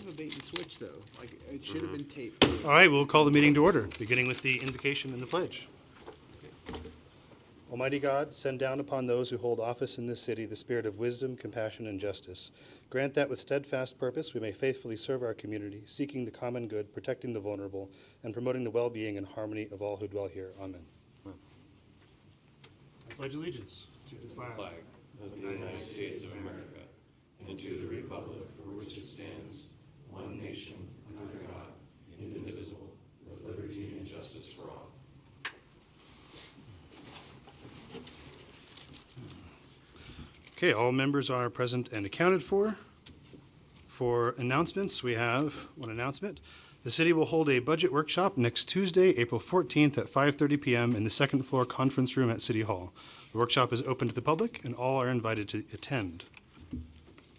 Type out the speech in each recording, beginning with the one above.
a bait and switch, though. Like, it should have been taped. All right, we'll call the meeting to order, beginning with the invocation and the pledge. Almighty God, send down upon those who hold office in this city the spirit of wisdom, compassion, and justice. Grant that with steadfast purpose we may faithfully serve our community, seeking the common good, protecting the vulnerable, and promoting the well-being and harmony of all who dwell here. Amen. I pledge allegiance to the flag of the United States of America, and to the republic for which it stands, one nation, under God, indivisible, with liberty and justice for all. Okay, all members are present and accounted for. For announcements, we have one announcement. The city will hold a budget workshop next Tuesday, April 14th at 5:30 p.m. in the second floor conference room at City Hall. The workshop is open to the public and all are invited to attend.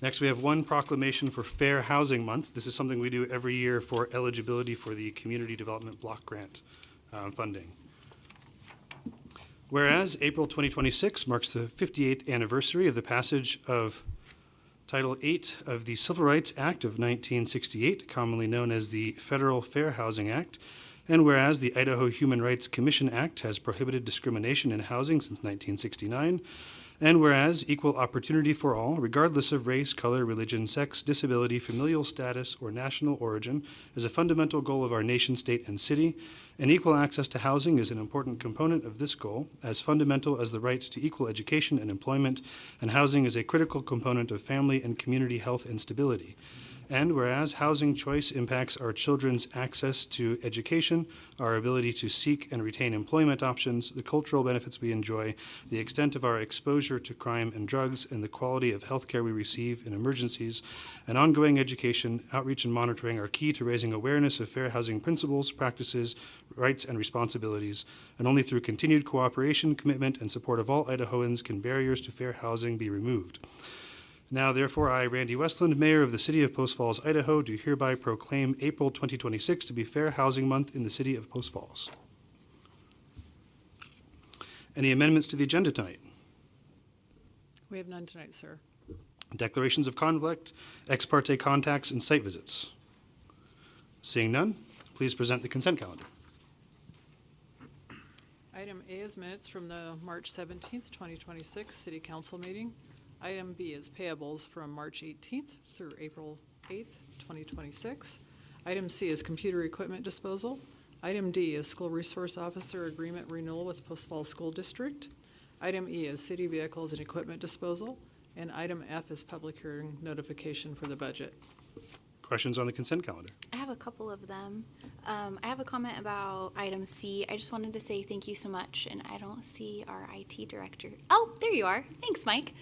Next, we have one proclamation for Fair Housing Month. This is something we do every year for eligibility for the Community Development Block Grant funding. Whereas April 2026 marks the 58th anniversary of the passage of Title 8 of the Civil Rights Act of 1968, commonly known as the Federal Fair Housing Act, and whereas the Idaho Human Rights Commission Act has prohibited discrimination in housing since 1969, and whereas equal opportunity for all, regardless of race, color, religion, sex, disability, familial status, or national origin, is a fundamental goal of our nation, state, and city, and equal access to housing is an important component of this goal, as fundamental as the right to equal education and employment, and housing is a critical component of family and community health and stability. And whereas housing choice impacts our children's access to education, our ability to seek and retain employment options, the cultural benefits we enjoy, the extent of our exposure to crime and drugs, and the quality of health care we receive in emergencies, and ongoing education, outreach, and monitoring are key to raising awareness of fair housing principles, practices, rights, and responsibilities. And only through continued cooperation, commitment, and support of all Idahoans can barriers to fair housing be removed. Now, therefore, I, Randy Westland, Mayor of the City of Post Falls, Idaho, do hereby proclaim April 2026 to be Fair Housing Month in the City of Post Falls. Any amendments to the agenda tonight? We have none tonight, sir. Declarations of conflict, ex parte contacts, and site visits? Seeing none, please present the consent calendar. Item A is minutes from the March 17th, 2026 City Council meeting. Item B is payables from March 18th through April 8th, 2026. Item C is computer equipment disposal. Item D is school resource officer agreement renewal with Post Falls School District. Item E is city vehicles and equipment disposal. And item F is public hearing notification for the budget. Questions on the consent calendar? I have a couple of them. I have a comment about item C. I just wanted to say thank you so much, and I don't see our IT director. Oh, there you are. Thanks, Mike,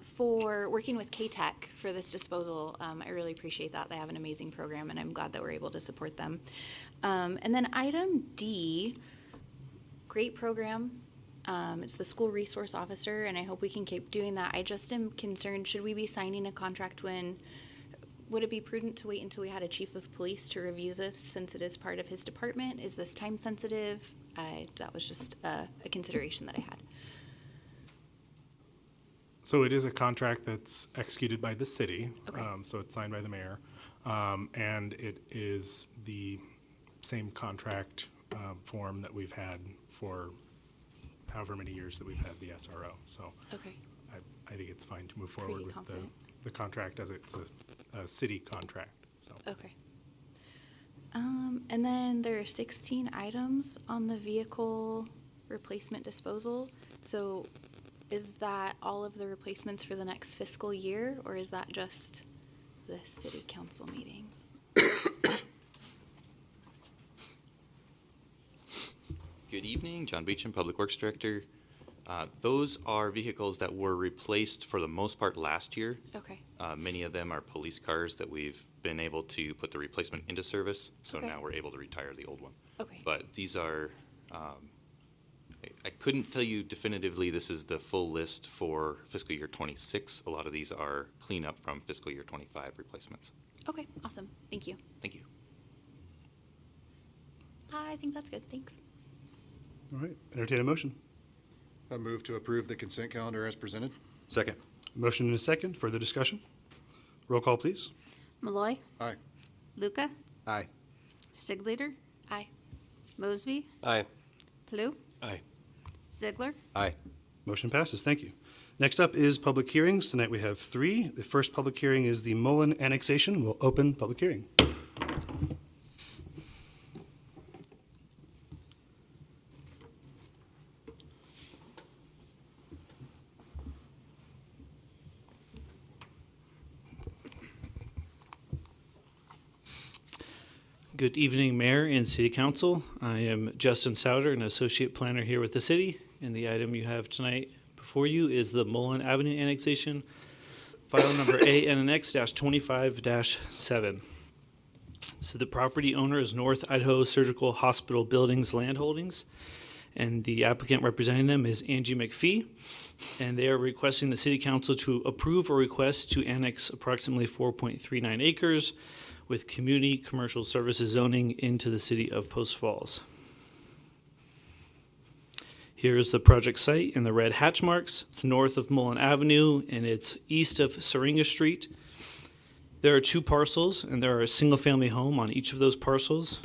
for working with K-Tech for this disposal. I really appreciate that. They have an amazing program, and I'm glad that we're able to support them. And then item D, great program. It's the school resource officer, and I hope we can keep doing that. I just am concerned, should we be signing a contract when... Would it be prudent to wait until we had a chief of police to review this since it is part of his department? Is this time sensitive? That was just a consideration that I had. So it is a contract that's executed by the city. Okay. So it's signed by the mayor. And it is the same contract form that we've had for however many years that we've had the SRO. So Okay. I think it's fine to move Pretty forward with confident. the contract as it's a city contract. So. Okay. And then there are 16 items on the vehicle replacement disposal. So is that all of the replacements for the next fiscal year, or is that just the city council meeting? Good evening, John Beecham, Public Works Director. Those are vehicles that were replaced for the most part last year. Okay. Many of them are police cars that we've been able to put the replacement into service, so Okay. now we're able to retire the old one. Okay. But these are, I couldn't tell you definitively this is the full list for fiscal year 26. A lot of these are cleanup from fiscal year 25 replacements. Okay, awesome. Thank you. Thank you. I think that's good. Thanks. All right, entertain a motion. I move to approve the consent calendar as presented. Second. Motion and a second. Further discussion? Roll call, please. Malloy, Aye. Luca, Aye. Stigleader, Aye. Mosby, Aye. Blue, Aye. Ziegler, Aye. Motion passes. Thank you. Next up is public hearings. Tonight we have 3. The first public hearing is the Mullan Annexation. We'll open public hearing. Good evening, Mayor and City Council. I am Justin Souter, an Associate Planner here with the city, and the item you have tonight before you is the Mullan Avenue Annexation, file number ANNX-25-7. So the property owner is North Idaho Surgical Hospital Buildings Land Holdings, and the applicant representing them is Angie McPhee, and they are requesting the City Council to approve a request to annex approximately 4.39 acres with community commercial services zoning into the city of Post Falls. Here's the project site in the red hatch marks. It's north of Mullan Avenue and it's east of Syringa Street. There are 2 parcels and there are a single-family home on each of those parcels.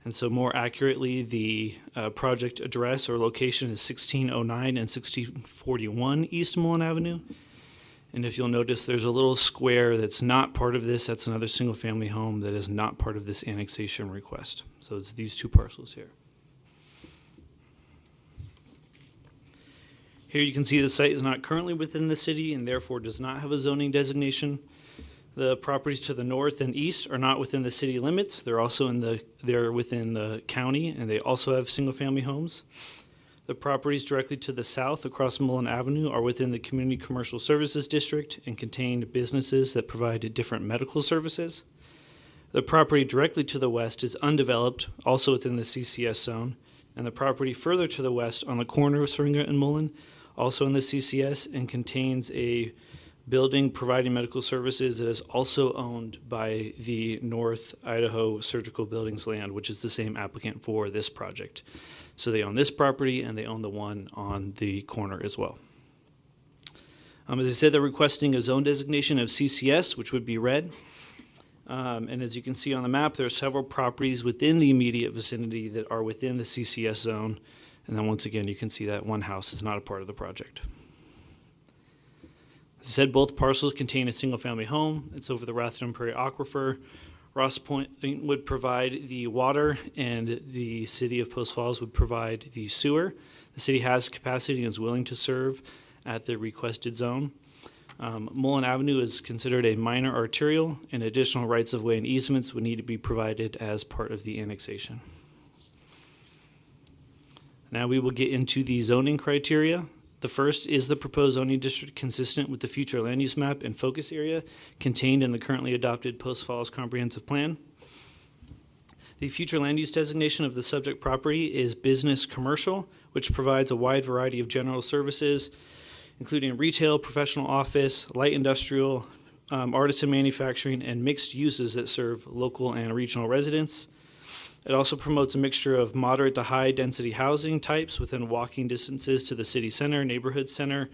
And so more accurately, the project address or location is 1609 and 1641 East Mullan Avenue. And if you'll notice, there's a little square that's not part of this. That's another single-family home that is not part of this annexation request. So it's these 2 parcels here. Here you can see the site is not currently within the city and therefore does not have a zoning designation. The properties to the north and east are not within the city limits. They're within the county, and they also have single-family homes. The properties directly to the south across Mullan Avenue are within the Community Commercial Services District and contain businesses that provide different medical services. The property directly to the west is undeveloped, also within the CCS zone, and the property further to the west on the corner of Syringa and Mullan, also in the CCS, and contains a building providing medical services that is also owned by the North Idaho Surgical Buildings Land, which is the same applicant for this project. So they own this property and they own the one on the corner as well. As I said, they're requesting a zone designation of CCS, which would be red. And as you can see on the map, there are several properties within the immediate vicinity that are within the CCS zone. And then once again, you can see that one house is not a part of the project. As I said, both parcels contain a single-family home. It's over the Rathdrum Prairie Aquifer. Ross Point would provide the water, and the city of Post Falls would provide the sewer. The city has capacity and is willing to serve at the requested zone. Mullan Avenue is considered a minor arterial, and additional rights-of-way and easements would need to be provided as part of the annexation. Now we will get into the zoning criteria. The first is the proposed zoning district consistent with the future land use map and focus area contained in the currently adopted Post Falls Comprehensive Plan. The future land use designation of the subject property is business commercial, which provides a wide variety of general services, including retail, professional office, light industrial, artisan manufacturing, and mixed uses that serve local and regional residents. It also promotes a mixture of moderate to high density housing types within walking distances to the city center, neighborhood center,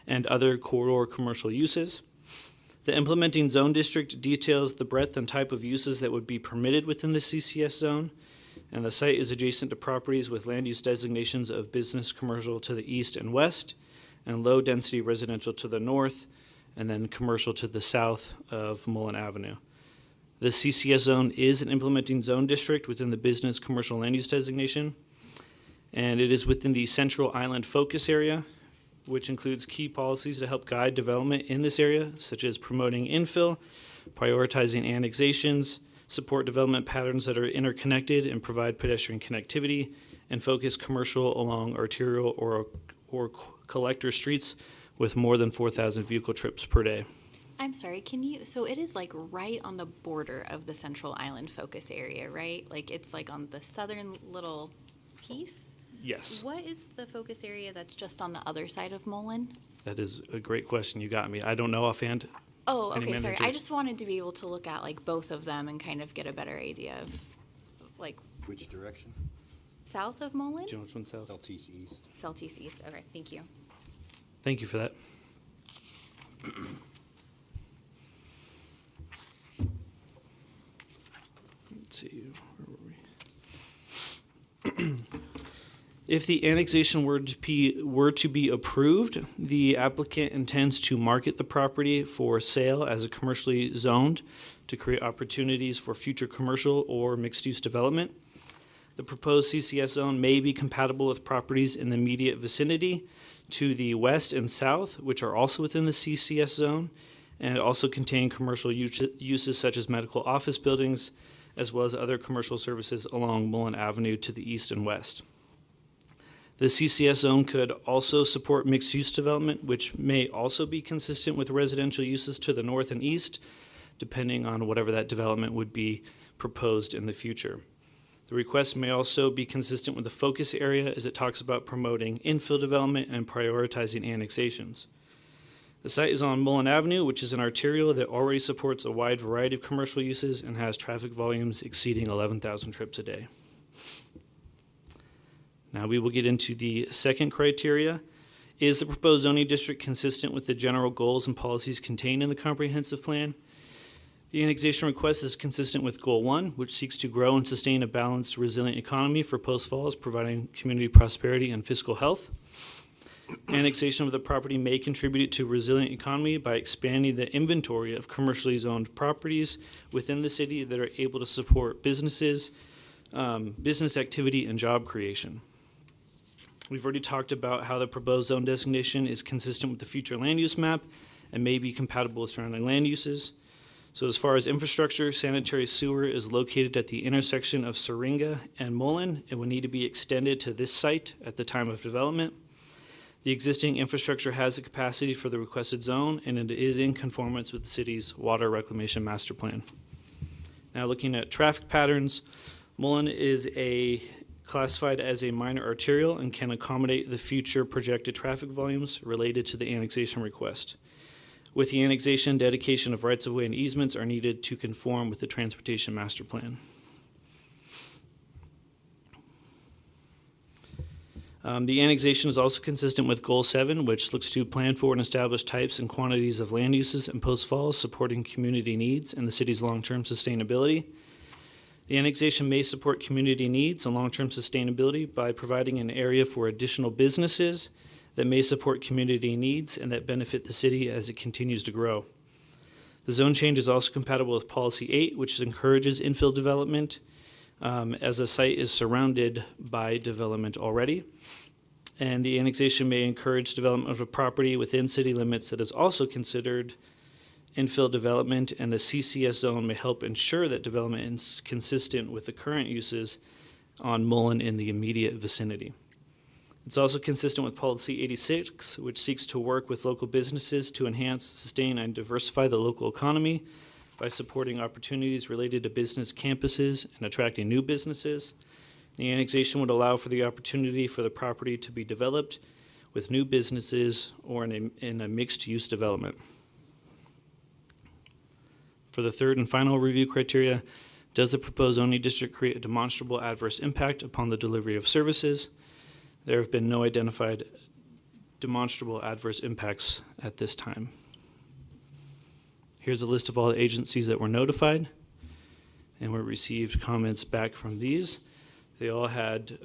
and other corridor commercial uses. The implementing zone district details the breadth and type of uses that would be permitted within the CCS zone, and the site is adjacent to properties with land use designations of business commercial to the east and west, and low density residential to the north, and then commercial to the south of Mullan Avenue. The CCS zone is an implementing zone district within the business commercial land use designation, and it is within the Central Island focus area, which includes key policies to help guide development in this area, such as promoting infill, prioritizing annexations, support development patterns that are interconnected and provide pedestrian connectivity, and focus commercial along arterial or collector streets with more than 4,000 vehicle trips per day. I'm sorry, so it is like right on the border of the Central Island focus area, right? Like it's like on the southern little piece? Yes. What is the focus area that's just on the other side of Mullan? That is a great question. You got me. I don't know offhand. Oh, Any okay, sorry. manager? I just wanted to be able to look at like both of them and kind of get a better idea of like Which direction? south of Mullan? Do you know which one's south? Southeast east. Southeast east. Okay, thank you. Thank you for that. If the annexation were to be approved, the applicant intends to market the property for sale as a commercially zoned to create opportunities for future commercial or mixed-use development. The proposed CCS zone may be compatible with properties in the immediate vicinity to the west and south, which are also within the CCS zone, and also contain commercial uses such as medical office buildings, as well as other commercial services along Mullan Avenue to the east and west. The CCS zone could also support mixed-use development, which may also be consistent with residential uses to the north and east, depending on whatever that development would be proposed in the future. The request may also be consistent with the focus area as it talks about promoting infill development and prioritizing annexations. The site is on Mullan Avenue, which is an arterial that already supports a wide variety of commercial uses and has traffic volumes exceeding 11,000 trips a day. Now we will get into the second criteria. Is the proposed zoning district consistent with the general goals and policies contained in the comprehensive plan? The annexation request is consistent with Goal 1, which seeks to grow and sustain a balanced, resilient economy for Post Falls, providing community prosperity and fiscal health. Annexation of the property may contribute to a resilient economy by expanding the inventory of commercially zoned properties within the city that are able to support businesses, business activity, and job creation. We've already talked about how the proposed zone designation is consistent with the future land use map and may be compatible with surrounding land uses. So as far as infrastructure, sanitary sewer is located at the intersection of Syringa and Mullan. It will need to be extended to this site at the time of development. The existing infrastructure has the capacity for the requested zone, and it is in conformance with the city's water reclamation master plan. Now looking at traffic patterns, Mullan is classified as a minor arterial and can accommodate the future projected traffic volumes related to the annexation request. With the annexation, dedication of rights-of-way and easements are needed to conform with the transportation master plan. The annexation is also consistent with Goal 7, which looks to plan for and establish types and quantities of land uses in Post Falls supporting community needs and the city's long-term sustainability. The annexation may support community needs and long-term sustainability by providing an area for additional businesses that may support community needs and that benefit the city as it continues to grow. The zone change is also compatible with Policy 8, which encourages infill development as the site is surrounded by development already. And the annexation may encourage development of a property within city limits that is also considered infill development, and the CCS zone may help ensure that development is consistent with the current uses on Mullan in the immediate vicinity. It's also consistent with Policy 86, which seeks to work with local businesses to enhance, sustain, and diversify the local economy by supporting opportunities related to business campuses and attracting new businesses. The annexation would allow for the opportunity for the property to be developed with new businesses or in a mixed-use development. For the third and final review criteria, does the proposed zoning district create a demonstrable adverse impact upon the delivery of services? There have been no identified demonstrable adverse impacts at this time. Here's a list of all the agencies that were notified, and we received comments back from these. They all had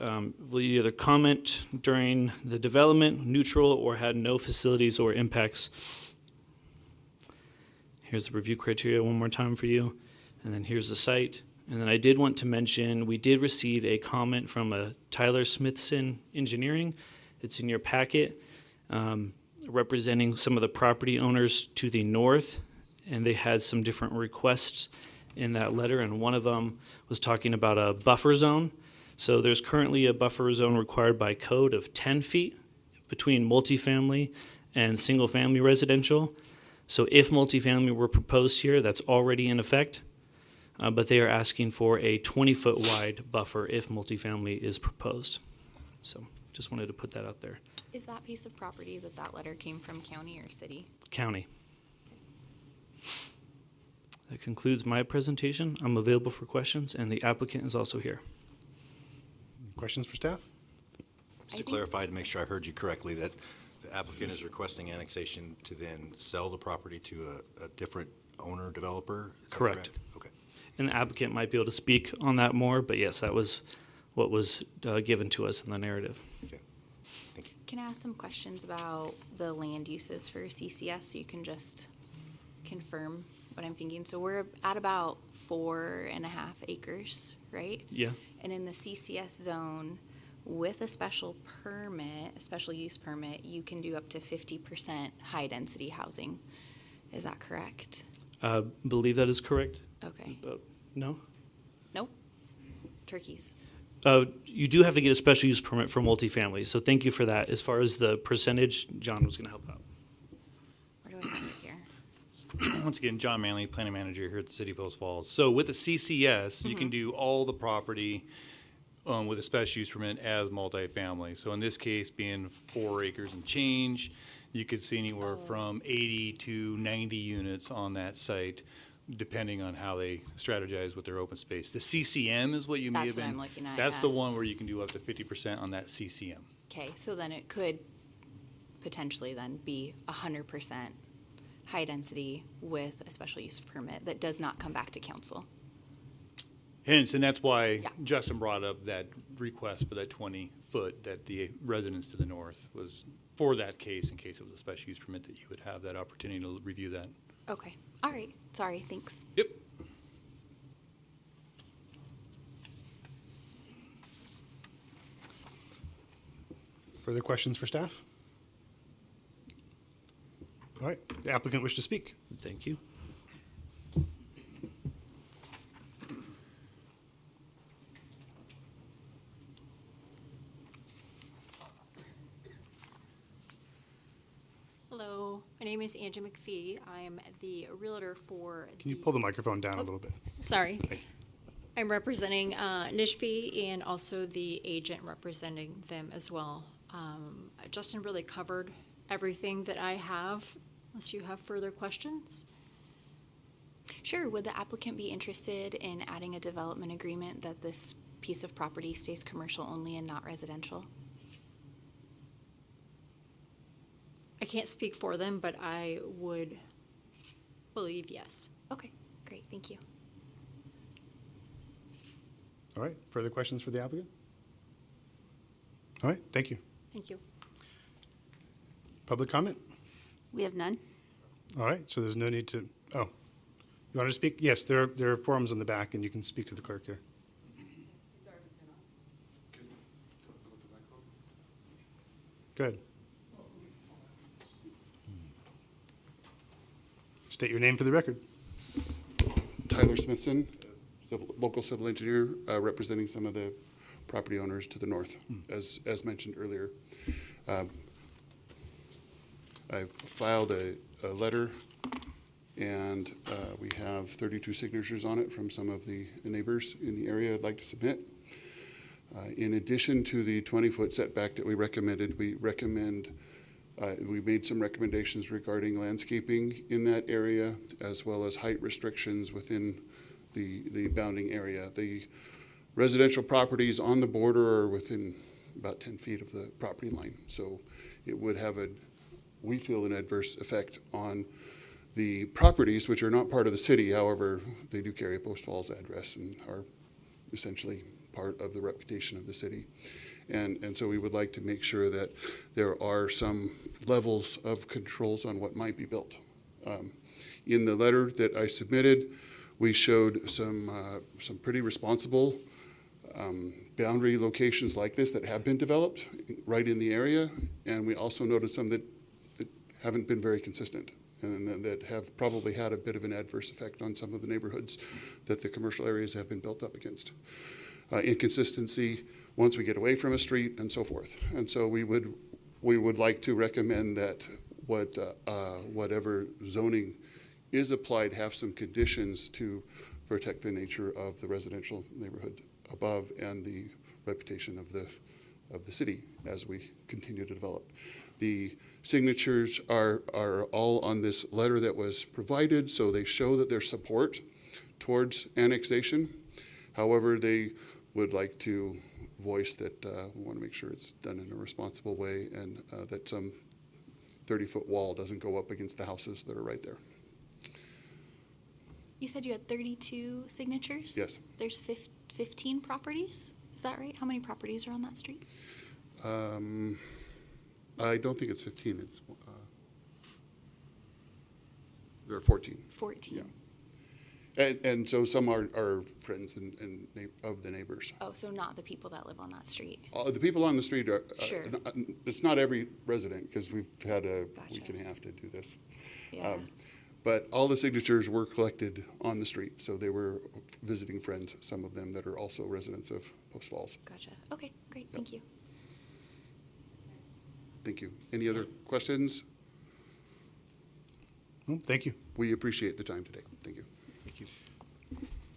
either comment during the development, neutral, or had no facilities or impacts. Here's the review criteria one more time for you, and then here's the site. And then I did want to mention, we did receive a comment from Tyler Smithson Engineering. It's in your packet, representing some of the property owners to the north, and they had some different requests in that letter, and one of them was talking about a buffer zone. So there's currently a buffer zone required by code of 10 feet between multifamily and single-family residential. So if multifamily were proposed here, that's already in effect. But they are asking for a 20-foot wide buffer if multifamily is proposed. So just wanted to put that out there. Is that piece of property that letter came from county or city? County. That concludes my presentation. I'm available for questions, and the applicant is also here. Questions for staff? Just to clarify, to make sure I heard you correctly, that the applicant is requesting annexation to then sell the property to a different owner developer? Is that Correct. Okay. And the applicant might be able to speak on that more, but yes, that was what was given to us in the narrative. Okay. Thank you. Can I ask some questions about the land uses for CCS so you can just confirm what I'm thinking? So we're at about 4.5 acres, right? Yeah. And in the CCS zone, with a special permit, a special use permit, you can do up to 50% high-density housing. Is that correct? Believe that is correct. Okay. No? Nope. Turkeys. You do have to get a special use permit for multifamily, so thank you for that. As far as the percentage, John was going to help out. Where do I have it here? Once again, John Manley, planning manager here at the City of Post Falls. So with the CCS, you can do all the property with a special use permit as multifamily. So in this case, being 4 acres and change, you could see anywhere from 80 to 90 units on that site, depending on how they strategize with their open space. The CCM is what you may That's have what been. I'm looking at, That's yeah. the one where you can do up to 50% on that CCM. Okay, so then it could potentially then be 100% high density with a special use permit that does not come back to council. Hence, and that's why Yeah. Justin brought up that request for that 20-foot that the residents to the north was for that case, in case it was a special use permit, that you would have that opportunity to review that. Okay, all right, sorry, thanks. Yep. Further questions for staff? All right, the applicant wish to speak. Thank you. Hello, my name is Angie McPhee. I'm the realtor for Can you pull the microphone down a little bit? Sorry. Thank you. I'm representing Nishby and also the agent representing them as well. Justin really covered everything that I have, unless you have further questions. Sure, would the applicant be interested in adding a development agreement that this piece of property stays commercial only and not residential? I can't speak for them, but I would believe yes. Okay, great, thank you. All right, further questions for the applicant? All right, thank you. Thank you. Public comment? We have none. All right, so there's no need to, oh, you want to speak? Yes, there are forums in the back, and you can speak to the clerk here. Go ahead. State your name for the record. Tyler Smithson, local civil engineer, representing some of the property owners to the north, as mentioned earlier. I filed a letter, and we have 32 signatures on it from some of the neighbors in the area I'd like to submit. In addition to the 20-foot setback that we recommended, we made some recommendations regarding landscaping in that area, as well as height restrictions within the bounding area. The residential properties on the border are within about 10 feet of the property line. So it would have we feel, an adverse effect on the properties, which are not part of the city. However, they do carry a Post Falls address and are essentially part of the reputation of the city. And so we would like to make sure that there are some levels of controls on what might be built. In the letter that I submitted, we showed some pretty responsible boundary locations like this that have been developed right in the area, and we also noted some that haven't been very consistent and that have probably had a bit of an adverse effect on some of the neighborhoods that the commercial areas have been built up against. Inconsistency once we get away from a street and so forth. And so we would like to recommend that whatever zoning is applied have some conditions to protect the nature of the residential neighborhood above and the reputation of the city as we continue to develop. The signatures are all on this letter that was provided, so they show that there's support towards annexation. However, they would like to voice that we want to make sure it's done in a responsible way, and that some 30-foot wall doesn't go up against the houses that are right there. You said you had 32 signatures? Yes. There's 15 properties? Is that right? How many properties are on that street? I don't think it's 15, it's, there are 14. 14. Yeah. And so some are friends and of the neighbors. Oh, so not the people that live on that street. The people on the street are, Sure. it's not every resident, because we've had a Gotcha. week and a half to do this. Yeah. But all the signatures were collected on the street, so they were visiting friends, some of them that are also residents of Post Falls. Gotcha. Okay, great. Thank you. Thank you. Any other questions? Well, thank you. We appreciate the time today. Thank you. Thank you.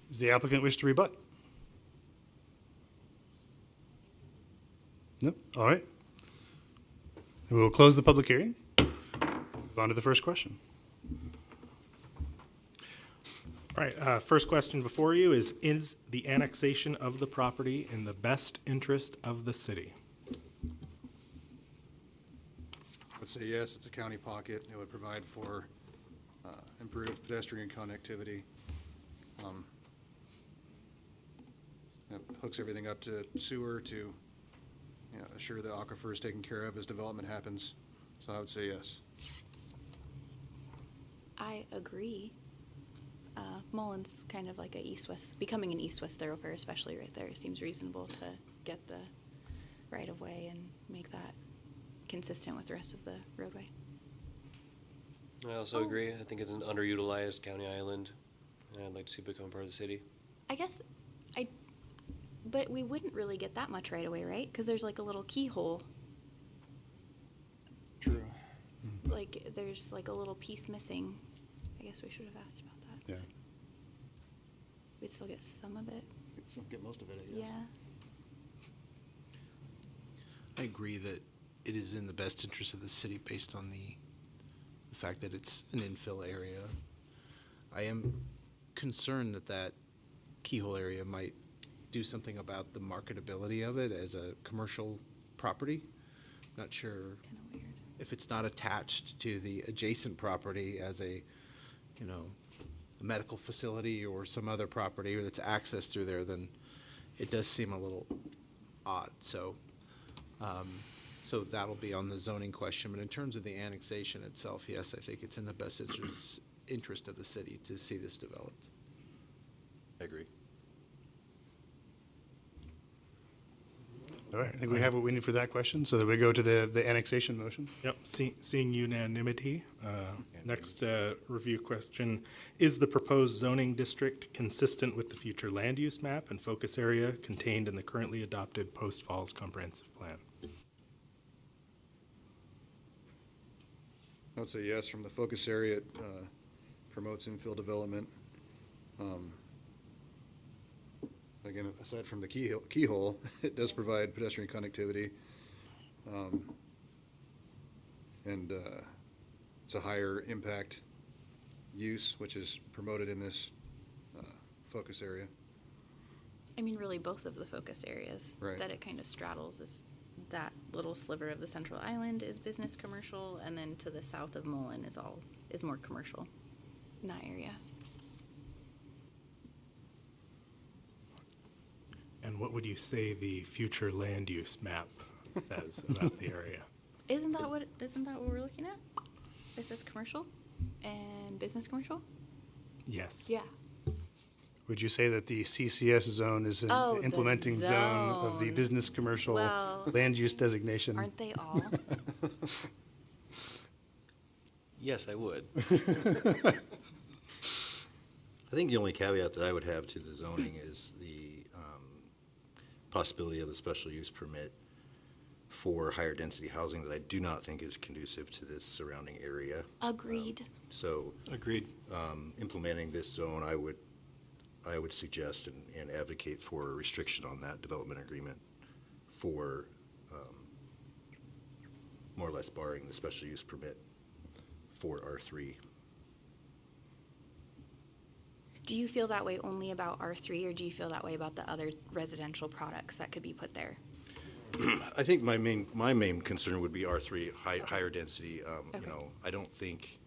Does the applicant wish to rebut? No? All right. Then we will close the public hearing. Move on to the first question. All right, first question before you is the annexation of the property in the best interest of the city? I'd say yes, it's a county pocket. It would provide for improved pedestrian connectivity. It hooks everything up to sewer to assure the aquifer is taken care of as development happens. So I would say yes. I agree. Mullan's kind of like a east-west, becoming an east-west thoroughfare, especially right there. It seems reasonable to get the right-of-way and make that consistent with the rest of the roadway. I also agree. I think it's an underutilized county island, and I'd like to see it become part of the city. I guess but we wouldn't really get that much right-of-way, right? Because there's like a little keyhole. True. Like, there's like a little piece missing. I guess we should have asked about that. Yeah. We'd still get some of it. You'd still get most of it, I guess. Yeah. I agree that it is in the best interest of the city based on the fact that it's an infill area. I am concerned that keyhole area might do something about the marketability of it as a commercial property. Not sure Kind of weird. if it's not attached to the adjacent property as a medical facility or some other property or that's accessed through there, then it does seem a little odd. So that'll be on the zoning question. But in terms of the annexation itself, yes, I think it's in the best interest of the city to see this developed. I agree. All right, I think we have what we need for that question, so that we go to the annexation motion. Yep, seeing unanimity. Next review question, is the proposed zoning district consistent with the future land use map and focus area contained in the currently adopted Post Falls Comprehensive Plan? I'd say yes. From the focus area, it promotes infill development. Again, aside from the keyhole, it does provide pedestrian connectivity. And it's a higher impact use, which is promoted in this focus area. I mean, really, both of the focus areas Right. that it kind of straddles is that little sliver of the central island is business commercial, and then to the south of Mullan is more commercial in that area. And what would you say the future land use map says about the area? Isn't that what we're looking at? It says commercial and business commercial? Yes. Yeah. Would you say that the CCS zone is an Oh, the implementing zone of the zone. business commercial Well, land use designation? Aren't they all? Yes, I would. I think the only caveat that I would have to the zoning is the possibility of a special use permit for higher density housing that I do not think is conducive to this surrounding area. Agreed. So Agreed. implementing this zone, I would suggest and advocate for a restriction on that development agreement for more or less barring the special use permit for R3. Do you feel that way only about R3, or do you feel that way about the other residential products that could be put there? I think my main concern would be R3, higher density. Okay. I don't think,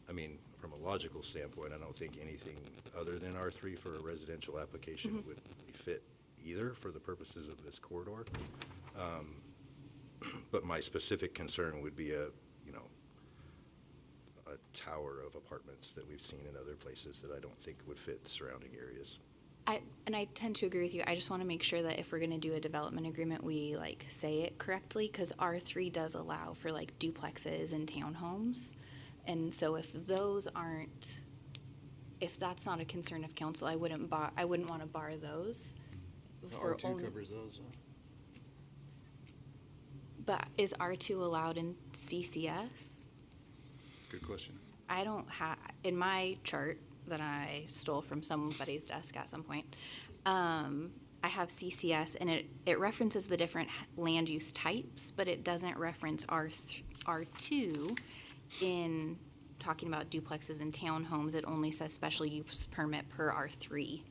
from a logical standpoint, I don't think anything other than R3 for a residential application would fit either for the purposes of this corridor. But my specific concern would be a tower of apartments that we've seen in other places that I don't think would fit the surrounding areas. And I tend to agree with you. I just want to make sure that if we're going to do a development agreement, we like say it correctly, because R3 does allow for like duplexes and townhomes. And so if that's not a concern of council, I wouldn't want to bar those. R2 covers those. But is R2 allowed in CCS? Good question. I don't have, in my chart that I stole from somebody's desk at some point, I have CCS, and it references the different land use types, but it doesn't reference R2 in talking about duplexes and townhomes. It only says special use permit per R3.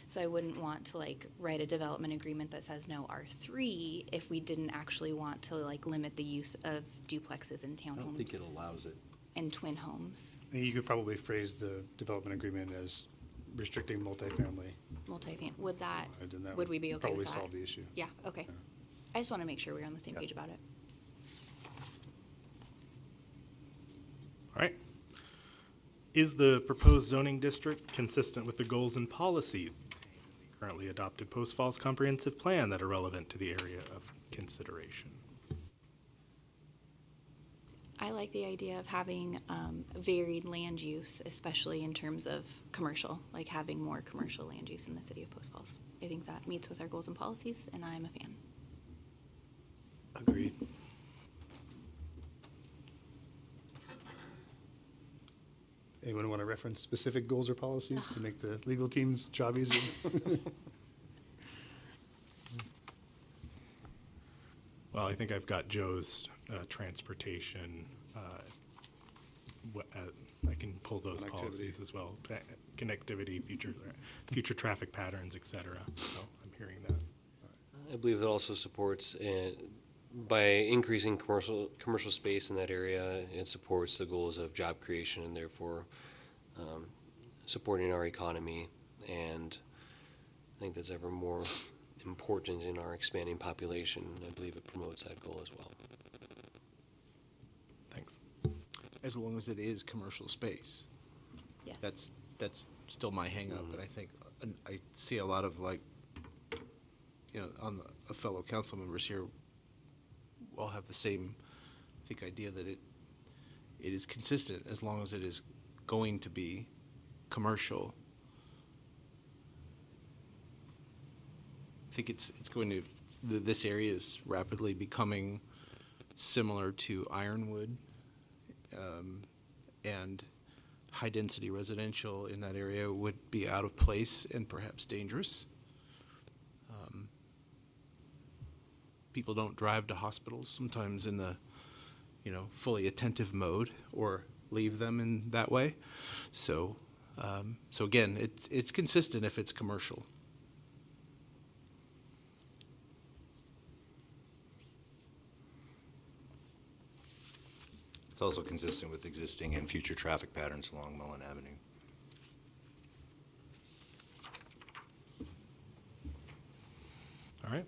So I wouldn't want to like write a development agreement that says no R3 if we didn't actually want to like limit the use of duplexes and townhomes. I don't think it allows it. And twin homes. And you could probably phrase the development agreement as restricting multifamily. Would that, And that would we be okay with that? Probably solve the issue. Yeah, okay. Yeah. I just want to make sure we're on the same page about it. All right. Is the proposed zoning district consistent with the goals and policies in the currently adopted Post Falls Comprehensive Plan that are relevant to the area of consideration? I like the idea of having varied land use, especially in terms of commercial, like having more commercial land use in the city of Post Falls. I think that meets with our goals and policies, and I'm a fan. Agreed. Anyone want to reference specific goals or policies to make the legal team's job easier? Well, I think I've got Joe's transportation. I can pull those Connectivity. policies as well. Connectivity, future traffic patterns, et cetera. So I'm hearing that. I believe it also supports, by increasing commercial space in that area, it supports the goals of job creation and therefore supporting our economy. And I think that's ever more important in our expanding population. I believe it promotes that goal as well. Thanks. As long as it is commercial space. Yes. That's still my hang-up, and I think, I see a lot of like, on the fellow council members here all have the same, I think, idea that it is consistent as long as it is going to be commercial. I think it's going to, this area is rapidly becoming similar to Ironwood, and high-density residential in that area would be out of place and perhaps dangerous. People don't drive to hospitals sometimes in the, fully attentive mode or leave them in that way. So again, it's consistent if it's commercial. It's also consistent with existing and future traffic patterns along Mullan Avenue. All right.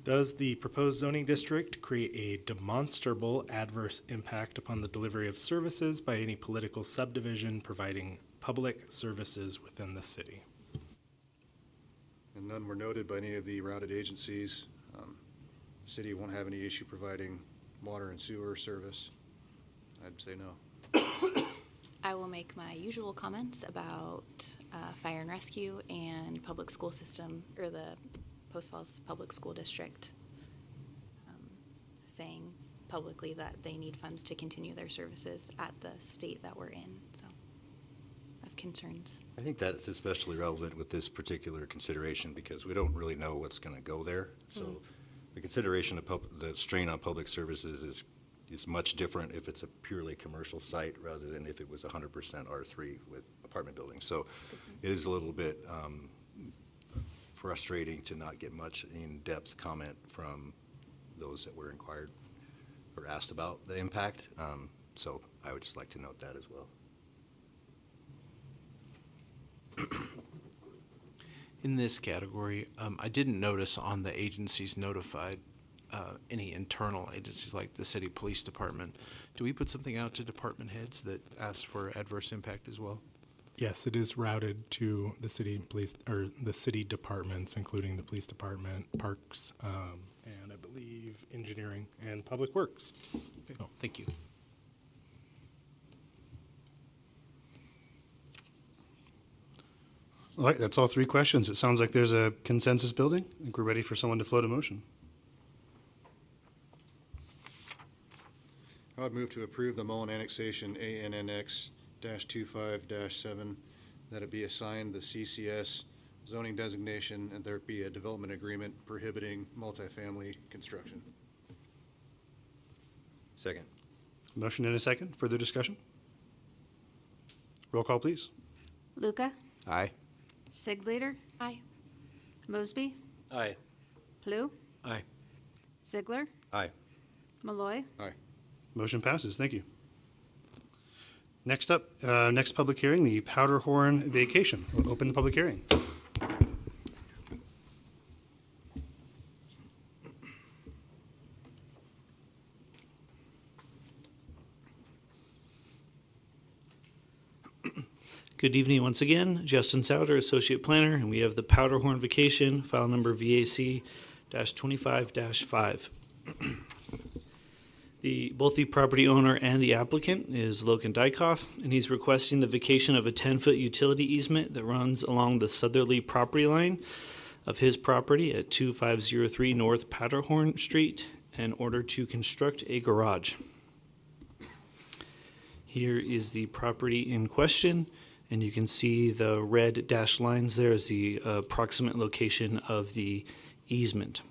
Does the proposed zoning district create a demonstrable adverse impact upon the delivery of services by any political subdivision providing public services within the city? And none were noted by any of the routed agencies. The city won't have any issue providing water and sewer service. I'd say no. I will make my usual comments about fire and rescue and public school system, or the Post Falls Public School District, saying publicly that they need funds to continue their services at the state that we're in, so I have concerns. I think that's especially relevant with this particular consideration because we don't really know what's going to go there. So the consideration of the strain on public services is much different if it's a purely commercial site rather than if it was 100% R3 with apartment buildings. So it is a little bit frustrating to not get much in-depth comment from those that were inquired or asked about the impact. So I would just like to note that as well. In this category, I didn't notice on the agencies notified, any internal agencies like the city police department. Do we put something out to department heads that asks for adverse impact as well? Yes, it is routed to the city police, or the city departments, including the police department, parks, and I believe engineering and public works. Okay, thank you. All right, that's all three questions. It sounds like there's a consensus building. I think we're ready for someone to float a motion. I would move to approve the Mullan annexation ANNX-25-7, that it be assigned the CCS zoning designation and there be a development agreement prohibiting multifamily construction. Second. Motion and a second. Further discussion? Roll call, please. Luca, Aye. Sigleader, Aye. Mosby, Aye. Plou, Aye. Ziegler, Aye. Malloy. Aye. Motion passes. Thank you. Next up, next public hearing, the Powderhorn vacation. We'll open the public hearing. Good evening once again. Justin Souter, Associate Planner, and we have the Powderhorn Vacation, file number VAC-25-5. Both the property owner and the applicant is Logan Dykoff, and he's requesting the vacation of a 10-foot utility easement that runs along the southerly property line of his property at 2503 North Powderhorn Street in order to construct a garage. Here is the property in question, and you can see the red dashed lines there as the approximate location of the easement.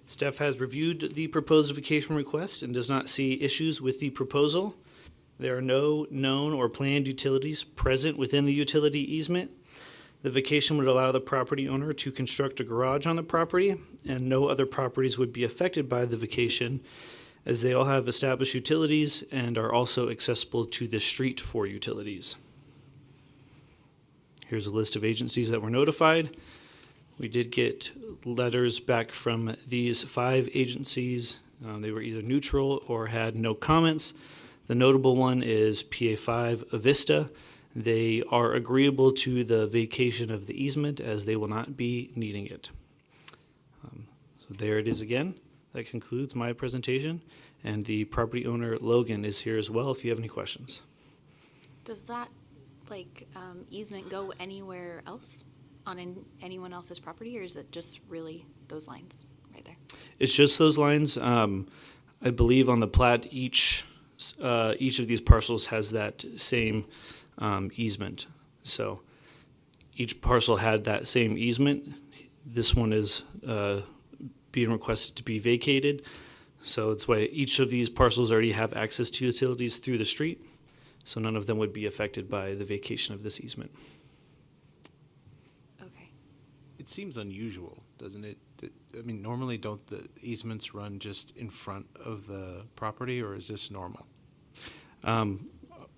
Staff has reviewed the proposed vacation request and does not see issues with the proposal. There are no known or planned utilities present within the utility easement. The vacation would allow the property owner to construct a garage on the property, and no other properties would be affected by the vacation, as they all have established utilities and are also accessible to the street for utilities. Here's a list of agencies that were notified. We did get letters back from these 5 agencies. They were either neutral or had no comments. The notable one is PA5 Avista. They are agreeable to the vacation of the easement as they will not be needing it. So there it is again. That concludes my presentation. And the property owner, Logan, is here as well if you have any questions. Does that, easement go anywhere else on anyone else's property, or is it just really those lines right there? It's just those lines. I believe on the plat, each of these parcels has that same easement. So each parcel had that same easement. This one is being requested to be vacated. So it's why each of these parcels already have access to utilities through the street. So none of them would be affected by the vacation of this easement. Okay. It seems unusual, doesn't it? Normally don't the easements run just in front of the property, or is this normal?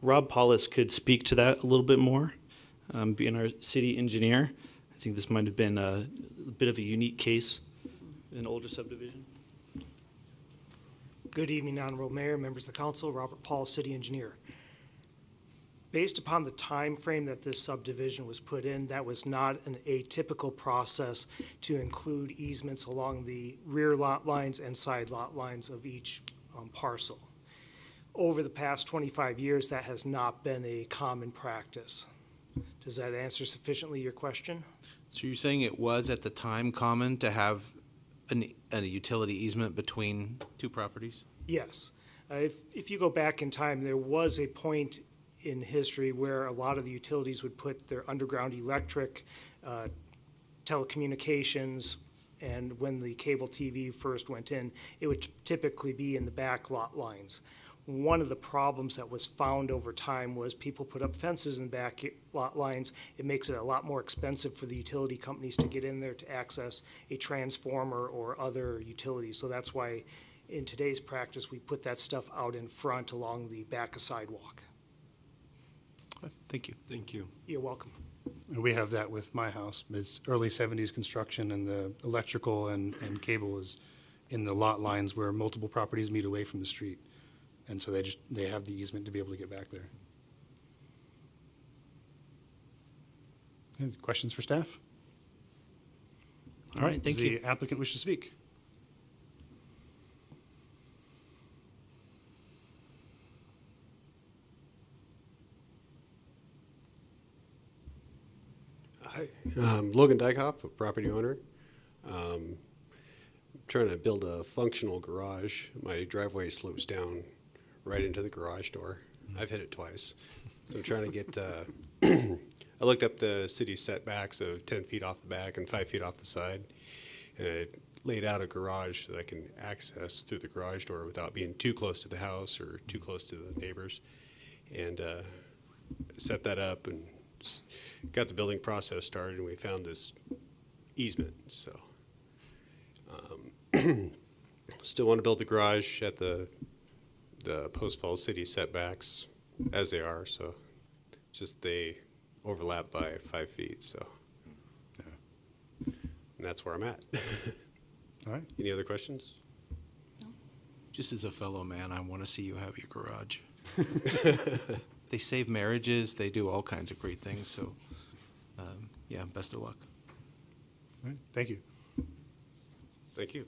Rob Paulus could speak to that a little bit more, being our city engineer. I think this might have been a bit of a unique case, an older subdivision. Good evening, Honorable Mayor, members of the council, Robert Paul, City Engineer. Based upon the time frame that this subdivision was put in, that was not an atypical process to include easements along the rear lot lines and side lot lines of each parcel. Over the past 25 years, that has not been a common practice. Does that answer sufficiently your question? So you're saying it was at the time common to have a utility easement between 2 properties? Yes. If you go back in time, there was a point in history where a lot of the utilities would put their underground electric, telecommunications, and when the cable TV first went in, it would typically be in the back lot lines. One of the problems that was found over time was people put up fences in back lot lines. It makes it a lot more expensive for the utility companies to get in there to access a transformer or other utilities. So that's why in today's practice, we put that stuff out in front along the back of sidewalk. Thank you. Thank you. You're welcome. And we have that with my house. It's early 70s construction, and the electrical and cable is in the lot lines where multiple properties meet away from the street. And so they have the easement to be able to get back there. Any questions for staff? All right, thank you. The applicant wish to speak. Hi, Logan Dykoff, a property owner. Trying to build a functional garage. My driveway slopes down right into the garage door. I've hit it twice. So I'm trying to get, I looked up the city setbacks of 10 feet off the back and 5 feet off the side. And I laid out a garage that I can access through the garage door without being too close to the house or too close to the neighbors. And set that up and got the building process started, and we found this easement. So still want to build the garage at the Post Falls city setbacks as they are. So just they overlap by 5 feet. So and that's where I'm at. All right. Any other questions? Just as a fellow man, I want to see you have your garage. They save marriages. They do all kinds of great things. So, yeah, best of luck. All right, thank you. Thank you.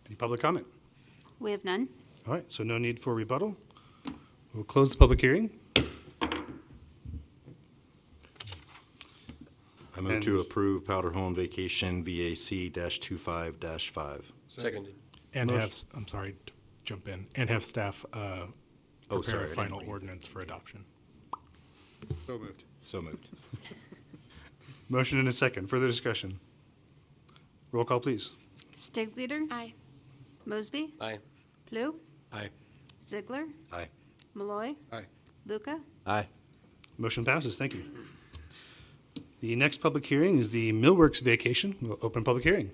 Any public comment? We have none. All right, so no need for rebuttal. We'll close the public hearing. I move to approve Powderhorn Vacation VAC-25-5. Seconded. And Motion. have, I'm sorry to jump in, and have staff prepare sorry, I a didn't final read. ordinance for adoption. So moved. So moved. Motion and a second. Further discussion. Roll call, please. Stigleader. Aye. Mosby. Aye. Blue. Aye. Ziegler. Aye. Malloy. Aye. Luca. Aye. Motion passes. Thank you. The next public hearing is the Millworx vacation. We'll open public hearing.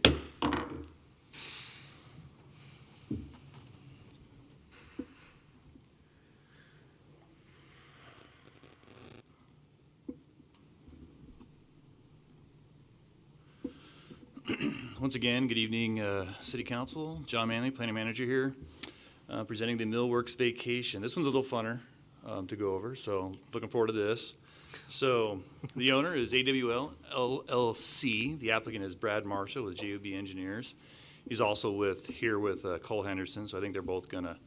Once again, good evening, City Council. John Manley, Planning Manager here, presenting the Millworx Vacation. This one's a little funner to go over, so looking forward to this. So the owner is AWL LLC. The applicant is Brad Marshall with JOB Engineers. He's also here with Cole Henderson, so I think they're both going to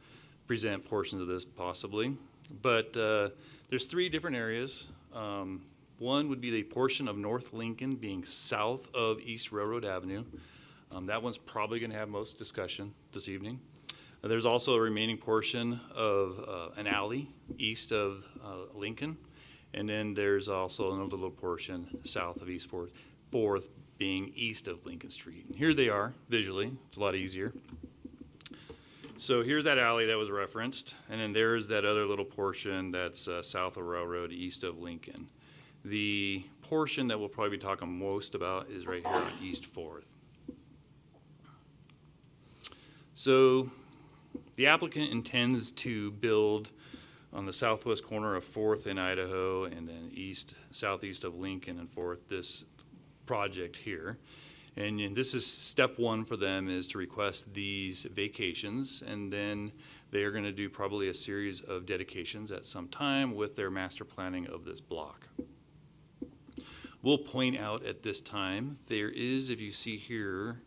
present portions of this possibly. But there's three different areas. One would be the portion of North Lincoln being south of East Railroad Avenue. That one's probably going to have most discussion this evening. There's also a remaining portion of an alley east of Lincoln. And then there's also another little portion south of East 4th being east of Lincoln Street. And here they are visually. It's a lot easier. So here's that alley that was referenced. And then there's that other little portion that's south of Railroad, east of Lincoln. The portion that we'll probably be talking most about is right here on East 4th. So the applicant intends to build on the southwest corner of 4th and Idaho, and then southeast of Lincoln and 4th, this project here. And this is step one for them, is to request these vacations, and then they are going to do probably a series of dedications at some time with their master planning of this block. We'll point out at this time, there is, if you see here,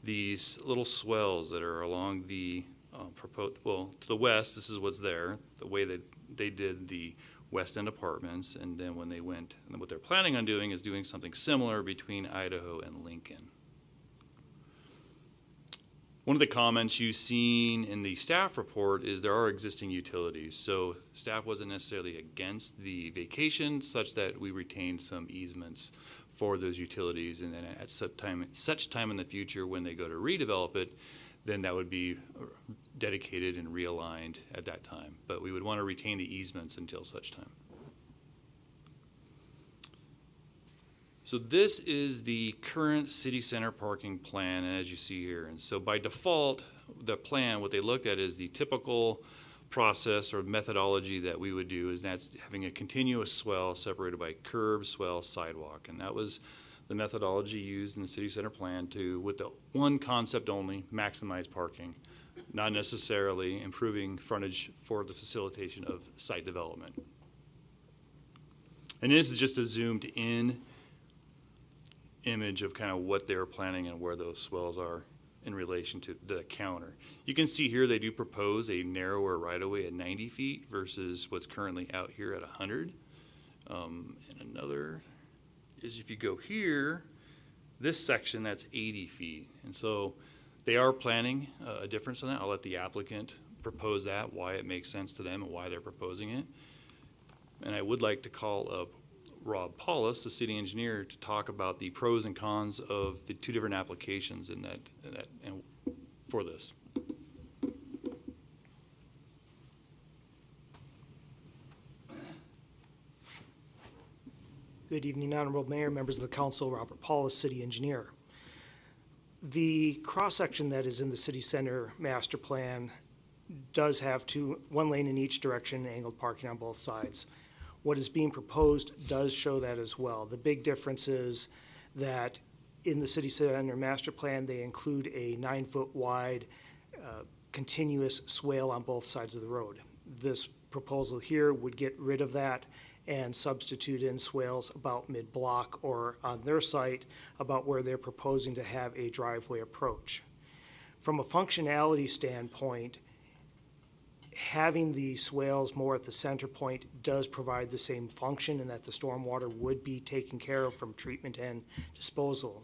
these little swells that are along the to the west. This is what's there, the way that they did the West End apartments, and then when they went, and what they're planning on doing is doing something similar between Idaho and Lincoln. One of the comments you've seen in the staff report is there are existing utilities. So staff wasn't necessarily against the vacation, such that we retained some easements for those utilities. And then at such time in the future when they go to redevelop it, then that would be dedicated and realigned at that time. But we would want to retain the easements until such time. So this is the current city center parking plan, as you see here. And so by default, the plan, what they looked at is the typical process or methodology that we would do is that's having a continuous swell separated by curb, swell, sidewalk. And that was the methodology used in the city center plan to, with the one concept only, maximize parking, not necessarily improving frontage for the facilitation of site development. And this is just a zoomed in image of kind of what they're planning and where those swells are in relation to the counter. You can see here they do propose a narrower right-of-way at 90 feet versus what's currently out here at 100. And another is if you go here, this section, that's 80 feet. And so they are planning a difference in that. I'll let the applicant propose that, why it makes sense to them and why they're proposing it. And I would like to call up Rob Paulus, the city engineer, to talk about the pros and cons of the two different applications and for this. Good evening, Honorable Mayor, members of the council, Robert Paulus, city engineer. The cross-section that is in the city center master plan does have one lane in each direction, angled parking on both sides. What is being proposed does show that as well. The big difference is that in the city center master plan, they include a 9-foot wide continuous swale on both sides of the road. This proposal here would get rid of that and substitute in swales about mid-block or on their site about where they're proposing to have a driveway approach. From a functionality standpoint, having the swales more at the center point does provide the same function in that the stormwater would be taken care of from treatment and disposal.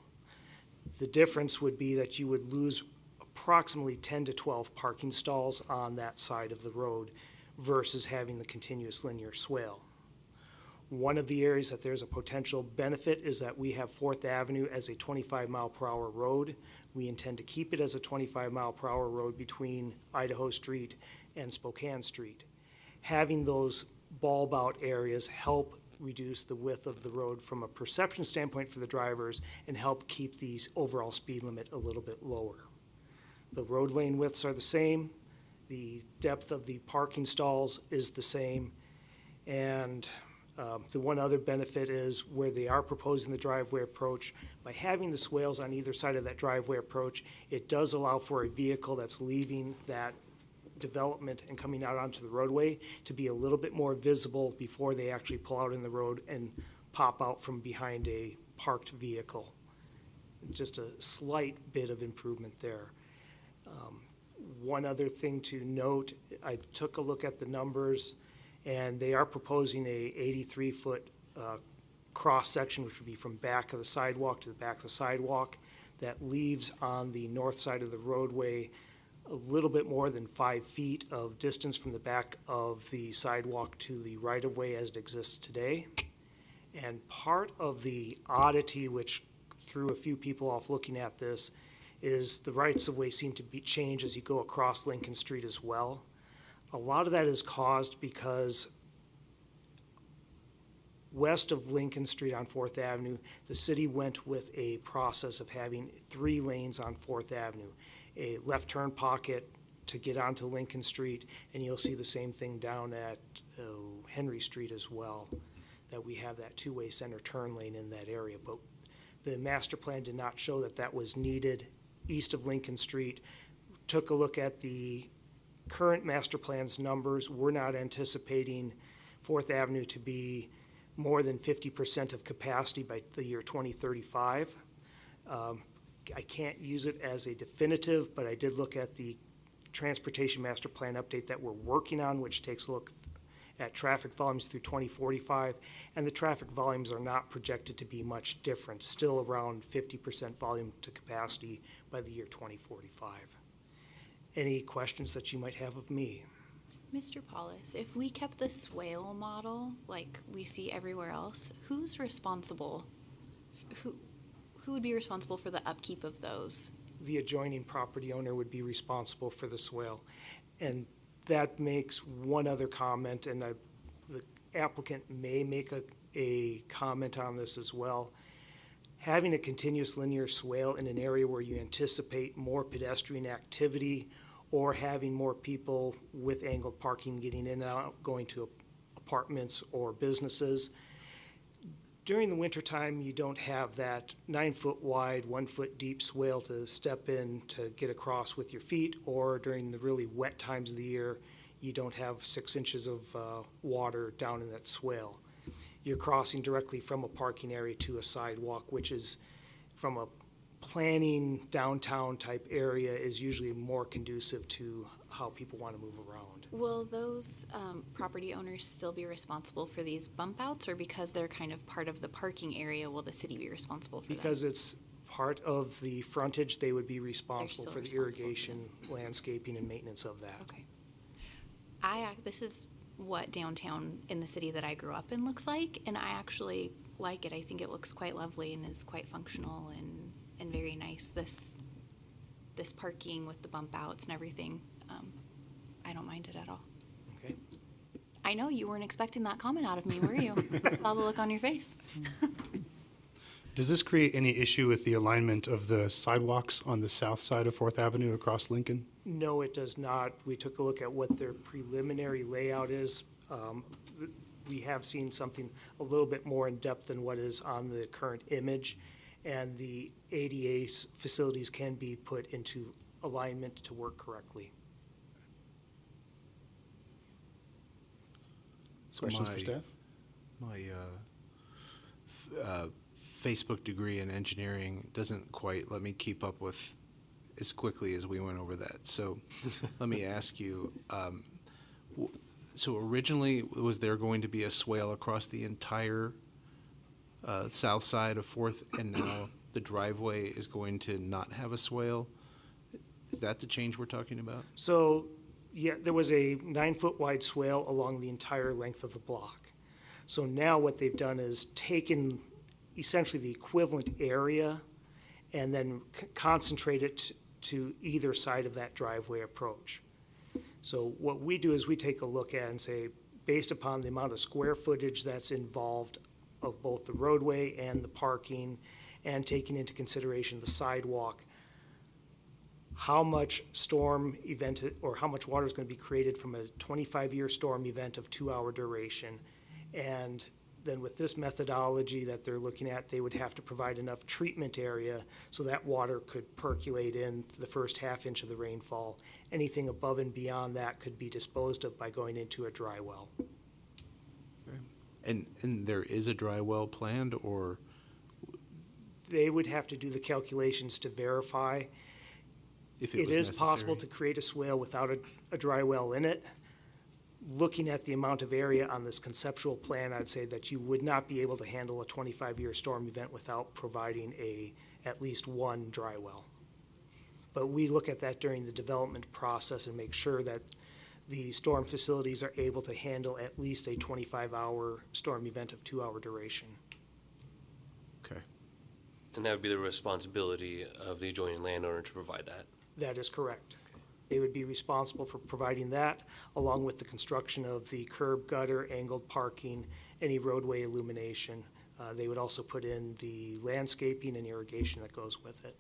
The difference would be that you would lose approximately 10 to 12 parking stalls on that side of the road versus having the continuous linear swale. One of the areas that there's a potential benefit is that we have 4th Avenue as a 25-mile-per-hour road. We intend to keep it as a 25-mile-per-hour road between Idaho Street and Spokane Street. Having those bulb-out areas help reduce the width of the road from a perception standpoint for the drivers and help keep the overall speed limit a little bit lower. The road lane widths are the same. The depth of the parking stalls is the same. And the one other benefit is where they are proposing the driveway approach. By having the swales on either side of that driveway approach, it does allow for a vehicle that's leaving that development and coming out onto the roadway to be a little bit more visible before they actually pull out in the road and pop out from behind a parked vehicle. Just a slight bit of improvement there. One other thing to note, I took a look at the numbers, and they are proposing a 83-foot cross section, which would be from back of the sidewalk to the back of the sidewalk. That leaves on the north side of the roadway a little bit more than 5 feet of distance from the back of the sidewalk to the right-of-way as it exists today. And part of the oddity, which threw a few people off looking at this, is the rights-of-way seem to be changed as you go across Lincoln Street as well. A lot of that is caused because west of Lincoln Street on 4th Avenue, the city went with a process of having 3 lanes on 4th Avenue, a left turn pocket to get onto Lincoln Street, and you'll see the same thing down at Henry Street as well, that we have that 2-way center turn lane in that area. But the master plan did not show that that was needed east of Lincoln Street. Took a look at the current master plan's numbers. We're not anticipating 4th Avenue to be more than 50% of capacity by the year 2035. I can't use it as a definitive, but I did look at the transportation master plan update that we're working on, which takes a look at traffic volumes through 2045, and the traffic volumes are not projected to be much different, still around 50% volume to capacity by the year 2045. Any questions that you might have of me? Mr. Paulus, if we kept the swale model like we see everywhere else, who's responsible? Who would be responsible for the upkeep of those? The adjoining property owner would be responsible for the swale. And that makes one other comment, and the applicant may make a comment on this as well. Having a continuous linear swale in an area where you anticipate more pedestrian activity or having more people with angled parking getting in and out, going to apartments or businesses. During the wintertime, you don't have that 9-foot wide, 1-foot deep swale to step in to get across with your feet, or during the really wet times of the year, you don't have 6 inches of water down in that swale. You're crossing directly from a parking area to a sidewalk, which is, from a planning downtown type area, is usually more conducive to how people want to move around. Will those property owners still be responsible for these bump outs, or because they're kind of part of the parking area, will the city be responsible for Because them? it's part of the frontage, they would be responsible still for the responsible for irrigation, landscaping, and maintenance of that. Okay. This is what downtown in the city that I grew up in looks like, and I actually like it. I think it looks quite lovely and is quite functional and very nice. This parking with the bump outs and everything, I don't mind it at all. Okay. I know you weren't expecting that comment out of me, were you? I saw the look on your face. Does this create any issue with the alignment of the sidewalks on the south side of 4th Avenue across Lincoln? No, it does not. We took a look at what their preliminary layout is. We have seen something a little bit more in depth than what is on the current image, and the ADA facilities can be put into alignment to work correctly. Questions for staff? My Facebook degree in engineering doesn't quite let me keep up with as quickly as we went over that. So let me ask you, so originally, was there going to be a swale across the entire south side of 4th, and now the driveway is going to not have a swale? Is that the change we're talking about? So, yeah, there was a 9-foot wide swale along the entire length of the block. So now what they've done is taken essentially the equivalent area and then concentrate it to either side of that driveway approach. So what we do is we take a look at and say, based upon the amount of square footage that's involved of both the roadway and the parking, and taking into consideration the sidewalk, how much storm event, or how much water is going to be created from a 25-year storm event of 2-hour duration. And then with this methodology that they're looking at, they would have to provide enough treatment area so that water could percolate in the first ½ inch of the rainfall. Anything above and beyond that could be disposed of by going into a dry well. And there is a dry well planned, or? They would have to do the calculations to verify. If it was is possible to necessary? create a swale without a dry well in it. Looking at the amount of area on this conceptual plan, I'd say that you would not be able to handle a 25-year storm event without providing at least one dry well. But we look at that during the development process and make sure that the storm facilities are able to handle at least a 25-hour storm event of 2-hour duration. Okay. And that would be the responsibility of the adjoining landowner to provide that. That is correct. They would be responsible for providing that, along with the construction of the curb, gutter, angled parking, any roadway illumination. They would also put in the landscaping and irrigation that goes with it.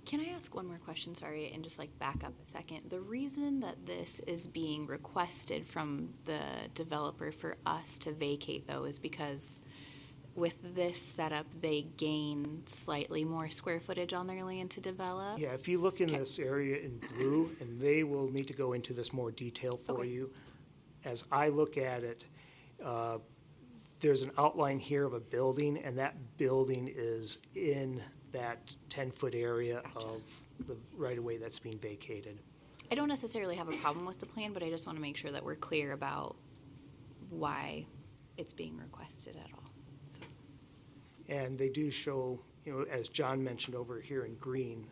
Can I ask one more question, sorry, and just like back up a second? The reason that this is being requested from the developer for us to vacate, though, is because with this setup, they gain slightly more square footage on their land to develop? Yeah, if you look in this area in blue, and they will need to go into this more detail for you. As I look at it, there's an outline here of a building, and that building is in that 10-foot area of the right-of-way that's being vacated. I don't necessarily have a problem with the plan, but I just want to make sure that we're clear about why it's being requested at all. And they do show, as John mentioned over here in green,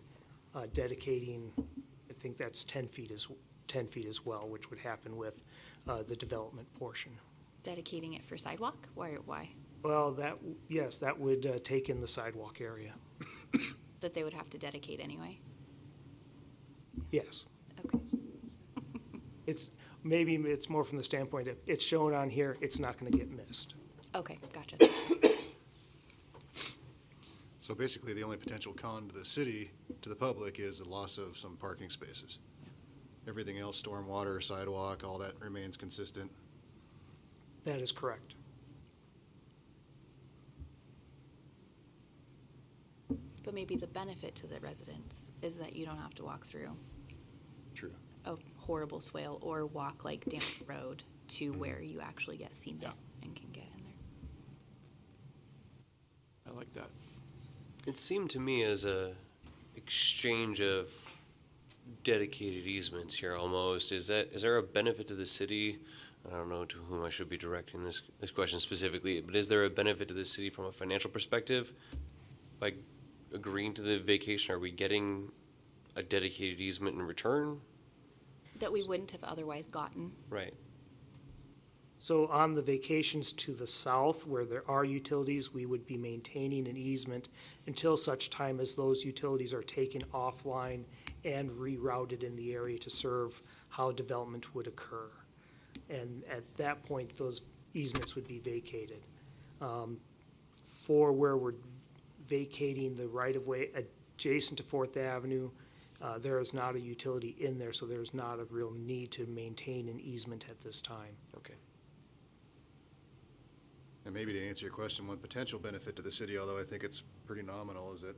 dedicating, I think that's 10 feet as well, which would happen with the development portion. Dedicating it for sidewalk? Why? Well, yes, that would take in the sidewalk area. That they would have to dedicate anyway? Yes. Okay. Maybe it's more from the standpoint of it's shown on here, it's not going to get missed. Okay, gotcha. So basically, the only potential con to the city, to the public, is the loss of some parking spaces. Everything else, stormwater, sidewalk, all that remains consistent. That is correct. But maybe the benefit to the residents is that you don't have to walk through True. a horrible swale or walk like down the road to where you actually get cement and can get in there. I like that. It seemed to me as a exchange of dedicated easements here almost. Is there a benefit to the city? I don't know to whom I should be directing this question specifically, but is there a benefit to the city from a financial perspective? By agreeing to the vacation, are we getting a dedicated easement in return? That we wouldn't have otherwise gotten. Right. So on the vacations to the south, where there are utilities, we would be maintaining an easement until such time as those utilities are taken offline and rerouted in the area to serve how development would occur. And at that point, those easements would be vacated. For where we're vacating the right-of-way adjacent to Fourth Avenue, there is not a utility in there, so there's not a real need to maintain an easement at this time. Okay. And maybe to answer your question, one potential benefit to the city, although I think it's pretty nominal, is that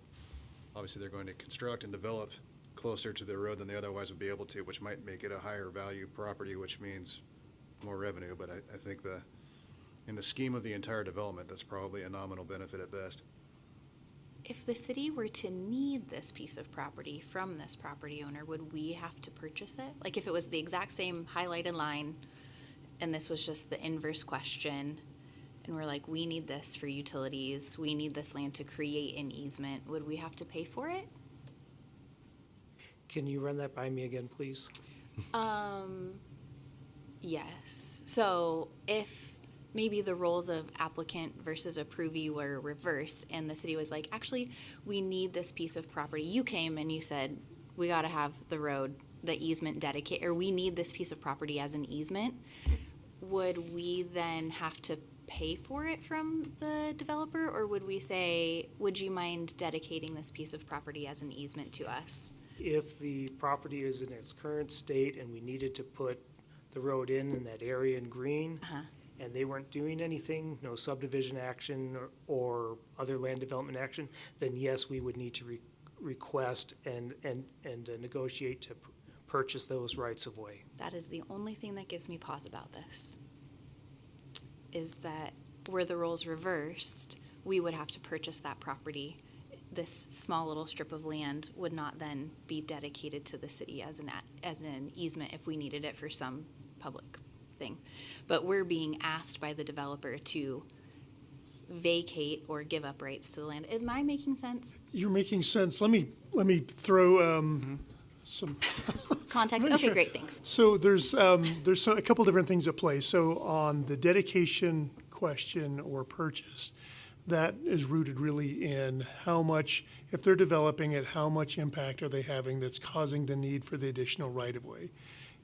obviously they're going to construct and develop closer to the road than they otherwise would be able to, which might make it a higher value property, which means more revenue. But I think in the scheme of the entire development, that's probably a nominal benefit at best. If the city were to need this piece of property from this property owner, would we have to purchase it? Like if it was the exact same highlighted line and this was just the inverse question, and we're like, we need this for utilities, we need this land to create an easement, would we have to pay for it? Can you run that by me again, please? Yes. So if maybe the roles of applicant versus approvee were reversed and the city was like, actually, we need this piece of property. You came and you said, we got to have the road, the easement dedicated, or we need this piece of property as an easement. Would we then have to pay for it from the developer, or would we say, would you mind dedicating this piece of property as an easement to us? If the property is in its current state and we needed to put the road in that area in green, and they weren't doing anything, no subdivision action or other land development action, then yes, we would need to request and negotiate to purchase those rights of way. That is the only thing that gives me pause about this, is that were the roles reversed, we would have to purchase that property. This small little strip of land would not then be dedicated to the city as an easement if we needed it for some public thing. But we're being asked by the developer to vacate or give up rights to the land. Am I making sense? You're making sense. Let me throw some context. Sure. Okay, great, thanks. So there's a couple different things at play. So on the dedication question or purchase, that is rooted really in how much, if they're developing it, how much impact are they having that's causing the need for the additional right-of-way.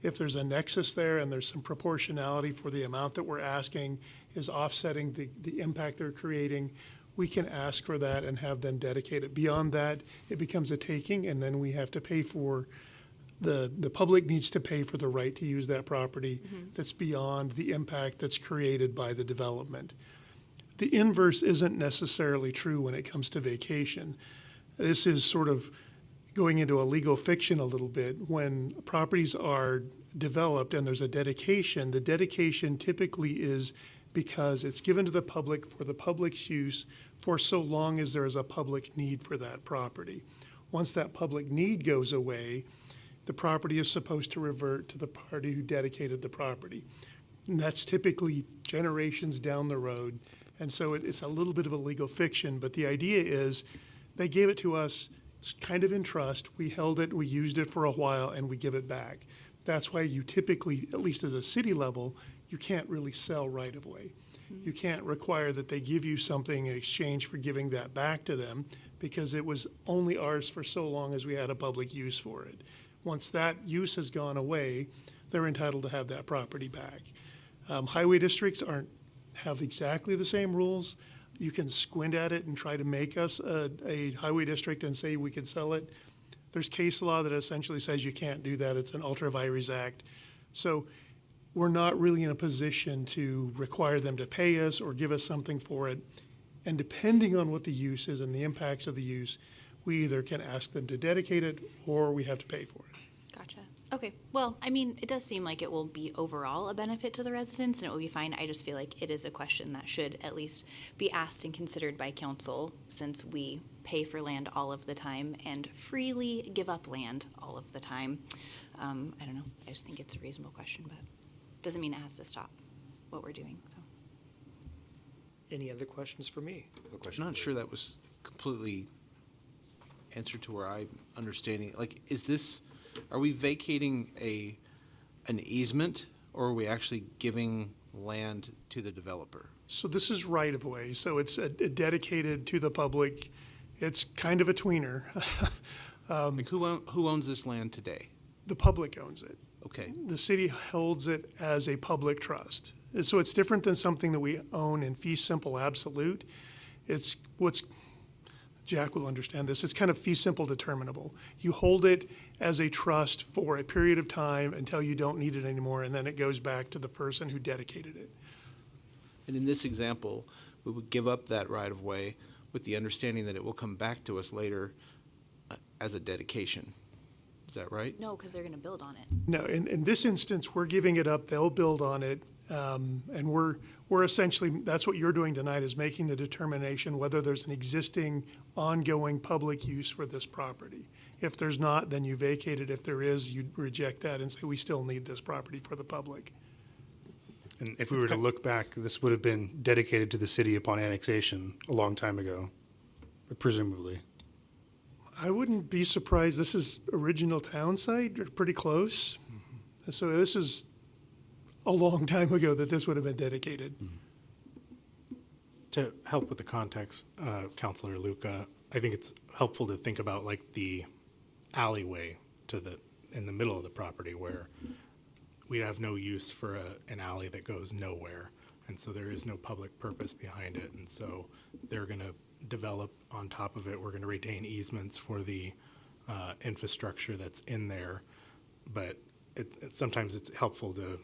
If there's a nexus there and there's some proportionality for the amount that we're asking is offsetting the impact they're creating, we can ask for that and have them dedicate it. Beyond that, it becomes a taking, and then we have to pay for, the public needs to pay for the right to use that property that's beyond the impact that's created by the development. The inverse isn't necessarily true when it comes to vacation. This is sort of going into a legal fiction a little bit. When properties are developed and there's a dedication, the dedication typically is because it's given to the public for the public's use for so long as there is a public need for that property. Once that public need goes away, the property is supposed to revert to the party who dedicated the property. And that's typically generations down the road. And so it's a little bit of a legal fiction, but the idea is they gave it to us kind of in trust. We held it, we used it for a while, and we give it back. That's why you typically, at least as a city level, you can't really sell right-of-way. You can't require that they give you something in exchange for giving that back to them, because it was only ours for so long as we had a public use for it. Once that use has gone away, they're entitled to have that property back. Highway districts have exactly the same rules. you can squint at it and try to make us a highway district and say we could sell it. There's case law that essentially says you can't do that. It's an ultra vires act. So we're not really in a position to require them to pay us or give us something for it. And depending on what the use is and the impacts of the use, we either can ask them to dedicate it or we have to pay for it. Gotcha. Okay, well, I mean, it does seem like it will be overall a benefit to the residents and it will be fine. I just feel like it is a question that should at least be asked and considered by council since we pay for land all of the time and freely give up land all of the time. I don't know. I just think it's a reasonable question, but doesn't mean it has to stop what we're doing, so. Any other questions for me? I'm not sure that was completely answered to where I'm understanding. Like, are we vacating an easement or are we actually giving land to the developer? So this is right of way. So it's dedicated to the public. It's kind of a tweener. Like who owns this land today? The public owns it. Okay. The city holds it as a public trust. So it's different than something that we own in fee simple absolute. It's Jack will understand this. It's kind of fee simple determinable. You hold it as a trust for a period of time until you don't need it anymore, and then it goes back to the person who dedicated it. And in this example, we would give up that right of way with the understanding that it will come back to us later as a dedication. Is that right? No, because they're going to build on it. No, in this instance, we're giving it up. They'll build on it. And we're essentially, that's what you're doing tonight, is making the determination whether there's an existing ongoing public use for this property. If there's not, then you vacate it. If there is, you reject that and say, we still need this property for the public. And if we were to look back, this would have been dedicated to the city upon annexation a long time ago, presumably. I wouldn't be surprised. This is original town site, or pretty close. So this is a long time ago that this would have been dedicated. To help with the context, Councilor Luca, I think it's helpful to think about like the alleyway in the middle of the property where we have no use for an alley that goes nowhere. And so there is no public purpose behind it. And so they're going to develop on top of it. We're going to retain easements for the infrastructure that's in there. But sometimes it's helpful to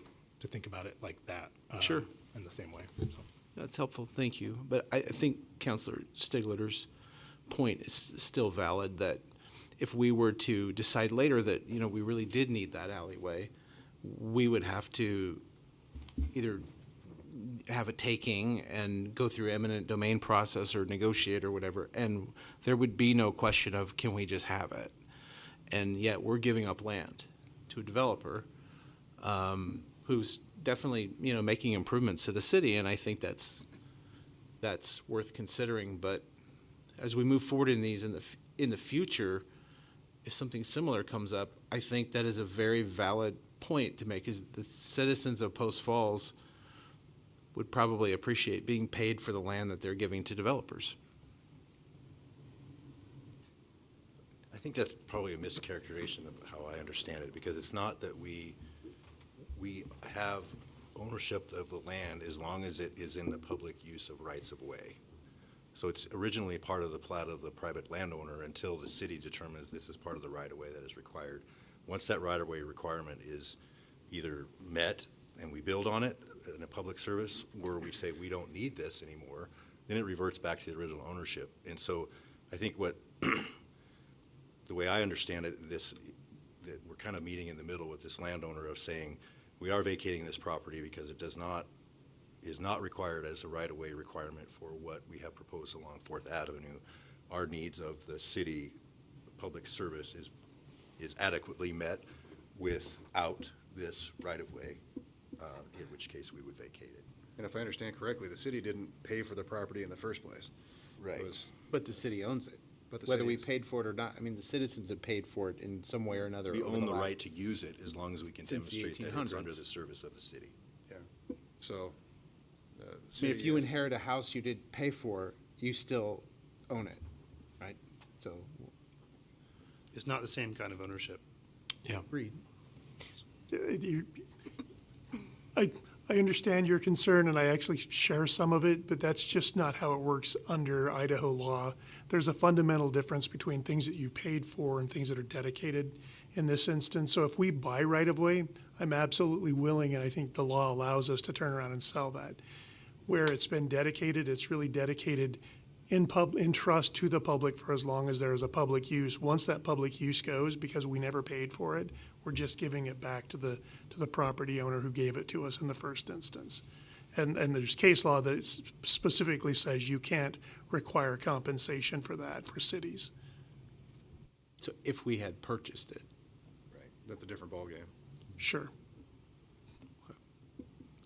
think about it like that. Sure. In the same way. So. That's helpful, thank you. But I think Councilor Stigler's point is still valid, that if we were to decide later that, we really did need that alleyway, we would have to either have a taking and go through eminent domain process or negotiate or whatever, and there would be no question of, can we just have it? And yet we're giving up land to a developer who's definitely, making improvements to the city, and I think that's worth considering. But as we move forward in these in the future, if something similar comes up, I think that is a very valid point to make, is the citizens of Post Falls would probably appreciate being paid for the land that they're giving to developers. I think that's probably a mischaracterization of how I understand it, because it's not that we have ownership of the land as long as it is in the public use of rights of way. So it's originally part of the plat of the private landowner until the city determines this is part of the right of way that is required. Once that right of way requirement is either met and we build on it in a public service, or we say we don't need this anymore, then it reverts back to the original ownership. And so I think the way I understand it, that we're kind of meeting in the middle with this landowner of saying, we are vacating this property because it is not required as a right-of-way requirement for what we have proposed along 4th Avenue. Our needs of the city public service is adequately met without this right-of-way, in which case we would vacate it. And if I understand correctly, the city didn't pay for the property in the first place. Right. But the city owns it. But Whether we paid for it or not, I mean, the citizens have paid for it in some way or another. We over own the last- right to use it as long as we can Since the demonstrate that it's under 1800s. the service of the city. Yeah. So, I mean, if you inherit a house you did pay for, you still own it, right? So. It's not the same kind of ownership. Yeah. Agreed. I understand your concern, and I actually share some of it, but that's just not how it works under Idaho law. There's a fundamental difference between things that you've paid for and things that are dedicated in this instance. So if we buy right-of-way, I'm absolutely willing, and I think the law allows us to turn around and sell that. Where it's been dedicated, it's really dedicated in trust to the public for as long as there is a public use. Once that public use goes, because we never paid for it, we're just giving it back to the property owner who gave it to us in the first instance. And there's case law that specifically says you can't require compensation for that for cities. So if we had purchased it. Right, that's a different ballgame. Sure.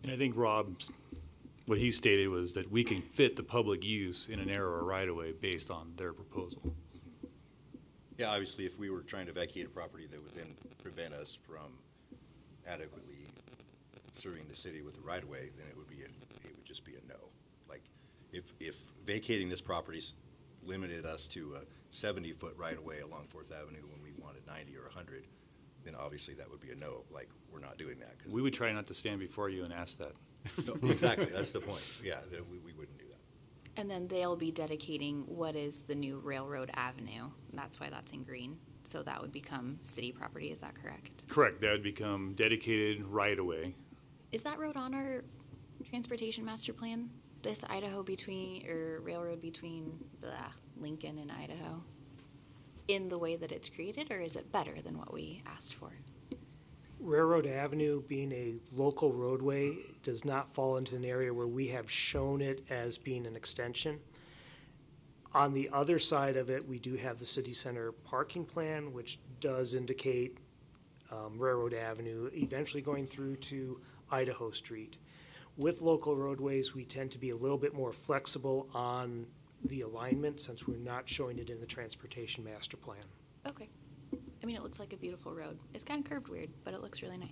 And I think Rob's, what he stated was that we can fit the public use in an area or right-of-way based on their proposal. Yeah, obviously, if we were trying to vacate a property that would then prevent us from adequately serving the city with the right-of-way, then it would just be a no. Like, if vacating this property limited us to a 70-foot right-of-way along 4th Avenue when we wanted 90 or 100, then obviously that would be a no. Like, we're not doing that. We would try not to stand before you and ask that. No, exactly, that's the point. Yeah, that we wouldn't do that. And then they'll be dedicating what is the new Railroad Avenue. That's why that's in green. So that would become city property, is that correct? Correct, that would become dedicated right-of-way. Is that road on our transportation master plan? This Idaho railroad between Lincoln and Idaho? In the way that it's created, or is it better than what we asked for? Railroad Avenue, being a local roadway, does not fall into an area where we have shown it as being an extension. On the other side of it, we do have the city center parking plan, which does indicate Railroad Avenue eventually going through to Idaho Street. With local roadways, we tend to be a little bit more flexible on the alignment since we're not showing it in the transportation master plan. Okay. I mean, it looks like a beautiful road. It's kind of curved weird, but it looks really nice.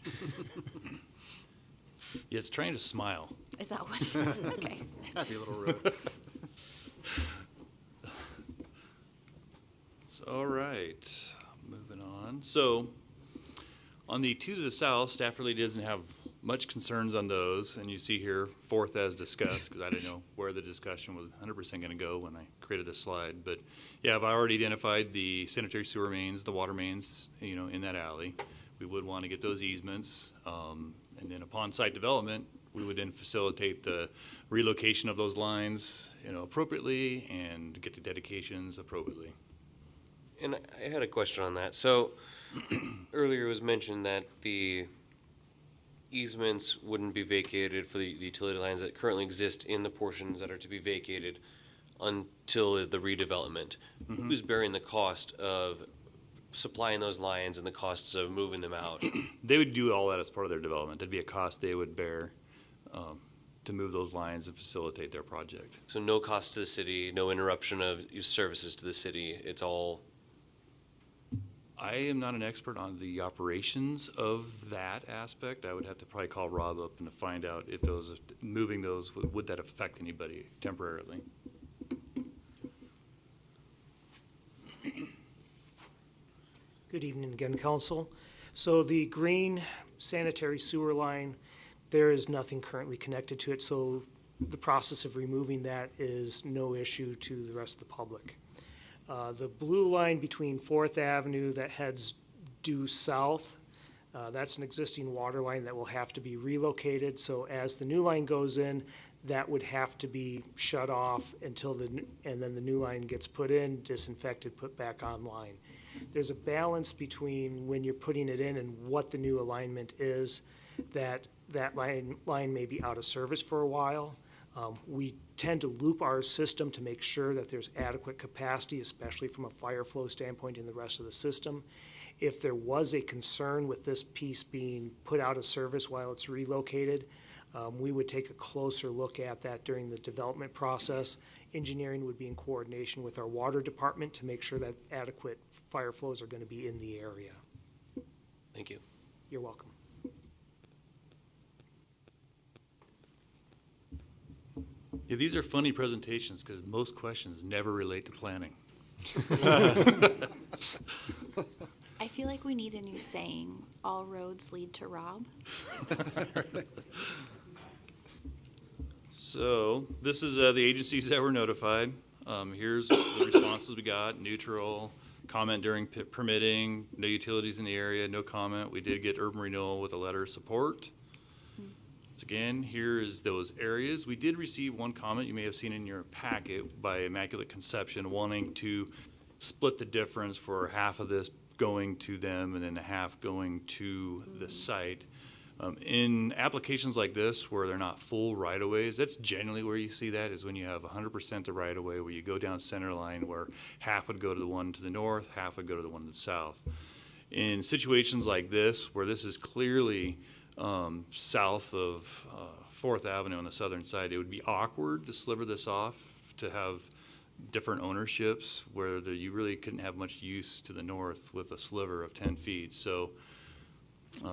Yeah, it's trying to smile. Is that what it is? Okay. Happy little road. So, all right, moving on. So, on the two to the south, staff really doesn't have much concerns on those, and you see here 4th as discussed, because I didn't know where the discussion was 100% going to go when I created this slide. But yeah, I've already identified the sanitary sewer mains, the water mains, in that alley. We would want to get those easements, and then upon site development, we would then facilitate the relocation of those lines, appropriately, and get the dedications appropriately. And I had a question on that. So earlier it was mentioned that the easements wouldn't be vacated for the utility lines that currently exist in the portions that are to be vacated until the redevelopment. Mm-hmm. Who's bearing the cost of supplying those lines and the costs of moving them out? They would do all that as part of their development. That'd be a cost they would bear to move those lines and facilitate their project. So no cost to the city, no interruption of services to the city. It's all. I am not an expert on the operations of that aspect. I would have to probably call Rob up and to find out if moving those, would that affect anybody temporarily? Good evening again, Council. So the green sanitary sewer line, there is nothing currently connected to it, so the process of removing that is no issue to the rest of the public. The blue line between 4th Avenue that heads due south, that's an existing water line that will have to be relocated. So as the new line goes in, that would have to be shut off until and then the new line gets put in, disinfected, put back online. There's a balance between when you're putting it in and what the new alignment is, that line may be out of service for a while. We tend to loop our system to make sure that there's adequate capacity, especially from a fire flow standpoint in the rest of the system. If there was a concern with this piece being put out of service while it's relocated, we would take a closer look at that during the development process. Engineering would be in coordination with our water department to make sure that adequate fire flows are going to be in the area. Thank you. You're welcome. Yeah, these are funny presentations because most questions never relate to planning. I feel like we need a new saying, all roads lead to Rob. So this is the agencies that were notified. Here's the responses we got: neutral, comment during permitting, no utilities in the area, no comment. We did get urban renewal with a letter of support. Once again, here is those areas. We did receive one comment you may have seen in your packet by Immaculate Conception wanting to split the difference for half of this going to them and then the half going to the site. In applications like this where they're not full right-of-ways, that's generally where you see that, is when you have 100% the right-of-way, where you go down center line where half would go to the one to the north, half would go to the one to the south. In situations like this, where this is clearly south of 4th Avenue on the southern side, it would be awkward to sliver this off to have different ownerships where you really couldn't have much use to the north with a sliver of 10 feet. So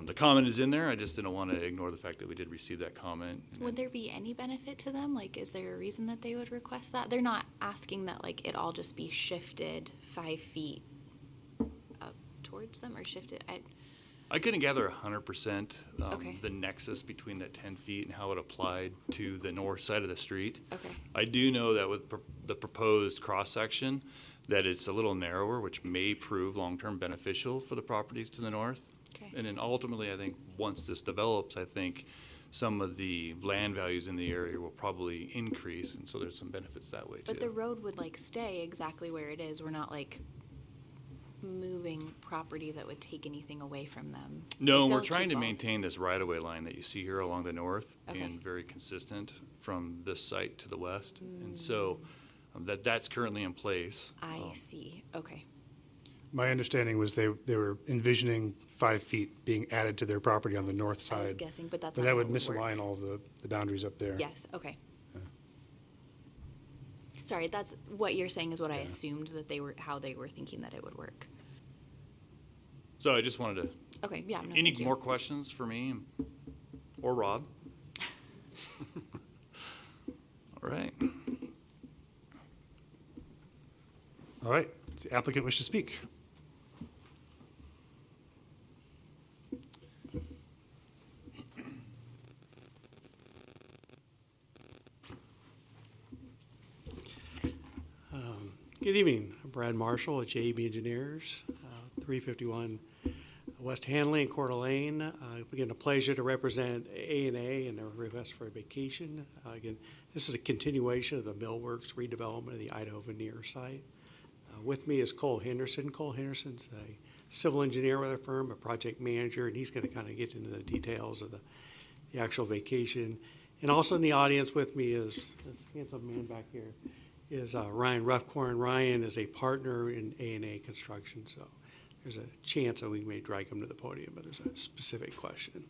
the comment is in there. I just didn't want to ignore the fact that we did receive that comment. Would there be any benefit to them? Like, is there a reason that they would request that? They're not asking that, like, it all just be shifted 5 feet up towards them, or shifted? I couldn't gather 100% Okay. the nexus between that 10 feet and how it applied to the north side of the street. Okay. I do know that with the proposed cross-section, that it's a little narrower, which may prove long-term beneficial for the properties to the north. Okay. And then ultimately, I think once this develops, I think some of the land values in the area will probably increase, and so there's some benefits that way too. But the road would, like, stay exactly where it is. We're not, like, moving property that would take anything away from them. No, Like, we're they'll trying to keep all- maintain this right-of-way line that you see here along the north, Okay. and very consistent from this site to the west. And so that's currently in place. I see. Okay. My understanding was they were envisioning 5 feet being added to their property on the north side. I was guessing, but that's But not that how would it would work. misalign all the boundaries up there. Yes, okay. Sorry, that's what you're saying is what I assumed that how they were thinking that it would work. So I just wanted to. Okay, yeah, no, Any thank you. more questions for me or Rob? All right. All right, does the applicant wish to speak? Good evening. I'm Brad Marshall at JEB Engineers, 351 West Hanley and Coeur d'Alene. Again, a pleasure to represent A&A and their request for a vacation. Again, this is a continuation of the Millworx redevelopment of the Idaho veneer site. With me is Cole Henderson. Cole Henderson's a civil engineer with our firm, a project manager, and he's going to kind of get into the details of the actual vacation. And also in the audience with me is this handsome man back here, is Ryan Ruffcorn. Ryan is a partner in A&A Construction, so there's a chance that we may drag him to the podium, but there's a specific question.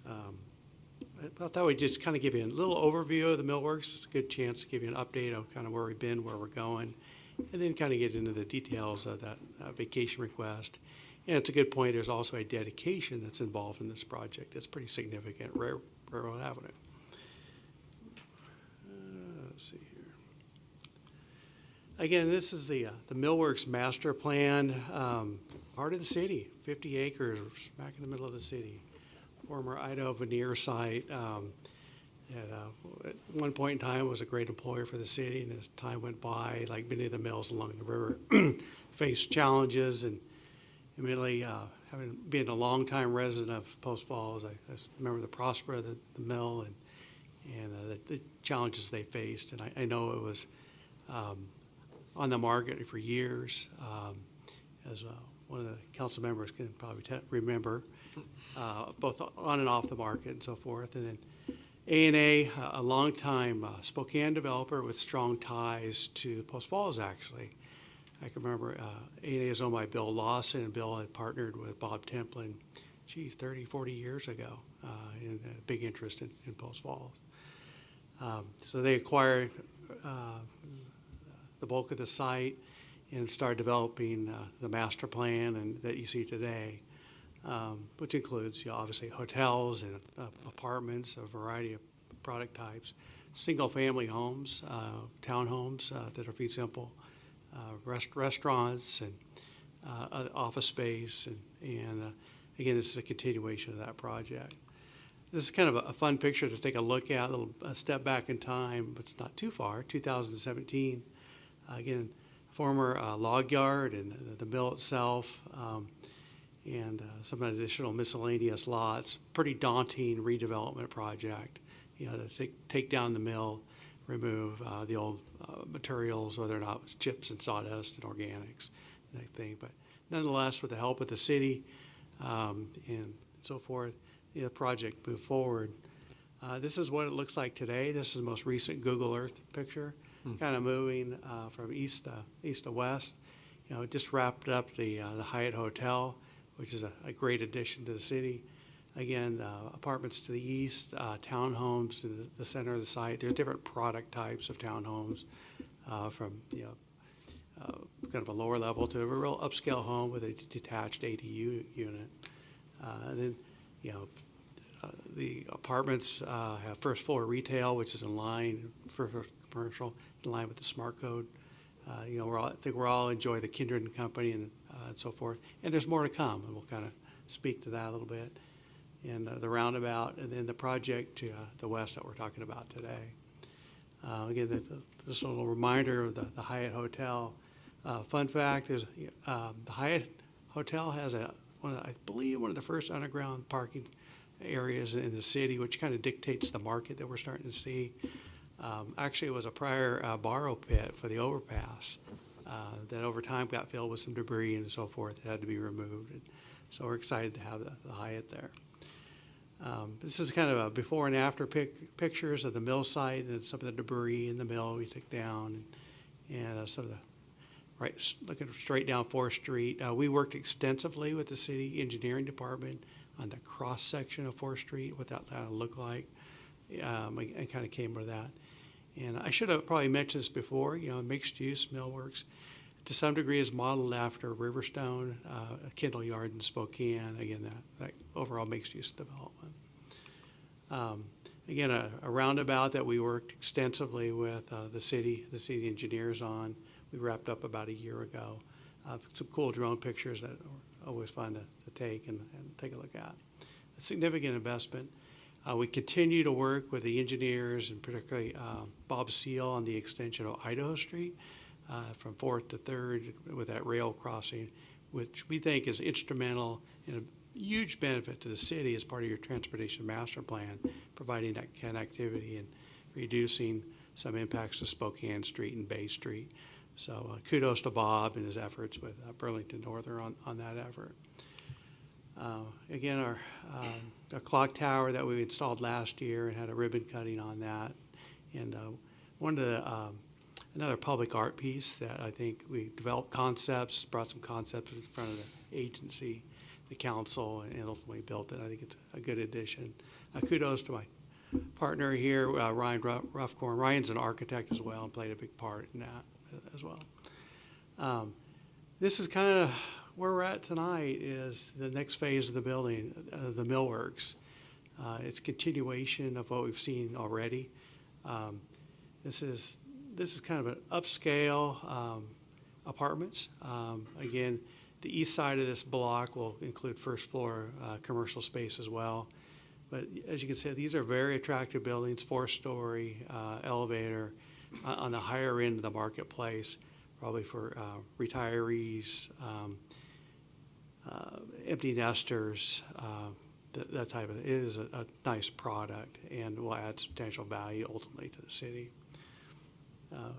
I thought we'd just kind of give you a little overview of the Millworx. It's a good chance to give you an update of kind of where we've been, where we're going, and then kind of get into the details of that vacation request. And it's a good point, there's also a dedication that's involved in this project that's pretty significant, Railroad Avenue. Let's see here. Again, this is the Millworx master plan, part of the city, 50 acres, smack in the middle of the city. Former Idaho veneer site. At one point in time was a great employer for the city, and as time went by, like many of the mills along the river, faced challenges. And immediately, having been a longtime resident of Post Falls, I remember the prosper of the mill and the challenges they faced. And I know it was on the market for years, as one of the council members can probably remember, both on and off the market and so forth. And then A&A, a longtime Spokane developer with strong ties to Post Falls, actually. I can remember A&A is owned by Bill Lawson, and Bill had partnered with Bob Templin, 30, 40 years ago, and a big interest in Post Falls. So they acquired the bulk of the site and started developing the master plan and that you see today, which includes obviously hotels and apartments, a variety of product types, single-family homes, townhomes that are fee simple, restaurants and office space, and again, this is a continuation of that project. this is kind of a fun picture to take a look at, a step back in time, but it's not too far, 2017. Again, former log yard and the mill itself, and some additional miscellaneous lots. Pretty daunting redevelopment project, you know, to take down the mill, remove the old materials, whether or not it was chips and sawdust and organics, and that thing. But nonetheless, with the help of the city and so forth, the project moved forward. This is what it looks like today. This is the most recent Google Earth picture, kind of moving from east to west. You know, it just wrapped up the Hyatt Hotel, which is a great addition to the city. Again, apartments to the east, townhomes in the center of the site. There's different product types of townhomes, from kind of a lower level to a real upscale home with a detached ADU unit. And then, you know, the apartments have first floor retail, which is in line for commercial, in line with the smart code. You know, I think we're all enjoy the Kindred and Company and so forth. And there's more to come, and we'll kind of speak to that a little bit. And the roundabout, and then the project to the west that we're talking about today. Again, just a little reminder of the Hyatt Hotel. Fun fact is the Hyatt Hotel has I believe one of the first underground parking areas in the city, which kind of dictates the market that we're starting to see. Actually, it was a prior borrow pit for the overpass that over time got filled with some debris and so forth. It had to be removed. And so we're excited to have the Hyatt there. This is kind of a before and after pictures of the mill site and some of the debris in the mill we took down, and some of the looking straight down 4th Street. We worked extensively with the city engineering department on the cross section of 4th Street, what that looked like, and kind of came with that. And I should have probably mentioned this before. You know, mixed use Millworx, to some degree, is modeled after Riverstone, a Kendall Yard in Spokane. Again, that overall mixed use development. Again, a roundabout that we worked extensively with the city engineers on. We wrapped up about a year ago. Some cool drone pictures that are always fun to take and take a look at. A significant investment. We continue to work with the engineers, and particularly Bob Seal on the extension of Idaho Street from 4th to 3rd with that rail crossing, which we think is instrumental in a huge benefit to the city as part of your transportation master plan, providing that connectivity and reducing some impacts to Spokane Street and Bay Street. So kudos to Bob and his efforts with Burlington Northern on that effort. Again, our clock tower that we installed last year and had a ribbon cutting on that. And one of the, another public art piece that I think we developed concepts, brought some concepts in front of the agency, the council, and ultimately built it. I think it's a good addition. Kudos to my partner here, Ryan Ruffcorn. Ryan's an architect as well and played a big part in that as well. This is kind of where we're at tonight, is the next phase of the building, the Millworx. It's continuation of what we've seen already. This is kind of an upscale apartments. Again, the east side of this block will include first floor commercial space as well. But as you can see, these are very attractive buildings, 4-story elevator on the higher end of the marketplace, probably for retirees, empty nesters, that type of. It is a nice product and will add substantial value ultimately to the city.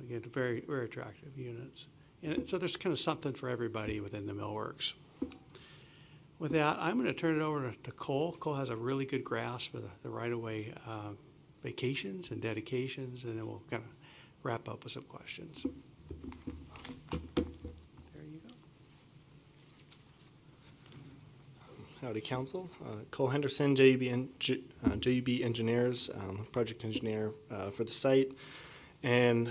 Again, very, very attractive units. And so there's kind of something for everybody within the Millworx. With that, I'm going to turn it over to Cole. Cole has a really good grasp of the right-of-way vacations and dedications, and then we'll kind of wrap up with some questions. There you go. Howdy, Council. Cole Henderson, JUB Engineers, project engineer for the site. And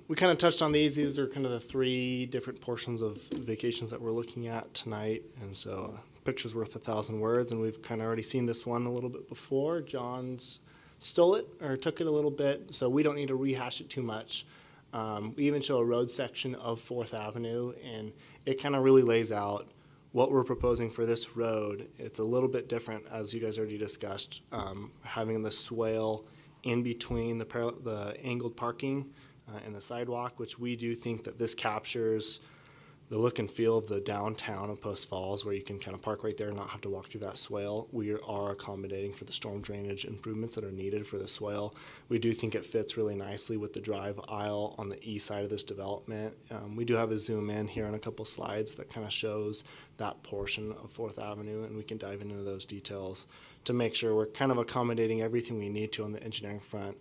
we kind of touched on these. These are kind of the 3 different portions of vacations that we're looking at tonight. And so picture's worth 1,000 words, and we've kind of already seen this one a little bit before. John's stole it or took it a little bit, so we don't need to rehash it too much. We even show a road section of 4th Avenue, and it kind of really lays out what we're proposing for this road, it's a little bit different, as you guys already discussed, having the swale in between the angled parking and the sidewalk, which we do think that this captures the look and feel of the downtown of Post Falls, where you can kind of park right there and not have to walk through that swale. We are accommodating for the storm drainage improvements that are needed for the swale. We do think it fits really nicely with the drive aisle on the east side of this development. We do have a zoom in here on a couple slides that kind of shows that portion of 4th Avenue, and we can dive into those details to make sure we're kind of accommodating everything we need to on the engineering front.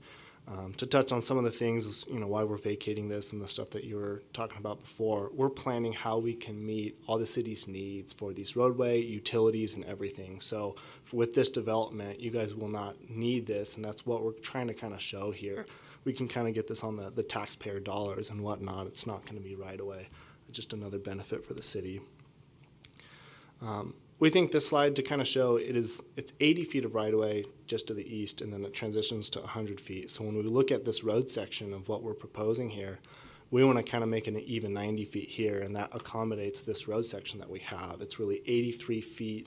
To touch on some of the things, why we're vacating this and the stuff that you were talking about before, we're planning how we can meet all the city's needs for these roadway, utilities, and everything. So with this development, you guys will not need this, and that's what we're trying to kind of show here. We can kind of get this on the taxpayer dollars and whatnot. It's not going to be right away. It's just another benefit for the city. We think this slide to kind of show it's 80 feet of right-of-way just to the east, and then it transitions to 100 feet. So when we look at this road section of what we're proposing here, we want to kind of make it an even 90 feet here, and that accommodates this road section that we have. It's really 83 feet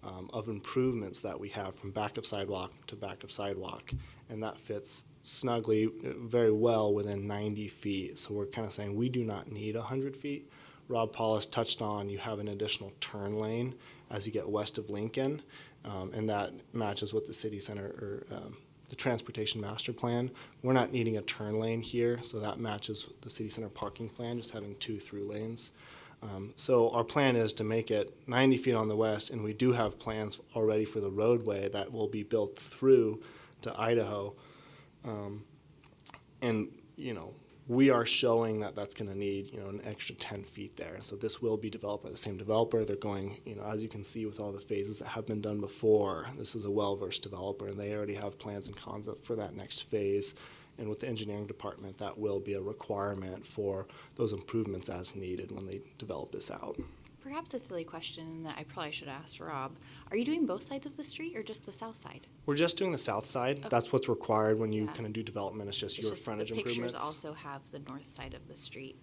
of improvements that we have from back of sidewalk to back of sidewalk, and that fits snugly, very well within 90 feet. So we're kind of saying we do not need 100 feet. Rob Paulus touched on, you have an additional turn lane as you get west of Lincoln, and that matches what the city center or the transportation master plan. We're not needing a turn lane here, so that matches the city center parking plan, just having 2 through lanes. So our plan is to make it 90 feet on the west, and we do have plans already for the roadway that will be built through to Idaho. And, we are showing that that's going to need, an extra 10 feet there. So this will be developed by the same developer. They're going, as you can see with all the phases that have been done before, this is a well-versed developer, and they already have plans and concept for that next phase. And with the engineering department, that will be a requirement for those improvements as needed when they develop this out. Perhaps a silly question that I probably should ask Rob. Are you doing both sides of the street or just the south side? We're just doing the south side. Okay. That's what's required when you kind of do development. It's just your frontage the improvements. pictures also have the north side of the street,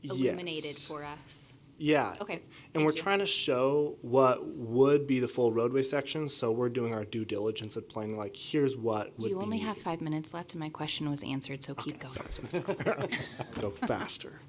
illuminated for us. Yeah. Okay. And we're trying to show what would be the full roadway section. So we're doing our due diligence at planning, here's what would be. You only have 5 minutes left, and my question was answered, so keep going. Sorry. Go faster.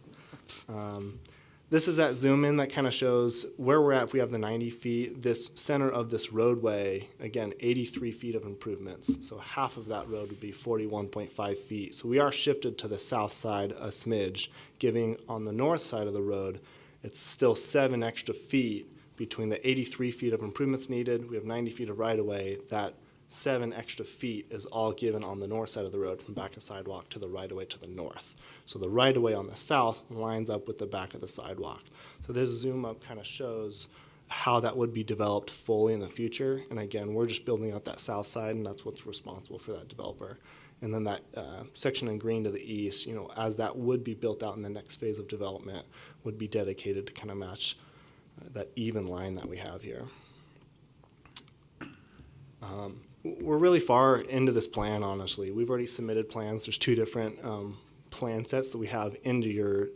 This is that zoom in that kind of shows where we're at if we have the 90 feet. This center of this roadway, again, 83 feet of improvements. So half of that road would be 41.5 feet. So we are shifted to the south side a smidge, giving on the north side of the road, it's still 7 extra feet between the 83 feet of improvements needed. We have 90 feet of right of way. That 7 extra feet is all given on the north side of the road from back of sidewalk to the right of way to the north. So the right of way on the south lines up with the back of the sidewalk. So this zoom up kind of shows how that would be developed fully in the future. And again, we're just building out that south side, and that's what's responsible for that developer. And then that section in green to the east, as that would be built out in the next phase of development, would be dedicated to kind of match that even line that we have here. We're really far into this plan, honestly. We've already submitted plans. There's 2 different plan sets that we have into your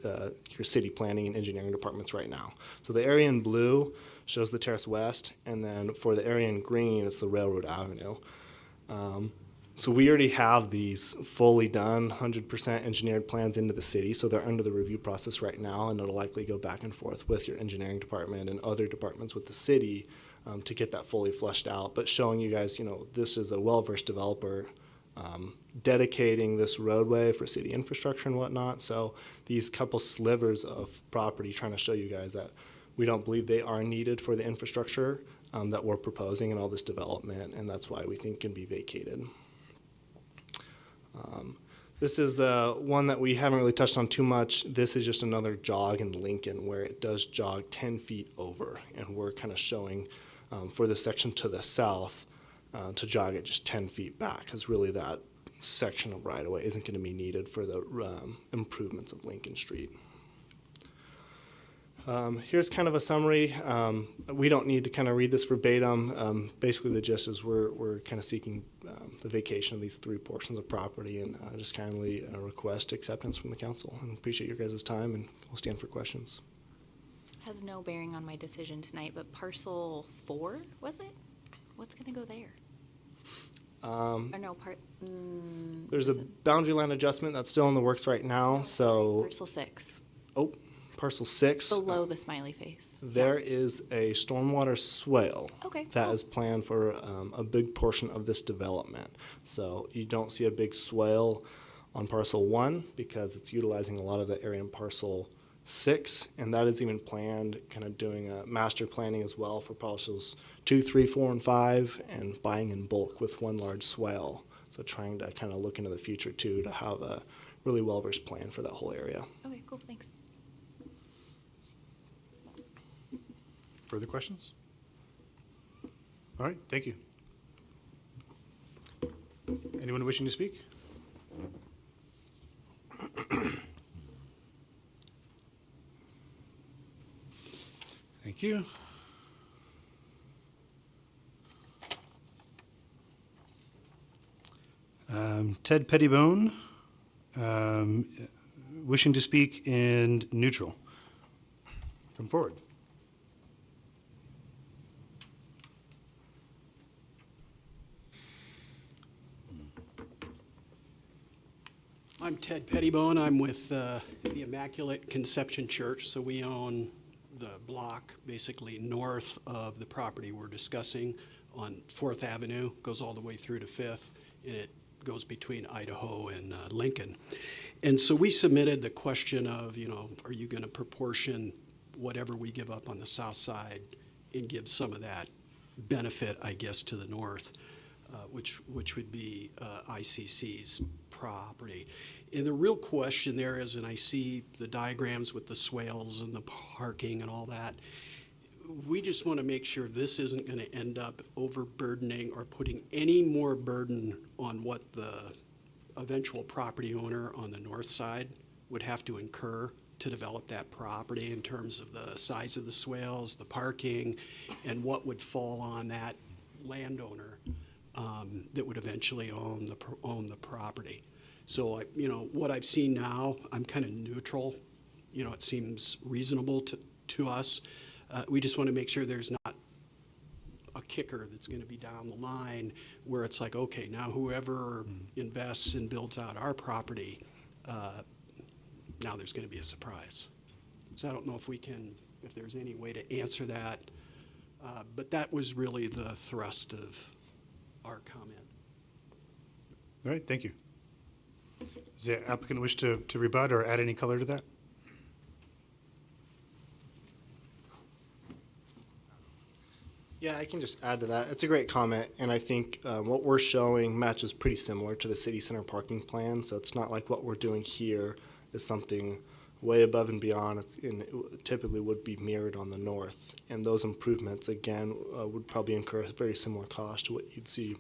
city planning and engineering departments right now. So the area in blue shows the Terrace West, and then for the area in green, it's the Railroad Avenue. So we already have these fully done, 100% engineered plans into the city, so they're under the review process right now, and it'll likely go back and forth with your engineering department and other departments with the city to get that fully fleshed out. But showing you guys, this is a well-versed developer dedicating this roadway for city infrastructure and whatnot. So these couple slivers of property trying to show you guys that we don't believe they are needed for the infrastructure that we're proposing and all this development, and that's why we think can be vacated. This is one that we haven't really touched on too much. This is just another jog in Lincoln where it does jog 10 feet over, and we're kind of showing for the section to the south to jog it just 10 feet back, because really that section of right-of-way isn't going to be needed for the improvements of Lincoln Street. Here's kind of a summary. We don't need to kind of read this verbatim. Basically, the gist is we're kind of seeking the vacation of these 3 portions of property, and just kindly request acceptance from the council. And appreciate your guys' time, and we'll stand for questions. has no bearing on my decision tonight, but parcel 4, was it? What's gonna go there? Or no, There's a boundary line adjustment that's still in the works right now, so. parcel 6, Oh, parcel 6. below the smiley face. There is a stormwater swale. Okay, That cool. is planned for a big portion of this development. So you don't see a big swale on parcel 1 because it's utilizing a lot of the area in parcel 6, and that is even planned, kind of doing a master planning as well for parcels 2, 3, 4, and 5, and buying in bulk with one large swale. So trying to kind of look into the future too to have a really well-versed plan for that whole area. Okay, cool, thanks. Further questions? All right, thank you. Anyone wishing to speak? Thank you. Ted Pettibone, wishing to speak in neutral. Come forward. I'm Ted Pettibone. I'm with the Immaculate Conception Church, so we own the block basically north of the property we're discussing on 4th Avenue, goes all the way through to 5th, and it goes between Idaho and Lincoln. And so we submitted the question of, are you going to proportion whatever we give up on the south side and give some of that benefit, I guess, to the north, which would be ICC's property. And the real question there is, and I see the diagrams with the swales and the parking and all that, we just want to make sure this isn't going to end up overburdening or putting any more burden on what the eventual property owner on the north side would have to incur to develop that property in terms of the size of the swales, the parking, and what would fall on that landowner that would eventually own the property. So, what I've seen now, I'm kind of neutral. It seems reasonable to us. We just want to make sure there's not a kicker that's going to be down the line where it's like, okay, now whoever invests and builds out our property, now there's going to be a surprise. So I don't know if there's any way to answer that, but that was really the thrust of our comment. All right, thank you. Does the applicant wish to rebut or add any color to that? Yeah, I can just add to that. It's a great comment, and I think what we're showing matches pretty similar to the city center parking plan, so it's not like what we're doing here is something way above and beyond, and it typically would be mirrored on the north. And those improvements, again, would probably incur a very similar cost to what you'd see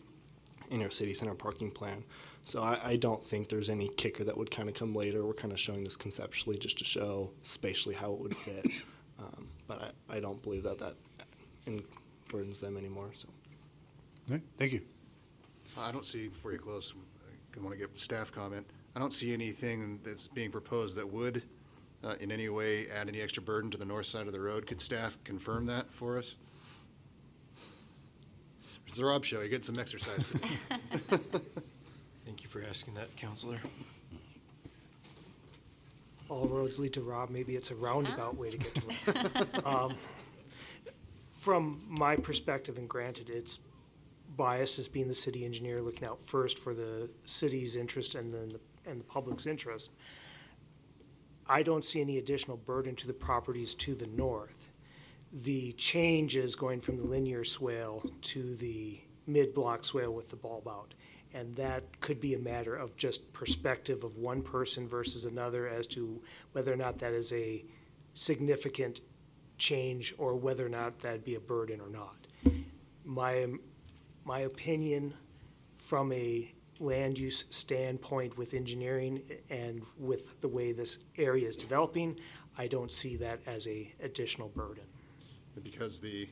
in your city center parking plan. So I don't think there's any kicker that would kind of come later. We're kind of showing this conceptually just to show spatially how it would fit. But I don't believe that burdens them anymore. So, All right, thank you. I don't see, before you close, I want to get staff comment. I don't see anything that's being proposed that would in any way add any extra burden to the north side of the road. Could staff confirm that for us? It's the Rob Show. You get some exercise today. Thank you for asking that, Counselor. All roads lead to Rob. Maybe it's a roundabout way to get to Rob. From my perspective, and granted, it's biased as being the city engineer looking out first for the city's interest and then the public's interest. I don't see any additional burden to the properties to the north. The change is going from the linear swale to the mid-block swale with the bulb out. And that could be a matter of just perspective of one person versus another as to whether or not that is a significant change or whether or not that'd be a burden or not. My opinion from a land use standpoint with engineering and with the way this area is developing, I don't see that as a additional burden. Because the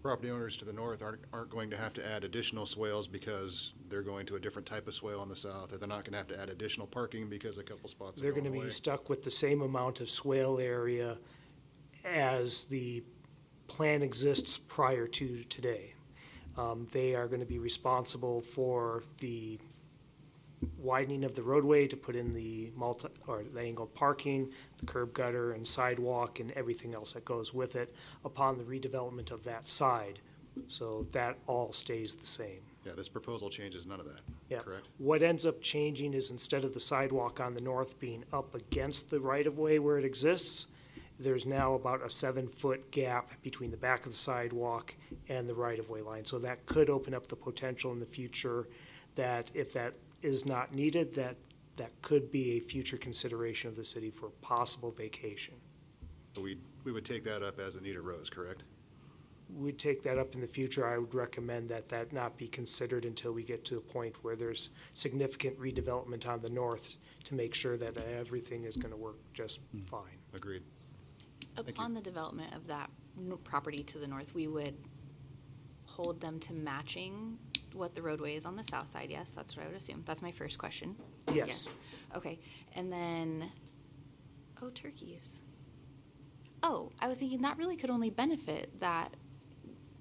property owners to the north aren't going to have to add additional swales because they're going to a different type of swale on the south, or they're not going to have to add additional parking because a couple spots are They're going going to away. be stuck with the same amount of swale area as the plan exists prior to today. They are going to be responsible for the widening of the roadway to put in the the angled parking, the curb gutter and sidewalk and everything else that goes with it upon the redevelopment of that side. So that all stays the same. Yeah, this proposal changes none of that, Yeah. correct? What ends up changing is instead of the sidewalk on the north being up against the right-of-way where it exists, there's now about a 7-foot gap between the back of the sidewalk and the right-of-way line. So that could open up the potential in the future that if that is not needed, that could be a future consideration of the city for possible vacation. So we would take that up as a need arose, correct? We'd take that up in the future. I would recommend that not be considered until we get to a point where there's significant redevelopment on the north to make sure that everything is going to work just fine. Agreed. Upon the development of that property to the north, we would hold them to matching what the roadway is on the south side, yes? That's what I would assume. That's my first question. Yes. Okay, and then, oh, turkeys. Oh, I was thinking that really could only benefit that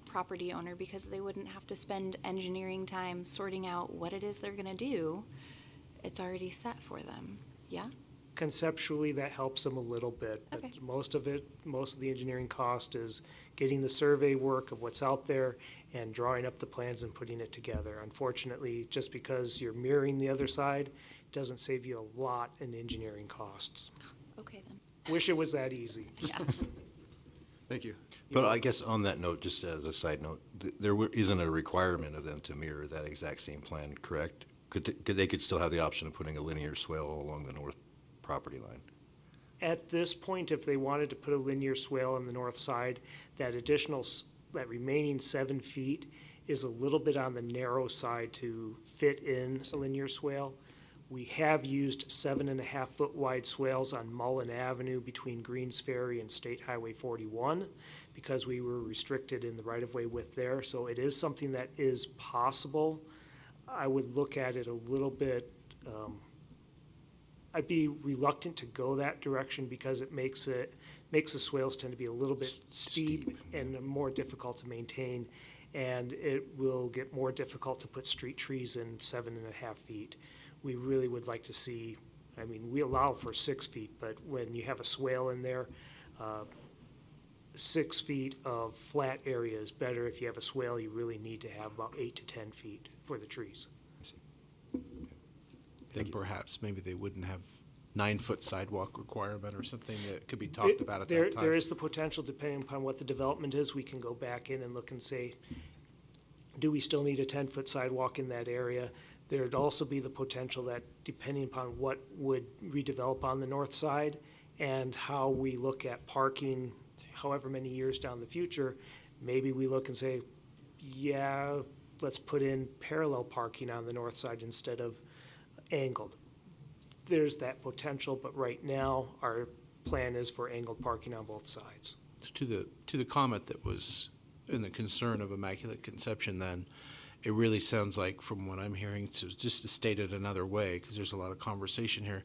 property owner because they wouldn't have to spend engineering time sorting out what it is they're gonna do. It's already set for them, yeah? Conceptually, that helps them a little bit, but Okay. most of the engineering cost is getting the survey work of what's out there and drawing up the plans and putting it together. Unfortunately, just because you're mirroring the other side, doesn't save you a lot in engineering costs. Okay, then. Wish it was that easy. Yeah. Thank you. But I guess on that note, just as a side note, there isn't a requirement of them to mirror that exact same plan, correct? They could still have the option of putting a linear swale along the north property line? At this point, if they wanted to put a linear swale on the north side, that remaining 7 feet is a little bit on the narrow side to fit in a linear swale. We have used 7.5-foot wide swales on Mullan Avenue between Greens Ferry and State Highway 41 because we were restricted in the right-of-way width there. So it is something that is possible. I would look at it a little bit, I'd be reluctant to go that direction because it makes the swales tend to be a little bit steep and more difficult to maintain. And it will get more difficult to put street trees in 7.5 feet. We really would like to see, I mean, we allow for 6 feet, but when you have a swale in there, 6 feet of flat area is better. If you have a swale, you really need to have about 8 to 10 feet for the trees. Then perhaps maybe they wouldn't have 9-foot sidewalk requirement or something that could be talked about at that time. There is the potential, depending upon what the development is, we can go back in and look and say, do we still need a 10-foot sidewalk in that area? There'd also be the potential that depending upon what would redevelop on the north side and how we look at parking however many years down the future, maybe we look and say, yeah, let's put in parallel parking on the north side instead of angled. There's that potential, but right now our plan is for angled parking on both sides. So to the comment that was in the concern of Immaculate Conception, then it really sounds like, from what I'm hearing, so just to state it another way, because there's a lot of conversation here,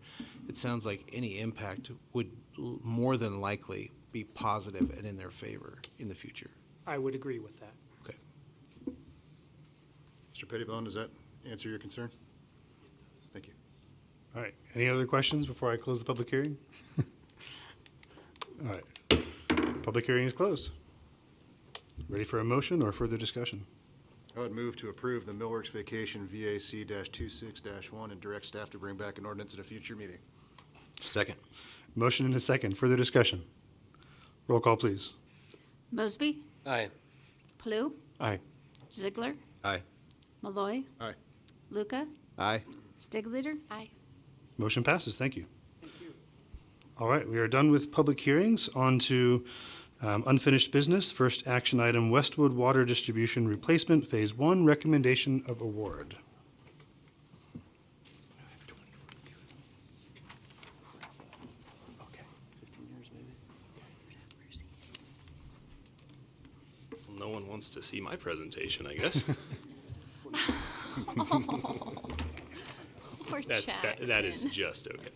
it sounds like any impact would more than likely be positive and in their favor in the future. I would agree with that. Okay. Mr. Pettibone, does that answer your concern? Thank you. All right. Any other questions before I close the public hearing? All right. Public hearing is closed. Ready for a motion or further discussion? I would move to approve the Millworx Vacation VAC-26-1 and direct staff to bring back an ordinance at a future meeting. Second. Motion and a second. Further discussion? Roll call, please. Mosby, Aye. Palou, Aye. Ziegler, Aye. Malloy, Aye. Luca, Aye. Stigliter, Aye. Motion passes. Thank you. All right, we are done with public hearings. On to unfinished business. First action item, Westwood Water Distribution Replacement Phase 1, Recommendation of Award. No one wants to see my presentation, I guess. Poor that is Jackson. just okay.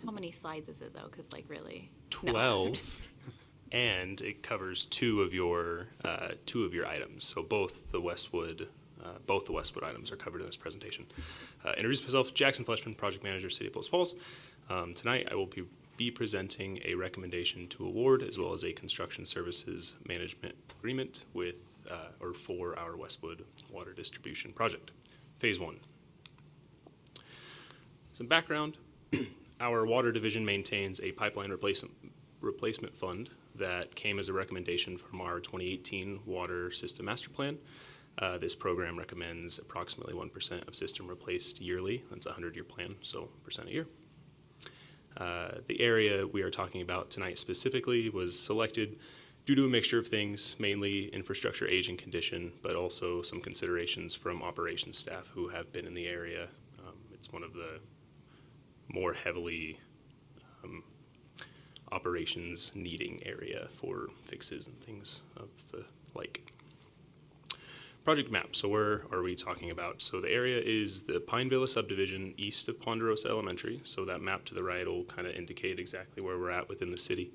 How many slides is it though? Because like really. No. 12, and it covers two of your items. So both the Westwood items are covered in this presentation. Introduce myself, Jackson Fleshman, Project Manager, City of Post Falls. Tonight I will be presenting a recommendation to award as well as a construction services management agreement with or for our Westwood water distribution project. Phase 1. Some background. Our water division maintains a pipeline replacement fund that came as a recommendation from our 2018 Water System Master Plan. This program recommends approximately 1% of system replaced yearly. That's a 100-year plan, so percent a year. The area we are talking about tonight specifically was selected due to a mixture of things, mainly infrastructure age and condition, but also some considerations from operations staff who have been in the area. It's one of the more heavily operations needing area for fixes and things of the like. Project map, so where are we talking about? So the area is the Pine Villa subdivision east of Ponderosa Elementary. So that map to the right will kind of indicate exactly where we're at within the city.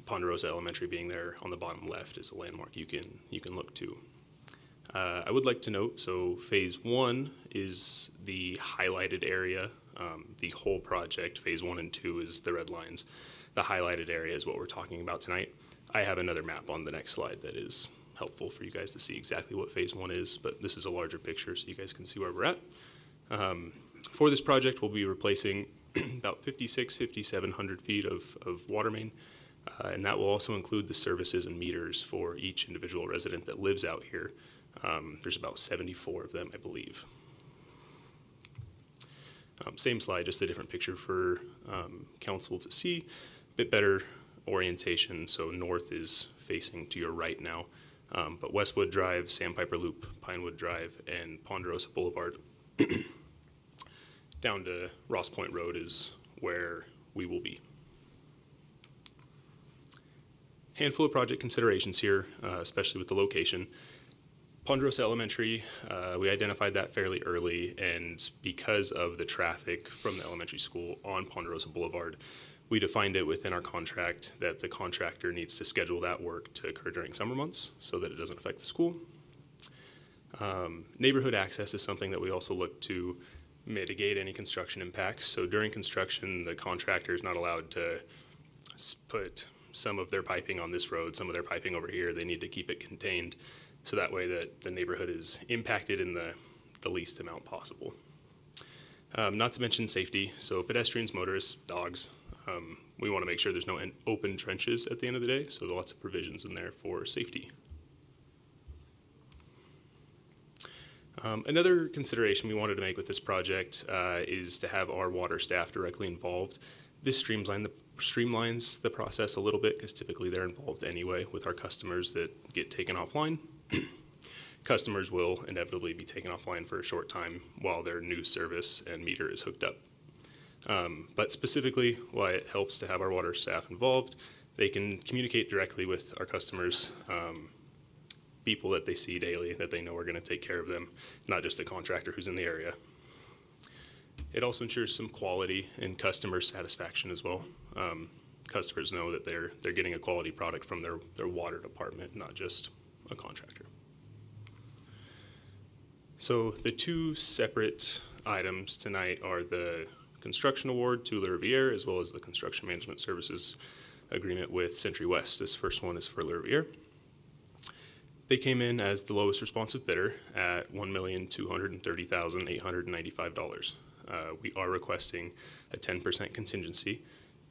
Ponderosa Elementary being there on the bottom left is a landmark you can look to. I would like to note, so phase 1 is the highlighted area. The whole project, phase 1 and 2 is the red lines. The highlighted area is what we're talking about tonight. I have another map on the next slide that is helpful for you guys to see exactly what phase 1 is, but this is a larger picture so you guys can see where we're at. For this project, we'll be replacing about 5,700 feet of water main, and that will also include the services and meters for each individual resident that lives out here. There's about 74 of them, I believe. Same slide, just a different picture for council to see. Bit better orientation, so north is facing to your right now. But Westwood Drive, Sandpiper Loop, Pinewood Drive, and Ponderosa Boulevard down to Ross Point Road is where we will be. Handful of project considerations here, especially with the location. Ponderosa Elementary, we identified that fairly early, and because of the traffic from the elementary school on Ponderosa Boulevard, we defined it within our contract that the contractor needs to schedule that work to occur during summer months so that it doesn't affect the school. Neighborhood access is something that we also look to mitigate any construction impacts. So during construction, the contractor is not allowed to put some of their piping on this road, some of their piping over here. They need to keep it contained so that way that the neighborhood is impacted in the least amount possible. Not to mention safety, so pedestrians, motorists, dogs. We want to make sure there's no open trenches at the end of the day, so there are lots of provisions in there for safety. Another consideration we wanted to make with this project is to have our water staff directly involved. This streamlines the process a little bit because typically they're involved anyway with our customers that get taken offline. Customers will inevitably be taken offline for a short time while their new service and meter is hooked up. But specifically, why it helps to have our water staff involved, they can communicate directly with our customers, people that they see daily that they know are going to take care of them, not just a contractor who's in the area. It also ensures some quality and customer satisfaction as well. Customers know that they're getting a quality product from their water department, not just a contractor. So the two separate items tonight are the construction award to Le Riviere as well as the construction management services agreement with Century West. This first one is for Le Riviere. They came in as the lowest responsive bidder at $1,230,895. We are requesting a 10% contingency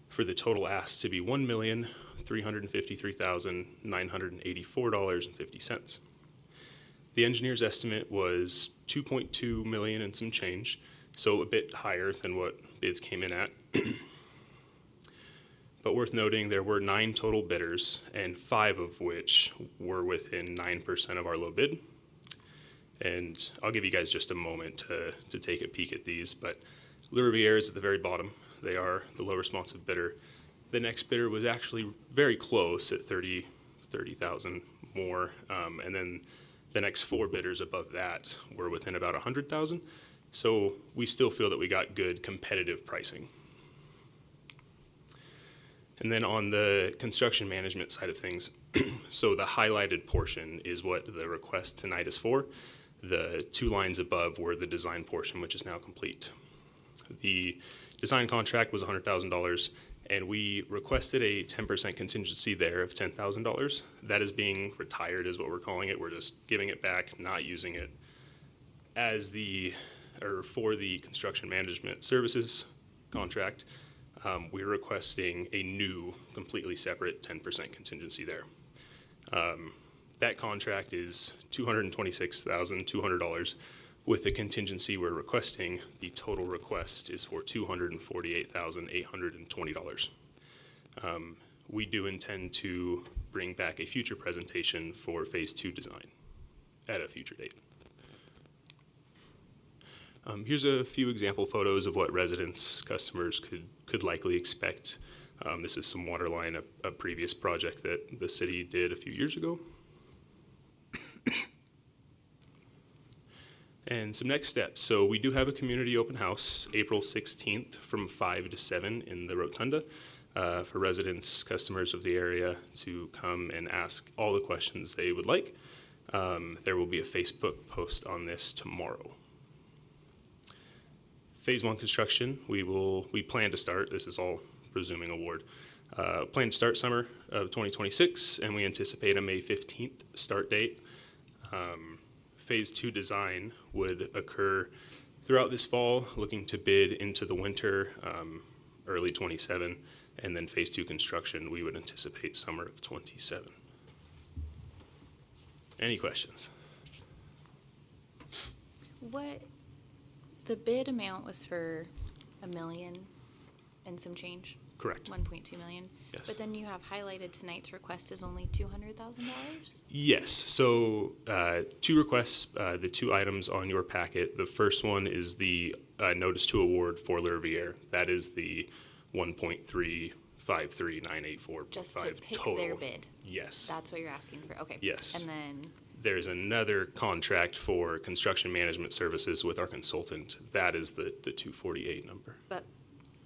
for the total ask to be $1,353,984.50. The engineer's estimate was $2.2 million and some change, so a bit higher than what bids came in at. But worth noting, there were 9 total bidders, and 5 of which were within 9% of our low bid. And I'll give you guys just a moment to take a peek at these, but Le Riviere is at the very bottom. They are the low responsive bidder. The next bidder was actually very close at $30,000 more, and then the next 4 bidders above that were within about $100,000. So we still feel that we got good competitive pricing. And then on the construction management side of things, so the highlighted portion is what the request tonight is for. The 2 lines above were the design portion, which is now complete. The design contract was $100,000, and we requested a 10% contingency there of $10,000. That is being retired, is what we're calling it. We're just giving it back, not using it as for the construction management services contract. We're requesting a new, completely separate 10% contingency there. That contract is $226,200. With the contingency we're requesting, the total request is for $248,820. We do intend to bring back a future presentation for Phase 2 design at a future date. Here's a few example photos of what residents, customers could likely expect. This is some water line, a previous project that the city did a few years ago. And some next steps. So we do have a community open house, April 16th from 5 to 7 in the Rotunda for residents, customers of the area to come and ask all the questions they would like. There will be a Facebook post on this tomorrow. Phase 1 construction, we plan to start, this is all presuming award, plan to start summer of 2026, and we anticipate a May 15th start date. Phase 2 design would occur throughout this fall, looking to bid into the winter, early 27, and then Phase 2 construction, we would anticipate summer of 27. Any questions? The bid amount was for $1 million and some change? Correct. 1.2 million? Yes. But then you have highlighted tonight's request is only $200,000? Yes, so 2 requests, the 2 items on your packet. The first one is the notice to award for Lerviere. That is the 1.353984.5 Just to pick total. their bid? Yes. That's what you're asking for, okay. Yes. And then, There's another contract for construction management services with our consultant. That is the 248 number. but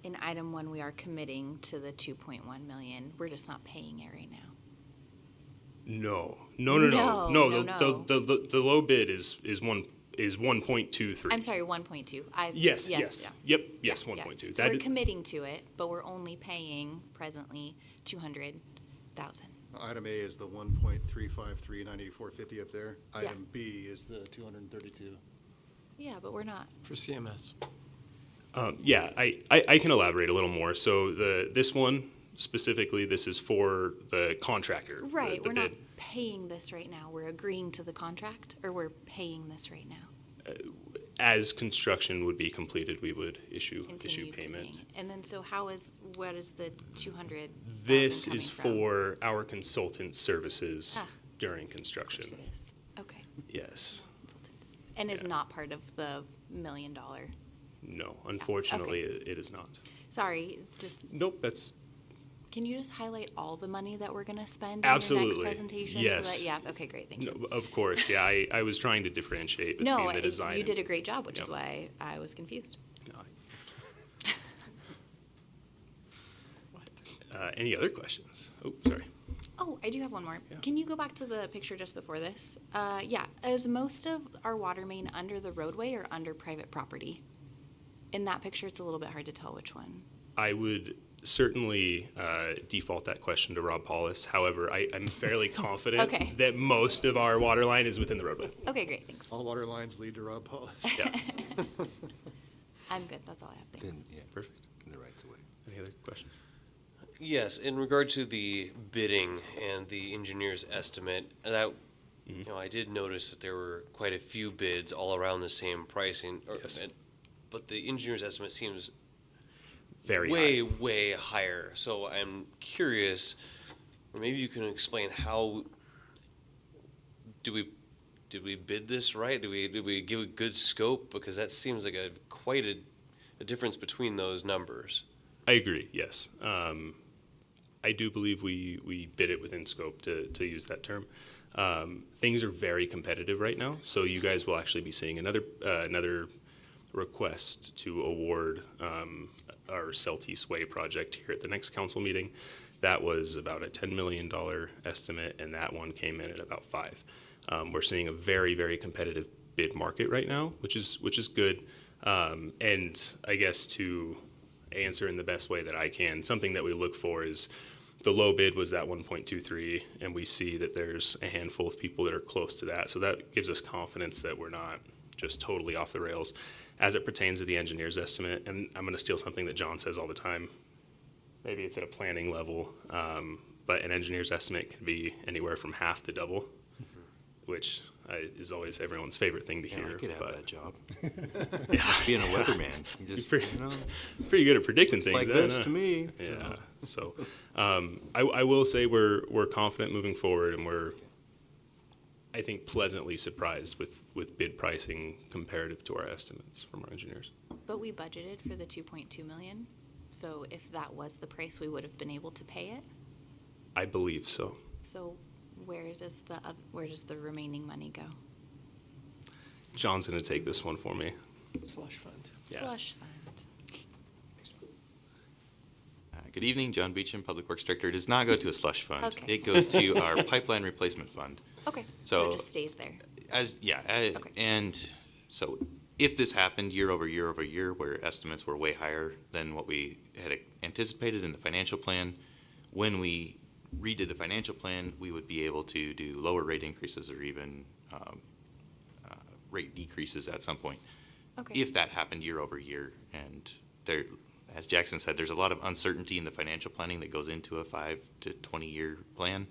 in item 1, we are committing to the 2.1 million. We're just not paying it right now. No. No. The low bid is 1.23. I'm sorry, 1.2. Yes. Yeah. Yep, Yeah, 1.2. So we're committing to it, but we're only paying presently $200,000. Item A is the 1.3539450 up there. Item B is the 232. Yeah, but we're not. For CMS. Yeah, I can elaborate a little more. So this one specifically, this is for the contractor. Right, the we're not bid. paying this right now. We're agreeing to the contract, or we're paying this right now? As construction would be completed, we would issue Continue to payment. paying it. And then, so what is the 200? This is for our consultant services during construction. Of course it is. Okay. Yes. And is not part of the $1 million? No, unfortunately, it is not. Sorry, just. Nope, that's. Can you just highlight all the money that we're going to spend Absolutely. on your next presentation? Yes. So that, okay, great, thank you. No, of course, yeah. I was trying to differentiate between the design. You did a great job, which is why I was confused. Any other questions? Oh, sorry. Oh, I do have one more. Can you go back to the picture just before this? Yeah, is most of our water main under the roadway or under private property? In that picture, it's a little bit hard to tell which one. I would certainly default that question to Rob Paulus. However, I'm fairly confident that most of our water line is within the roadway. Okay, great, thanks. All water lines lead to Rob Paulus. Yeah. I'm good, that's all I have, thanks. Yeah, perfect. In the rights of way. Any other questions? Yes, in regard to the bidding and the engineer's estimate, that I did notice that there were quite a few bids all around the same pricing. But the engineer's estimate seems way higher. So I'm curious, or maybe you can explain how did we bid this right? Did we give a good scope? Because that seems like quite a difference between those numbers. I agree. Yes. I do believe we bid it within scope, to use that term. Things are very competitive right now, so you guys will actually be seeing another request to award our Celtice Way project here at the next council meeting. That was about a $10 million estimate, and that one came in at about $5 million. We're seeing a very, very competitive bid market right now, which is good. And I guess to answer in the best way that I can, something that we look for is the low bid was that 1.23, and we see that there's a handful of people that are close to that. So that gives us confidence that we're not just totally off the rails. As it pertains to the engineer's estimate, and I'm going to steal something that John says all the time, maybe it's at a planning level, but an engineer's estimate can be anywhere from half to double, which is always everyone's favorite thing to hear. I could have that job. Yeah. Being a weatherman. Just, pretty good at predicting things. Like this to me. Yeah. So I will say we're confident moving forward, and we're, I think, pleasantly surprised with bid pricing comparative to our estimates from our engineers. But we budgeted for the 2.2 million, so if that was the price, we would have been able to pay it. I believe so. So where does the remaining money go? John's going to take this one for me. Slush fund. Yeah. Slush fund. Good evening, John Beecham, Public Works Director. It does not go to a slush fund. Okay. It goes to our pipeline replacement fund. Okay, so it just stays there. And so if this happened year over year over year, where estimates were way higher than what we had anticipated in the financial plan, when we redid the financial plan, we would be able to do lower rate increases or even rate decreases at some point. Okay. If that happened year over year. And there, as Jackson said, there's a lot of uncertainty in the financial planning that goes into a 5 to 20 year plan.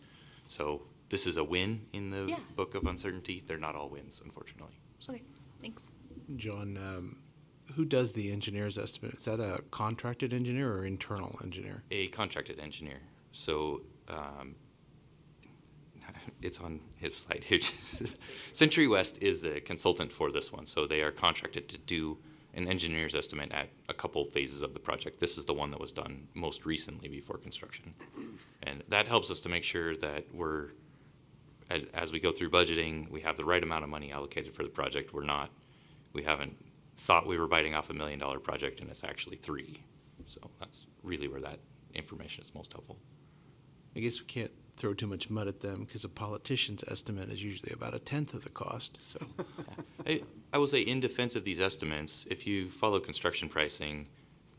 So this is a win in the book of uncertainty. They're not all wins, unfortunately. Okay, thanks. John, who does the engineer's estimate? Is that a contracted engineer or internal engineer? A contracted engineer. So it's on his slide here. Century West is the consultant for this one. So they are contracted to do an engineer's estimate at a couple phases of the project. This is the one that was done most recently before construction. And that helps us to make sure that we're, as we go through budgeting, we have the right amount of money allocated for the project. We haven't thought we were biting off $1 million project, and it's actually $3 million. So that's really where that information is most helpful. I guess we can't throw too much mud at them because a politician's estimate is usually about 1/10 of the cost. So, I will say, in defense of these estimates, if you follow construction pricing,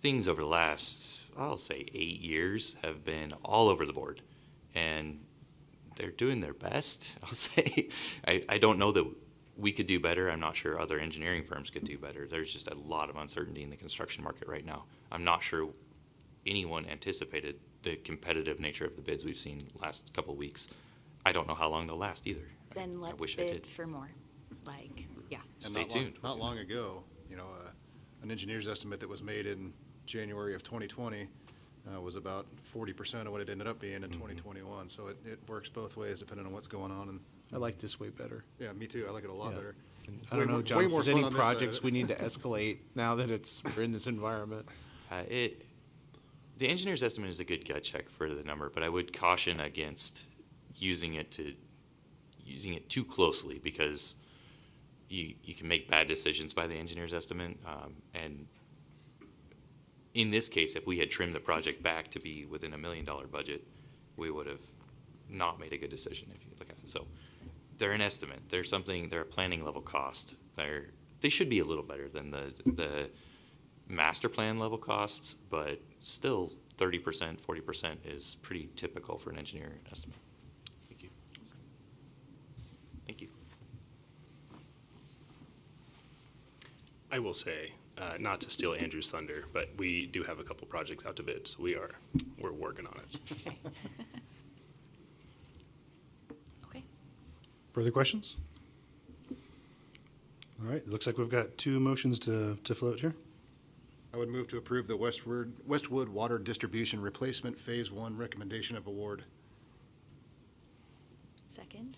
things over the last, I'll say, 8 years have been all over the board, and they're doing their best. I'll say, I don't know that we could do better. I'm not sure other engineering firms could do better. There's just a lot of uncertainty in the construction market right now. I'm not sure anyone anticipated the competitive nature of the bids we've seen last couple of weeks. I don't know how long they'll last either. Then let's bid for more. Yeah. Stay tuned. Not long ago, an engineer's estimate that was made in January of 2020 was about 40% of what it ended up being in 2021. So it works both ways depending on what's going on. And I like this way better. Yeah, me too. I like it a lot better. I don't know, John, if there's any projects we need to escalate now that we're in this environment. The engineer's estimate is a good gut check for the number, but I would caution against using it too closely, because you can make bad decisions by the engineer's estimate. And in this case, if we had trimmed the project back to be within $1 million budget, we would have not made a good decision if you look at it. So they're an estimate. They're a planning level cost. They should be a little better than the master plan level costs, but still 30%, 40% is pretty typical for an engineer estimate. Thank you. Thank you. I will say, not to steal Andrew's thunder, but we do have a couple projects out to bid, so we're working on it. Okay. Further questions? All right, it looks like we've got 2 motions to float here. I would move to approve the Westwood Water Distribution Replacement Phase 1 recommendation of award. Second.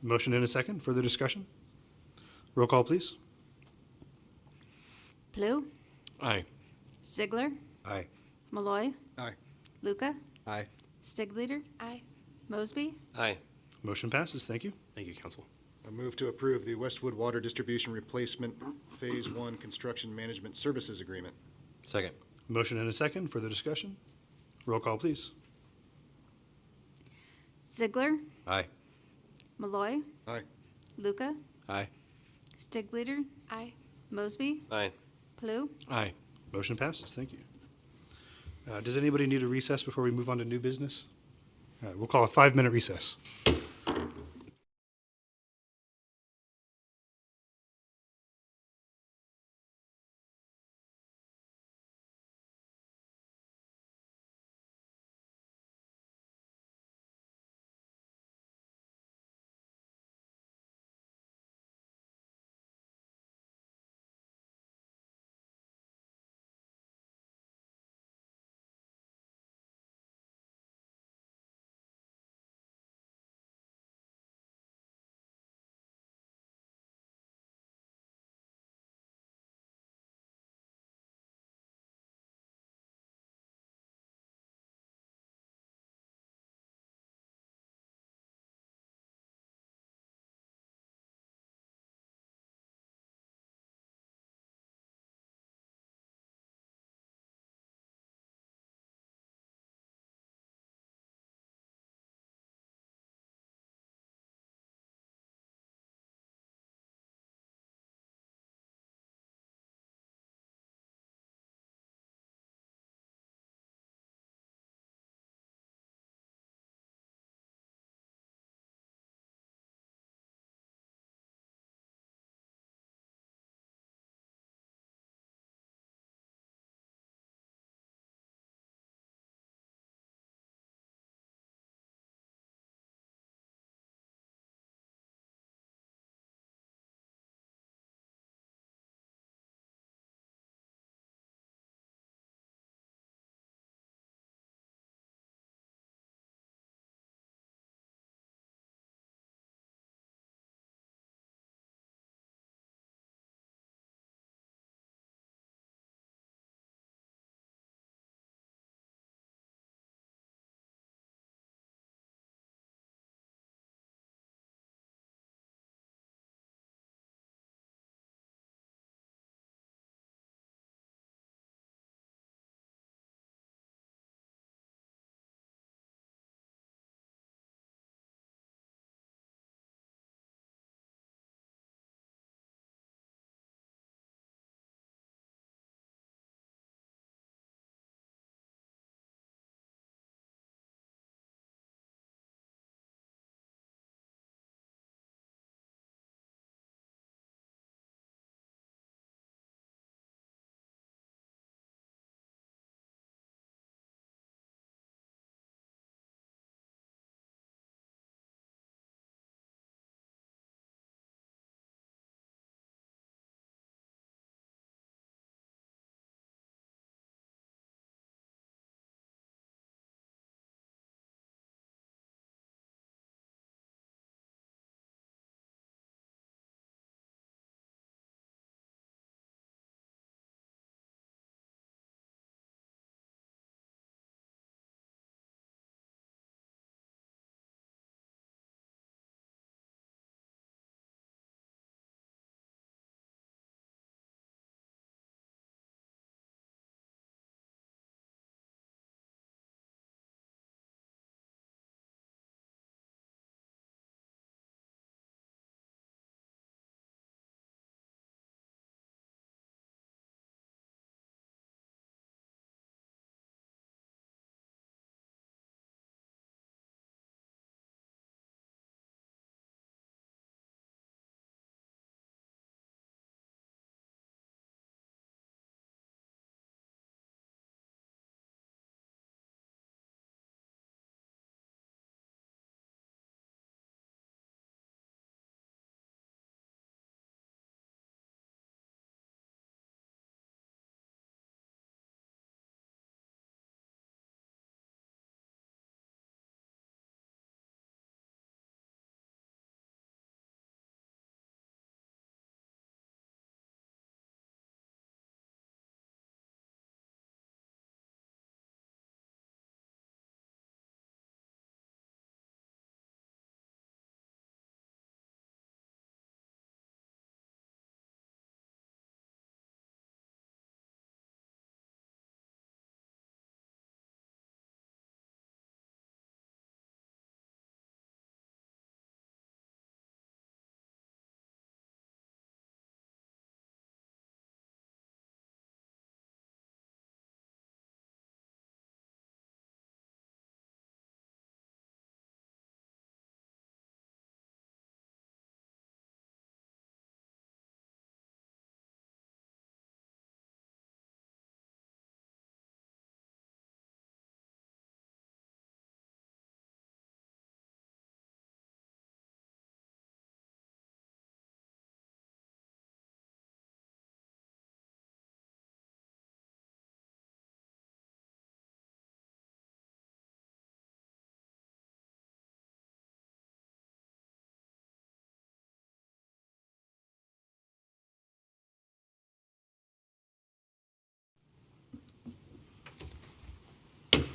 Motion and a second. Further discussion? Roll call, please. Blue, Aye. Ziegler, Aye. Malloy, Aye. Luca, Aye. Stigliter, Aye. Mosby. Aye. Motion passes. Thank you. Thank you, Council. I move to approve the Westwood Water Distribution Replacement Phase 1 Construction Management Services Agreement. Second. Motion and a second. Further discussion? Roll call, please. Ziegler, Aye. Malloy, Aye. Luca, Aye. Stigleader, Aye. Mosby, Aye. Blue. Aye. Motion passes. Thank you. Does anybody need a recess before we move on to new business? We'll call a 5-minute recess.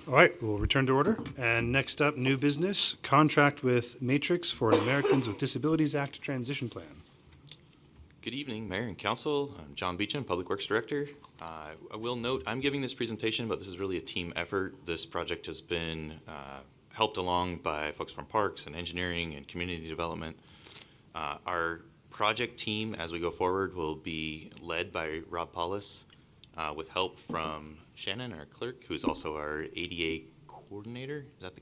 All right, we'll return to order. And next up, new business, contract with Matrix for an Americans with Disabilities Act Transition Plan. Good evening, Mayor and Council. I'm John Beecham, Public Works Director. I will note I'm giving this presentation, but this is really a team effort. This project has been helped along by folks from Parks and Engineering and Community Development. Our project team, as we go forward, will be led by Rob Paulus with help from Shannon, our clerk, who's also our ADA coordinator. Is that the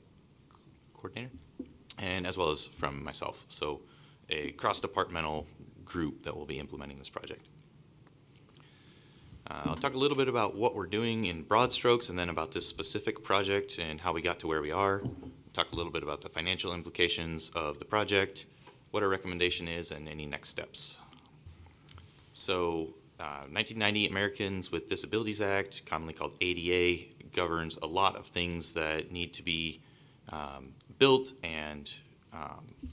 coordinator? And as well as from myself. So a cross-departmental group that will be implementing this project. I'll talk a little bit about what we're doing in broad strokes and then about this specific project and how we got to where we are. Talk a little bit about the financial implications of the project, what our recommendation is, and any next steps. So 1990 Americans with Disabilities Act, commonly called ADA, governs a lot of things that need to be built and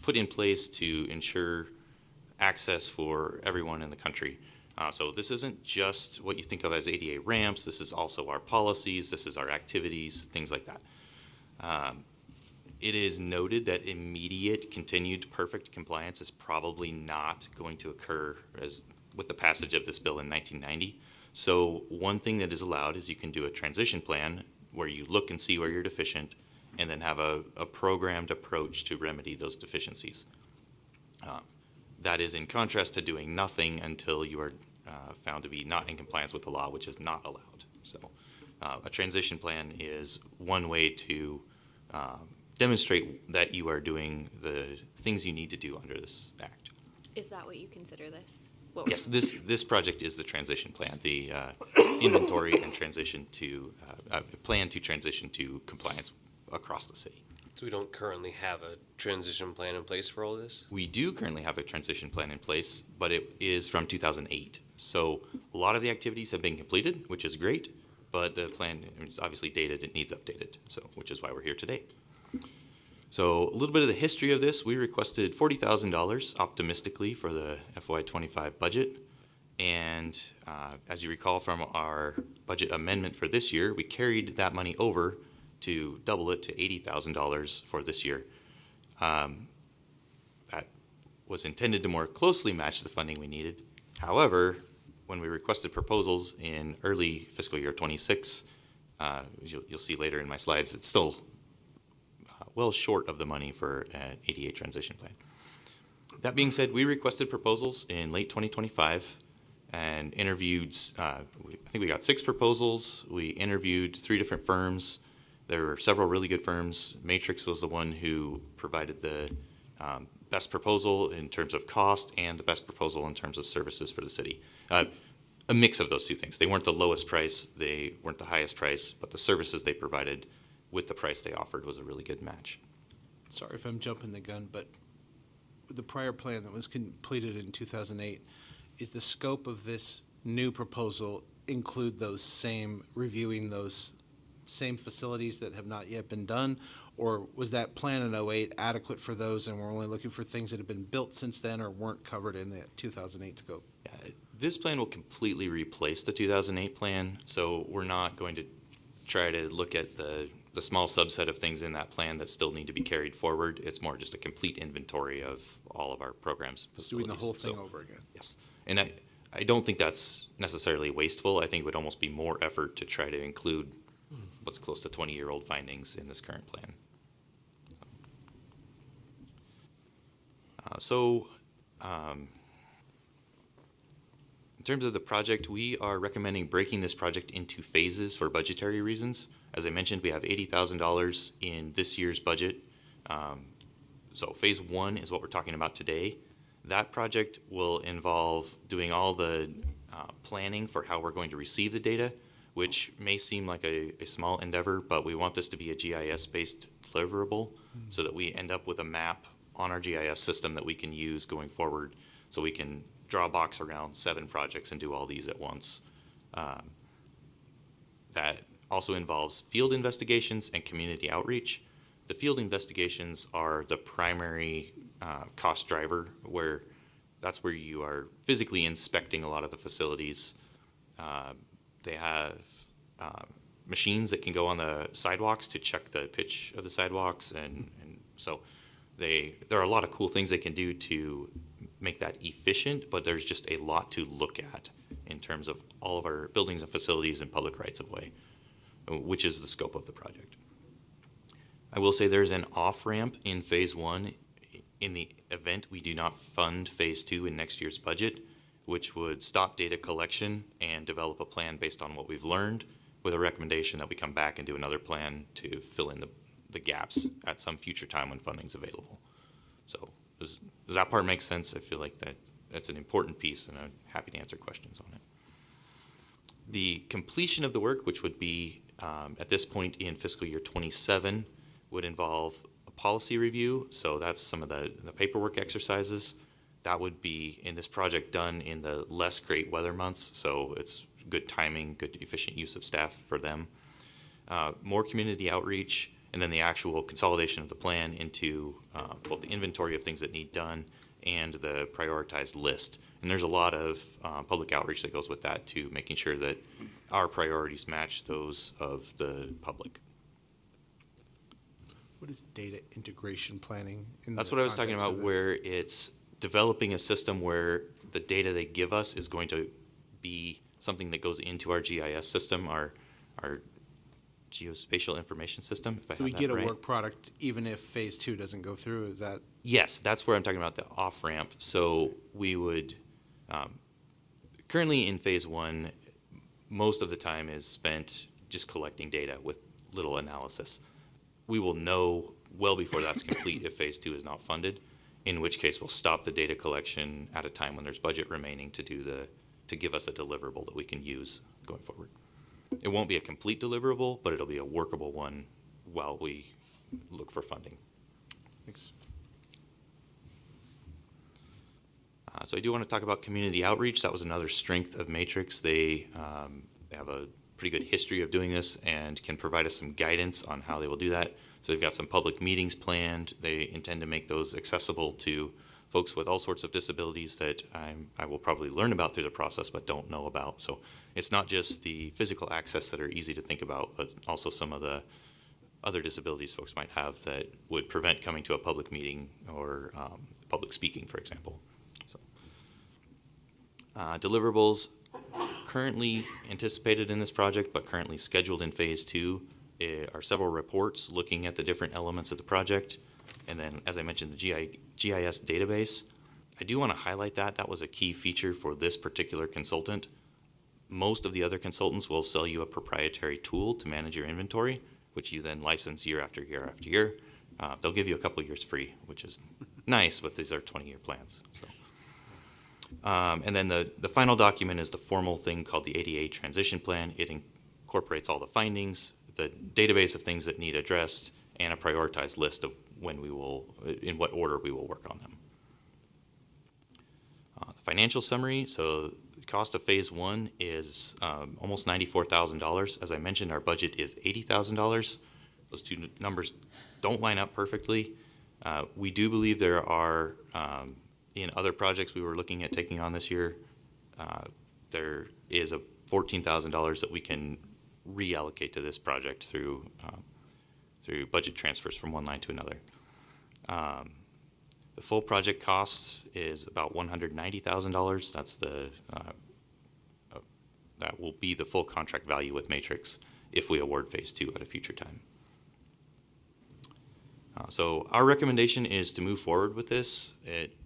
put in place to ensure access for everyone in the country. So this isn't just what you think of as ADA ramps, this is also our policies, this is our activities, things like that. It is noted that immediate continued perfect compliance is probably not going to occur as with the passage of this bill in 1990. So one thing that is allowed is you can do a transition plan where you look and see where you're deficient and then have a programmed approach to remedy those deficiencies. That is in contrast to doing nothing until you are found to be not in compliance with the law, which is not allowed. So a transition plan is one way to demonstrate that you are doing the things you need to do under this act. Is that what you consider this? Yes, this project is the transition plan, the inventory and transition to plan to transition to compliance across the city. So we don't currently have a transition plan in place for all this? We do currently have a transition plan in place, but it is from 2008. So a lot of the activities have been completed, which is great, but the plan is obviously dated, it needs updated, so which is why we're here today. So a little bit of the history of this, we requested $40,000 optimistically for the FY25 budget. And as you recall from our budget amendment for this year, we carried that money over to double it to $80,000 for this year. That was intended to more closely match the funding we needed. However, when we requested proposals in early fiscal year 26, you'll see later in my slides, it's still well short of the money for an ADA transition plan. That being said, we requested proposals in late 2025 and interviewed, I think we got 6 proposals. We interviewed 3 different firms. There were several really good firms. Matrix was the one who provided the best proposal in terms of cost and the best proposal in terms of services for the city. A mix of those two things. They weren't the lowest price, they weren't the highest price, but the services they provided with the price they offered was a really good match. Sorry if I'm jumping the gun, but the prior plan that was completed in 2008, is the scope of this new proposal include reviewing those same facilities that have not yet been done? Or was that plan in 08 adequate for those and we're only looking for things that have been built since then or weren't covered in the 2008 scope? This plan will completely replace the 2008 plan, so we're not going to try to look at the small subset of things in that plan that still need to be carried forward. It's more just a complete inventory of all of our programs. Doing the whole thing over again. Yes. And I don't think that's necessarily wasteful. I think it would almost be more effort to try to include what's close to 20-year-old findings in this current plan. In terms of the project, we are recommending breaking this project into phases for budgetary reasons. As I mentioned, we have $80,000 in this year's budget. So phase 1 is what we're talking about today. That project will involve doing all the planning for how we're going to receive the data, which may seem like a small endeavor, but we want this to be a GIS-based deliverable so that we end up with a map on our GIS system that we can use going forward so we can draw a box around 7 projects and do all these at once. That also involves field investigations and community outreach. The field investigations are the primary cost driver, where that's where you are physically inspecting a lot of the facilities. They have machines that can go on the sidewalks to check the pitch of the sidewalks, and so there are a lot of cool things they can do to make that efficient, but there's just a lot to look at in terms of all of our buildings and facilities and public rights of way, which is the scope of the project. I will say there's an off-ramp in phase one in the event we do not fund phase two in next year's budget, which would stop data collection and develop a plan based on what we've learned, with a recommendation that we come back and do another plan to fill in the gaps at some future time when funding's available. So does that part make sense? I feel like that's an important piece, and I'm happy to answer questions on it. The completion of the work, which would be at this point in fiscal year 27, would involve a policy review. So that's some of the paperwork exercises. That would be in this project done in the less great weather months, so it's good timing, good efficient use of staff for them. More community outreach, and then the actual consolidation of the plan into both the inventory of things that need done and the prioritized list. And there's a lot of public outreach that goes with that too, making sure that our priorities match those of the public. What is data integration planning? That's what I was talking about, where it's developing a system where the data they give us is going to be something that goes into our GIS system, our geospatial information system, if I So have we get that a right. work product even if phase two doesn't go through, is that? Yes, that's where I'm talking about the off-ramp. So we would, currently in phase one, most of the time is spent just collecting data with little analysis. We will know well before that's complete if phase two is not funded, in which case we'll stop the data collection at a time when there's budget remaining to give us a deliverable that we can use going forward. It won't be a complete deliverable, but it'll be a workable one while we look for funding. Thanks. So I do want to talk about community outreach. That was another strength of Matrix. They have a pretty good history of doing this and can provide us some guidance on how they will do that. So they've got some public meetings planned. They intend to make those accessible to folks with all sorts of disabilities that I will probably learn about through the process but don't know about. So it's not just the physical access that are easy to think about, but also some of the other disabilities folks might have that would prevent coming to a public meeting or public speaking, for example. So, deliverables currently anticipated in this project but currently scheduled in phase two are several reports looking at the different elements of the project. And then, as I mentioned, the GIS database. I do want to highlight that. That was a key feature for this particular consultant. Most of the other consultants will sell you a proprietary tool to manage your inventory, which you then license year after year after year. They'll give you a couple years free, which is nice, but these are 20-year plans. So. And then the final document is the formal thing called the ADA Transition Plan. It incorporates all the findings, the database of things that need addressed, and a prioritized list of when we will, in what order we will work on them. The financial summary, so the cost of phase one is almost $94,000. As I mentioned, our budget is $80,000. Those two numbers don't line up perfectly. We do believe there are, in other projects we were looking at taking on this year, there is a $14,000 that we can reallocate to this project through budget transfers from one line to another. The full project cost is about $190,000. That's that will be the full contract value with Matrix if we award phase two at a future time. So our recommendation is to move forward with this. It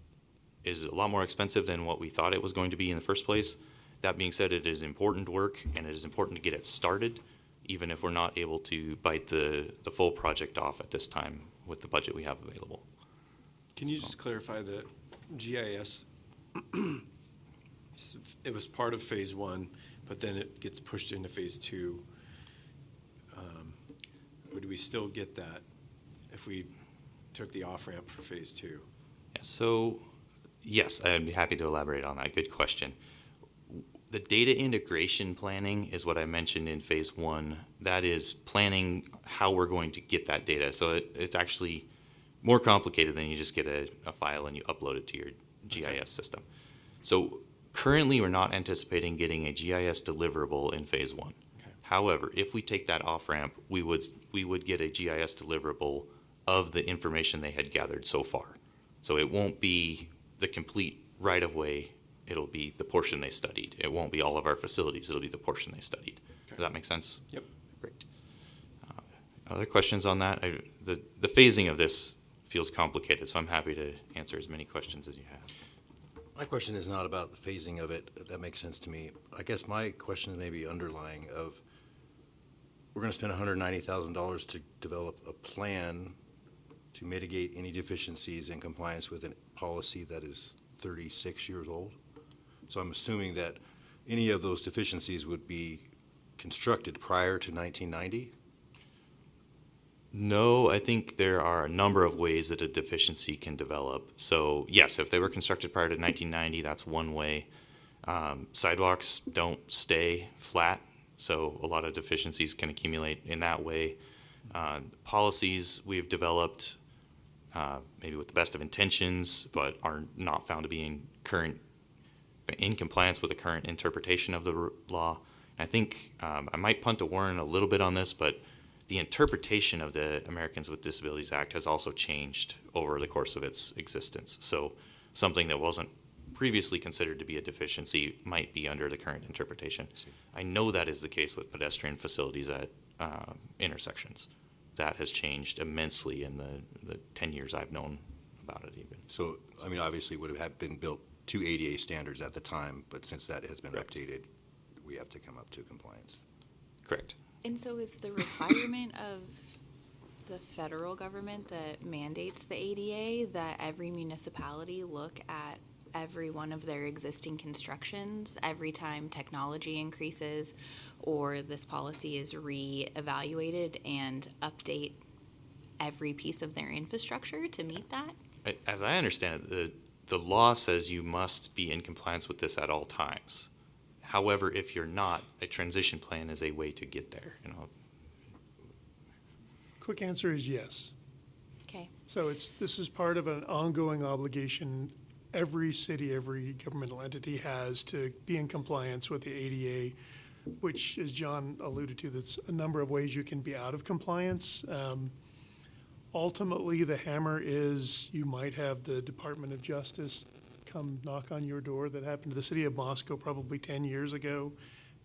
is a lot more expensive than what we thought it was going to be in the first place. That being said, it is important work and it is important to get it started, even if we're not able to bite the full project off at this time with the budget we have available. Can you just clarify the GIS? It was part of phase one, but then it gets pushed into phase two. Would we still get that if we took the off-ramp for phase two? Yeah, so yes, I'd be happy to elaborate on that. Good question. The data integration planning is what I mentioned in phase one. That is planning how we're going to get that data. So it's actually more complicated than you just get a file and you upload it to your GIS system. So currently we're not anticipating getting a GIS deliverable in phase one. Okay. However, if we take that off-ramp, we would get a GIS deliverable of the information they had gathered so far. So it won't be the complete right-of-way, it'll be the portion they studied. It won't be all of our facilities, it'll be the portion they studied. Does that make sense? Yep. Great. Other questions on that? The phasing of this feels complicated, so I'm happy to answer as many questions as you have. My question is not about the phasing of it. That makes sense to me. I guess my question may be underlying of, we're going to spend $190,000 to develop a plan to mitigate any deficiencies in compliance with a policy that is 36 years old. So I'm assuming that any of those deficiencies would be constructed prior to 1990? No, I think there are a number of ways that a deficiency can develop. So yes, if they were constructed prior to 1990, that's one way. Sidewalks don't stay flat, so a lot of deficiencies can accumulate in that way. Policies we've developed, maybe with the best of intentions, but are not found to be in compliance with the current interpretation of the law. And I think I might punt to Warren a little bit on this, but the interpretation of the Americans with Disabilities Act has also changed over the course of its existence. So something that wasn't previously considered to be a deficiency might be under the current interpretation. I know that is the case with pedestrian facilities at intersections. That has changed immensely in the 10 years I've known about it even. So, I mean, obviously it would have been built to ADA standards at the time, but since that has been updated, we have to come up to compliance. Correct. And so is the requirement of the federal government that mandates the ADA that every municipality look at every one of their existing constructions every time technology increases or this policy is re-evaluated and update every piece of their infrastructure to meet that? As I understand it, the law says you must be in compliance with this at all times. However, if you're not, a transition plan is a way to get there. Quick answer is yes. Okay. So this is part of an ongoing obligation every city, every governmental entity has to be in compliance with the ADA, which, as John alluded to, that's a number of ways you can be out of compliance. Ultimately, the hammer is you might have the Department of Justice come knock on your door. That happened to the city of Moscow probably 10 years ago.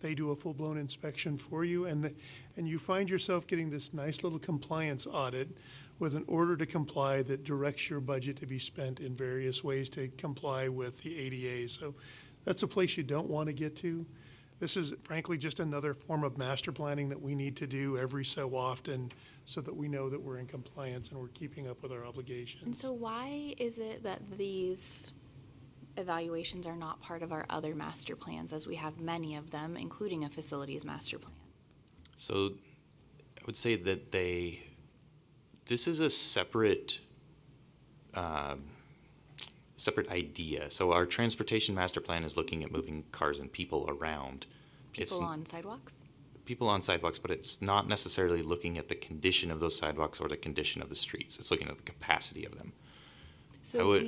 They do a full-blown inspection for you, and you find yourself getting this nice little compliance audit with an order to comply that directs your budget to be spent in various ways to comply with the ADA. So that's a place you don't want to get to. This is frankly just another form of master planning that we need to do every so often so that we know that we're in compliance and we're keeping up with our obligations. And so why is it that these evaluations are not part of our other master plans, as we have many of them, including a facilities master plan? So I would say that this is a separate idea. So our transportation master plan is looking at moving cars and people around. People on sidewalks? People on sidewalks, but it's not necessarily looking at the condition of those sidewalks or the condition of the streets. It's looking at the capacity of them. So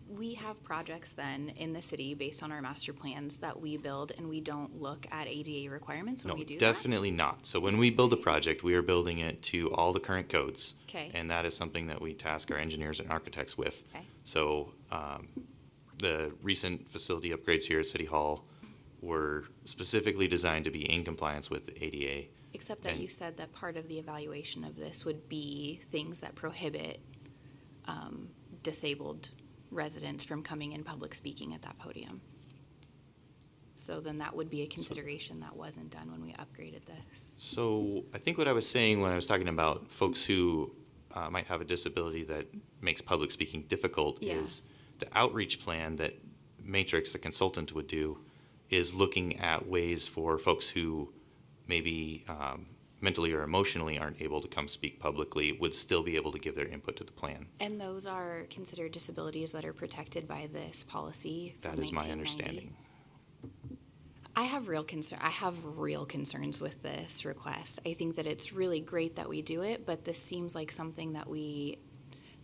we have projects then in the city based on our master plans that we build, and we don't look at ADA requirements when we do No, definitely not. So when we build a project, we are building it to all the current codes. Okay. And that is something that we task our engineers and architects with. Okay. So the recent facility upgrades here at City Hall were specifically designed to be in compliance with the ADA. Except that you said that part of the evaluation of this would be things that prohibit disabled residents from coming in public speaking at that podium. So then that would be a consideration that wasn't done when we upgraded this. So I think what I was saying when I was talking about folks who might have a disability that makes public speaking difficult is the outreach plan that Matrix, the consultant, would do is looking at ways for folks who maybe mentally or emotionally aren't able to come speak publicly would still be able to give their input to the plan. And those are considered disabilities that are protected by this policy from That is my 1990? understanding. I have real concerns with this request. I think that it's really great that we do it, but this seems like something that we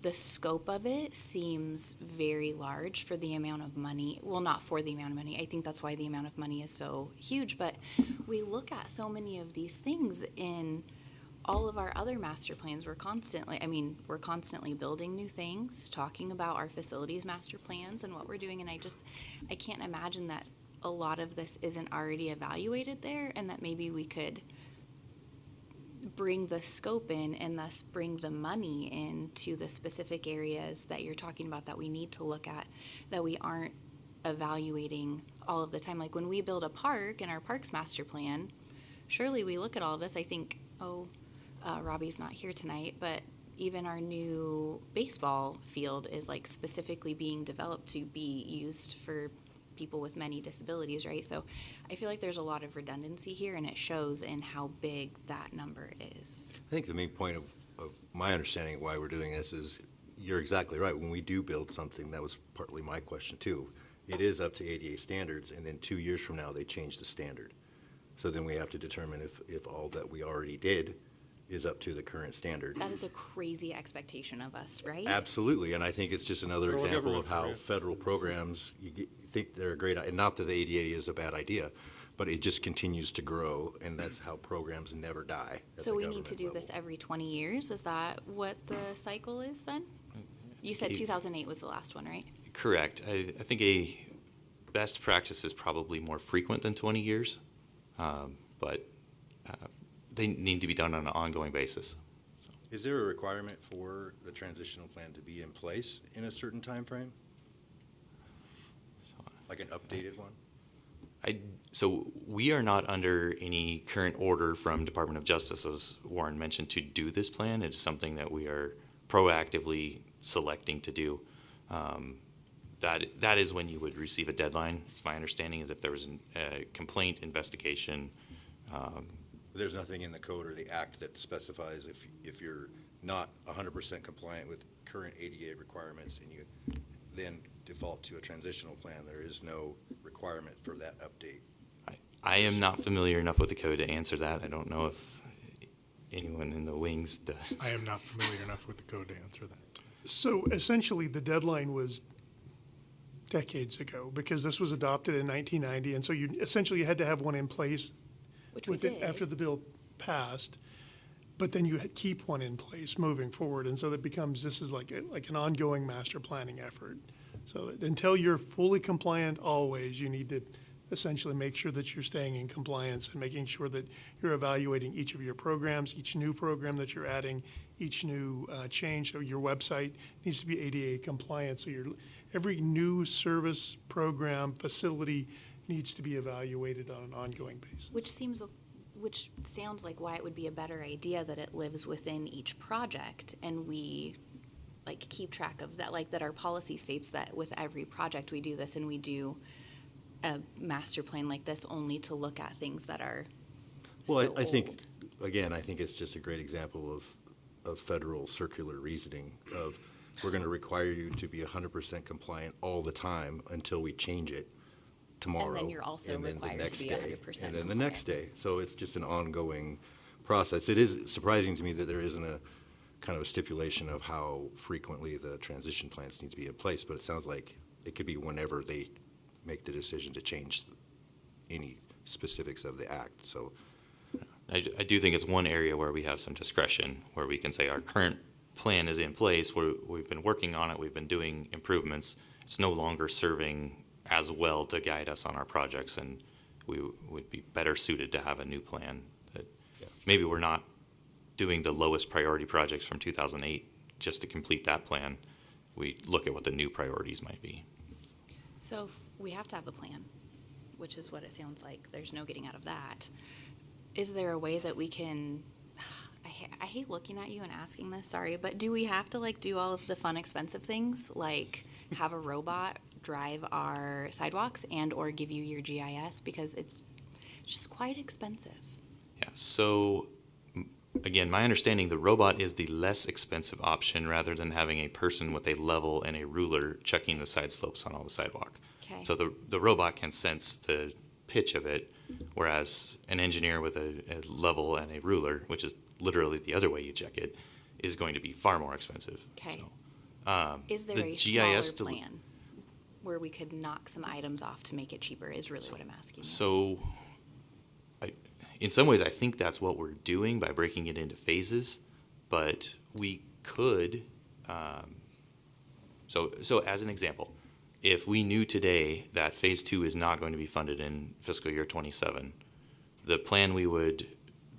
the scope of it seems very large for the amount of money. Well, not for the amount of money. I think that's why the amount of money is so huge. But we look at so many of these things in all of our other master plans. We're constantly building new things, talking about our facilities master plans and what we're doing. And I can't imagine that a lot of this isn't already evaluated there, and that maybe we could bring the scope in and thus bring the money into the specific areas that you're talking about that we need to look at, that we aren't evaluating all of the time. Like when we build a park in our parks master plan, surely we look at all of this. I think, Robbie's not here tonight, but even our new baseball field is like specifically being developed to be used for people with many disabilities, right? So I feel like there's a lot of redundancy here, and it shows in how big that number is. I think the main point of my understanding of why we're doing this is you're exactly right. When we do build something, that was partly my question too, it is up to ADA standards, and then 2 years from now, they change the standard. So then we have to determine if all that we already did is up to the current standard. That is a crazy expectation of us, right? Absolutely, and I think it's just another Federal example government of how for you. federal programs, you think they're a great, and not that the ADA is a bad idea, but it just continues to grow, and that's how programs never die. at So the we need to government do level. this every 20 years? Is that what the cycle is then? You said 2008 was the last one, right? Correct. I think a best practice is probably more frequent than 20 years, but they need to be done on an ongoing basis. Is there a requirement for the transitional plan to be in place in a certain time frame? Like an updated one? So we are not under any current order from Department of Justice, as Warren mentioned, to do this plan. It's something that we are proactively selecting to do. That is when you would receive a deadline. It's my understanding is if there was a complaint, investigation. There's nothing in the code or the act that specifies if you're not 100% compliant with current ADA requirements and you then default to a transitional plan, there is no requirement for that update. I am not familiar enough with the code to answer that. I don't know if anyone in the wings does. I am not familiar enough with the code to answer that. So essentially, the deadline was decades ago because this was adopted in 1990, and so you essentially had to have one in place Which we within- did. after the bill passed. But then you keep one in place moving forward, and so that becomes this is like an ongoing master planning effort. So until you're fully compliant, always you need to essentially make sure that you're staying in compliance and making sure that you're evaluating each of your programs, each new program that you're adding, each new change. So your website needs to be ADA compliant. So every new service, program, facility needs to be evaluated on an ongoing basis. Which sounds like why it would be a better idea that it lives within each project, and we like keep track of that, like that our policy states that with every project we do this, and we do a master plan like this only to look at things that are Well, so I think, old. again, I think it's just a great example of federal circular reasoning of we're going to require you to be 100% compliant all the time until we change it tomorrow. And then you're also and then the required to next be day, 100% and then the next day. So it's just an ongoing process. It is surprising to me that there isn't a kind of a stipulation of how frequently the transition plans need to be in place, but it sounds like it could be whenever they make the decision to change any specifics of the act. So I do think it's one area where we have some discretion, where we can say our current plan is in place, we've been working on it, we've been doing improvements. It's no longer serving as well to guide us on our projects, and we would be better suited to have a new plan. That maybe we're not doing the lowest priority projects from 2008 just to complete that plan. We look at what the new priorities might be. So we have to have a plan, which is what it sounds like. There's no getting out of that. Is there a way that we can, I hate looking at you and asking this, sorry, but do we have to like do all of the fun, expensive things, like have a robot drive our sidewalks and or give you your GIS? Because it's just quite expensive. Yeah, so again, my understanding, the robot is the less expensive option rather than having a person with a level and a ruler checking the side slopes on all the sidewalk. Okay. So the robot can sense the pitch of it, whereas an engineer with a level and a ruler, which is literally the other way you check it, is going to be far more expensive. Okay. Is there The a smaller GIS plan where we could knock some items off to make it cheaper is really what I'm asking. So, in some ways, I think that's what we're doing by breaking it into phases, but we could, so as an example, if we knew today that phase 2 is not going to be funded in fiscal year 27, the plan we would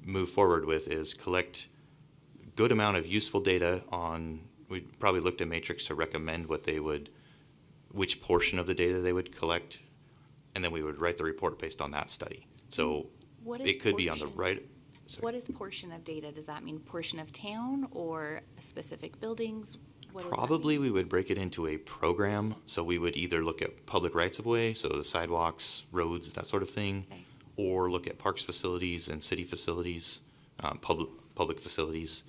move forward with is collect good amount of useful data on, we'd probably look to Matrix to recommend which portion of the data they would collect, and then we would write the report based on that study. So What is it could be on the portion? right. Sorry. What is portion of data? Does that mean portion of town or specific buildings? What does that Probably mean? we would break it into a program. So we would either look at public rights of way, so the sidewalks, roads, that sort of thing, Okay. or look at parks facilities and city facilities, public facilities.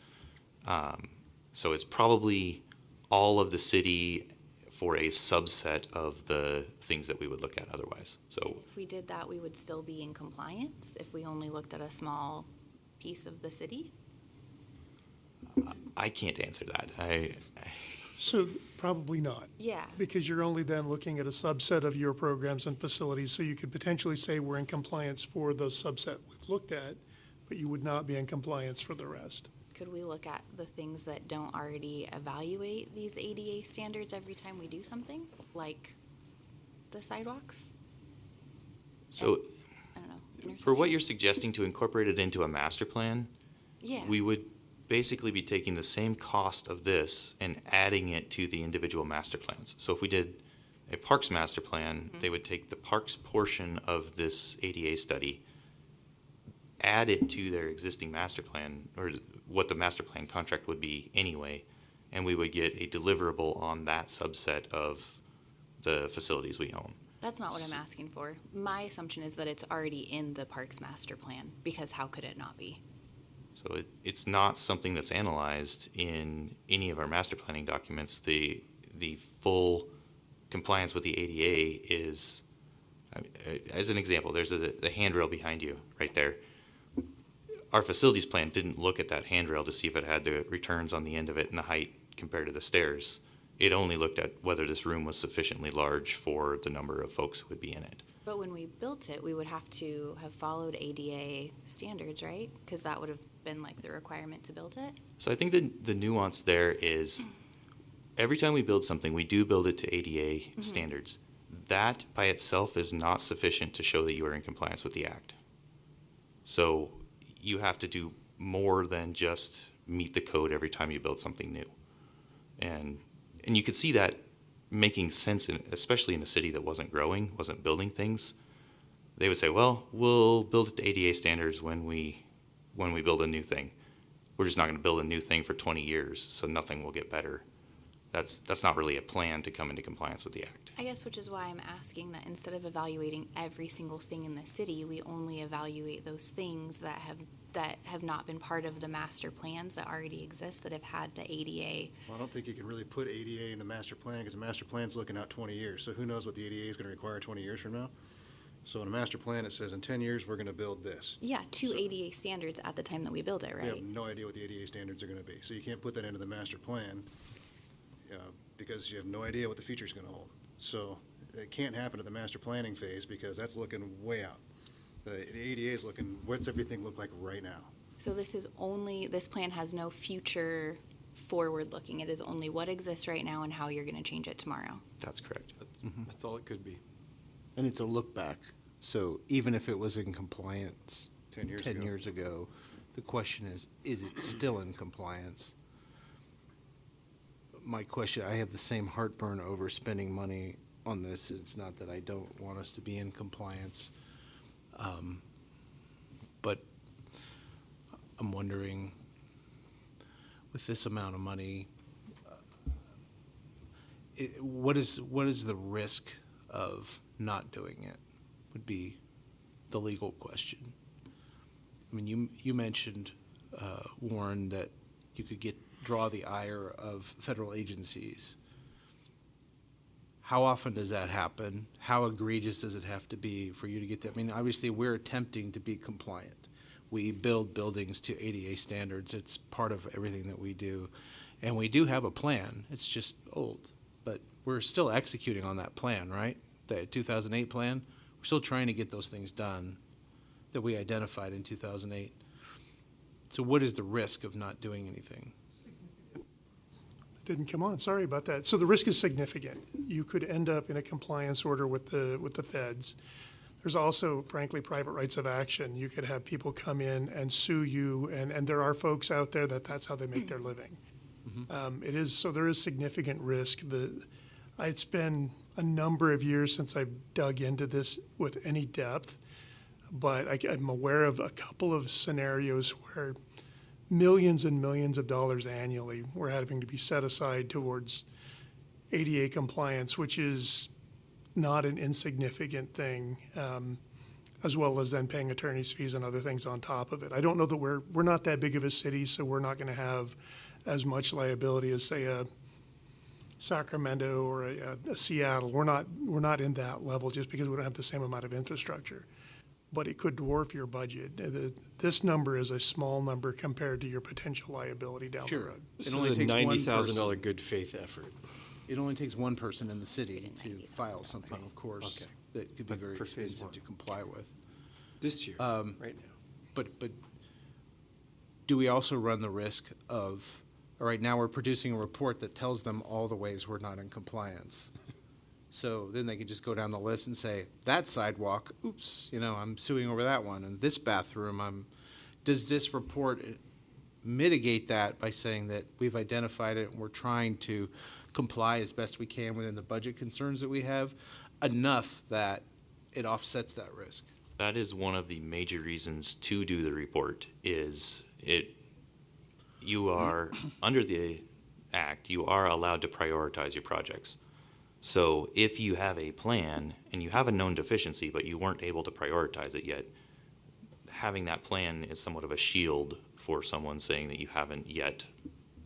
So it's probably all of the city for a subset of the things that we would look at otherwise. So If we did that, we would still be in compliance if we only looked at a small piece of the city? I can't answer that. So probably not. Yeah. Because you're only then looking at a subset of your programs and facilities, so you could potentially say we're in compliance for those subset we've looked at, but you would not be in compliance for the rest. Could we look at the things that don't already evaluate these ADA standards every time we do something? Like the sidewalks? So I don't know. for what you're suggesting to incorporate it into a master plan, Yeah. we would basically be taking the same cost of this and adding it to the individual master plans. So if we did a parks master plan, they would take the parks portion of this ADA study, add it to their existing master plan, or what the master plan contract would be anyway, and we would get a deliverable on that subset of the facilities we own. That's not what I'm asking for. My assumption is that it's already in the parks master plan, because how could it not be? So it's not something that's analyzed in any of our master planning documents. The full compliance with the ADA is, as an example, there's the handrail behind you right there. Our facilities plan didn't look at that handrail to see if it had the returns on the end of it and the height compared to the stairs. It only looked at whether this room was sufficiently large for the number of folks who would be in it. But when we built it, we would have to have followed ADA standards, right? Because that would have been like the requirement to build it. So I think the nuance there is every time we build something, we do build it to ADA standards. That by itself is not sufficient to show that you are in compliance with the Act. So you have to do more than just meet the code every time you build something new. And you could see that making sense, especially in a city that wasn't growing, wasn't building things. They would say, well, we'll build it to ADA standards when we build a new thing. We're just not going to build a new thing for 20 years, so nothing will get better. That's not really a plan to come into compliance with the Act. I guess, which is why I'm asking that instead of evaluating every single thing in the city, we only evaluate those things that have not been part of the master plans that already exist, that have had the ADA. Well, I don't think you can really put ADA in the master plan, because the master plan's looking out 20 years. So who knows what the ADA is going to require 20 years from now? So in a master plan, it says in 10 years, we're going to build this. Yeah, to ADA standards at the time that we build it, We have right? no idea what the ADA standards are going to be. So you can't put that into the master plan because you have no idea what the future's going to hold. So it can't happen at the master planning phase, because that's looking way out. The ADA is looking, what's everything look like right now? So this plan has no future forward looking. It is only what exists right now and how you're going to change it tomorrow. That's correct. That's all it could be. And it's a look back. So even if it was in compliance 10 years 10 ago. years ago, the question is it still in compliance? My question, I have the same heartburn over spending money on this. It's not that I don't want us to be in compliance. But I'm wondering, with this amount of money, what is the risk of not doing it would be the legal question. I mean, you mentioned, Warren, that you could draw the ire of federal agencies. How often does that happen? How egregious does it have to be for you to get that? I mean, obviously, we're attempting to be compliant. We build buildings to ADA standards. It's part of everything that we do. And we do have a plan. It's just old. But we're still executing on that plan, right? The 2008 plan. We're still trying to get those things done that we identified in 2008. So what is the risk of not doing anything? Didn't come on, sorry about that. So the risk is significant. You could end up in a compliance order with the feds. There's also, frankly, private rights of action. You could have people come in and sue you, and there are folks out there that's how they make their living. So there is significant risk. It's been a number of years since I've dug into this with any depth, but I'm aware of a couple of scenarios where millions and millions of dollars annually were having to be set aside towards ADA compliance, which is not an insignificant thing, as well as then paying attorney's fees and other things on top of it. I don't know that we're not that big of a city, so we're not going to have as much liability as, say, a Sacramento or a Seattle. We're not in that level just because we don't have the same amount of infrastructure. But it could dwarf your budget. This number is a small number compared to your potential liability down the road. This is a $90,000 good faith effort. It only takes one person in the city to file something, of course, that could be very for phase expensive one. to comply with. This year, right now. But do we also run the risk of, all right, now we're producing a report that tells them all the ways we're not in compliance. So then they could just go down the list and say, that sidewalk, oops, I'm suing over that one, and this bathroom, does this report mitigate that by saying that we've identified it and we're trying to comply as best we can within the budget concerns that we have, enough that it offsets that risk? That is one of the major reasons to do the report. You are under the act, you are allowed to prioritize your projects. So if you have a plan and you have a known deficiency, but you weren't able to prioritize it yet, having that plan is somewhat of a shield for someone saying that you haven't yet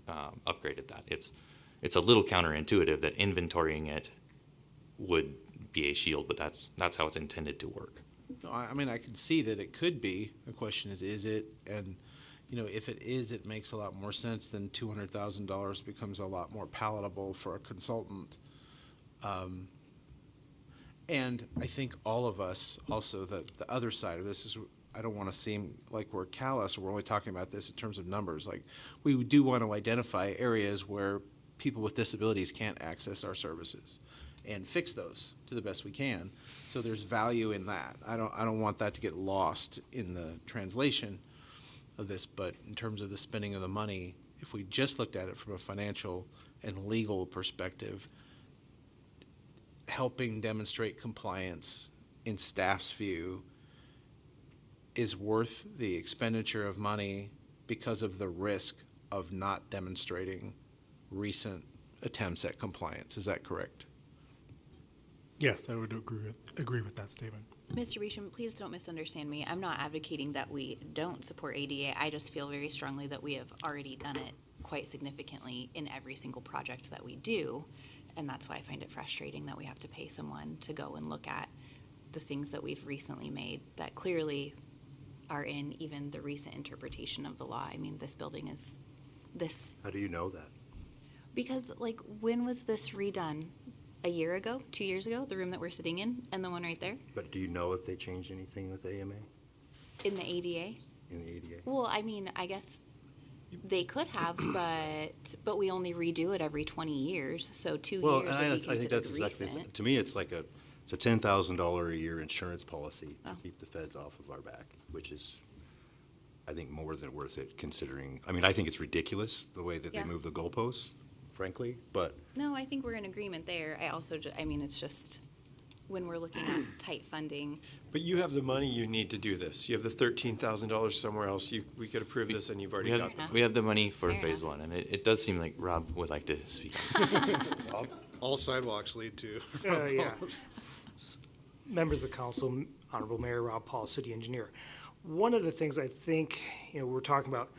upgraded that. It's a little counterintuitive that inventorying it would be a shield, but that's how it's intended to work. No, I mean, I can see that it could be. The question is it? And, if it is, it makes a lot more sense. Then $200,000 becomes a lot more palatable for a consultant. And I think all of us, also, the other side of this is, I don't want to seem like we're callous or we're only talking about this in terms of numbers. Like, we do want to identify areas where people with disabilities can't access our services and fix those to the best we can. So there's value in that. I don't want that to get lost in the translation of this, but in terms of the spending of the money, if we just looked at it from a financial and legal perspective, helping demonstrate compliance in staff's view is worth the expenditure of money because of the risk of not demonstrating recent attempts at compliance. Is that correct? Yes, I would agree with that statement. Mr. Beecham, please don't misunderstand me. I'm not advocating that we don't support ADA. I just feel very strongly that we have already done it quite significantly in every single project that we do. And that's why I find it frustrating that we have to pay someone to go and look at the things that we've recently made that clearly are in even the recent interpretation of the law. I mean, this building is this. How do you know that? Because, when was this redone? A year ago? 2 years ago? The room that we're sitting in and the one right there? But do you know if they changed anything with AMA? In the ADA? In the ADA? Well, I mean, I guess they could have, but we only redo it every 20 years, so 2 years would be I think considered that's exactly, recent. to me, it's a $10,000 a year insurance policy to keep the feds off of our back, which is, I think, more than worth it considering. I mean, I think it's ridiculous the way that they move the goalposts, frankly, but. No, I think we're in agreement there. I also, it's just when we're looking at tight funding. But you have the money you need to do this. You have the $13,000 somewhere else. We could approve this, and you've already got the money. We have the money for phase one, and it does seem like Rob would like to speak. All sidewalks lead to. Yeah. Members of the council, Honorable Mayor Rob Paul, City Engineer. One of the things I think, we're talking about,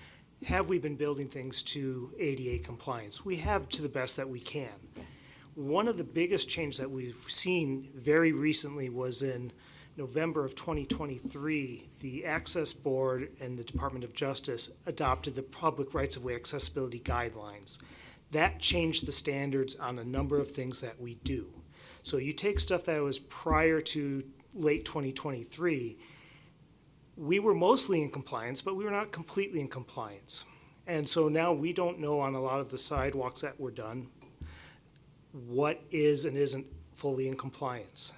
have we been building things to ADA compliance? We have to the best that we can. Yes. One of the biggest changes that we've seen very recently was in November of 2023, the Access Board and the Department of Justice adopted the Public Rights-of-Way Accessibility Guidelines. That changed the standards on a number of things that we do. So you take stuff that was prior to late 2023, we were mostly in compliance, but we were not completely in compliance. And so now we don't know on a lot of the sidewalks that were done what is and isn't fully in compliance.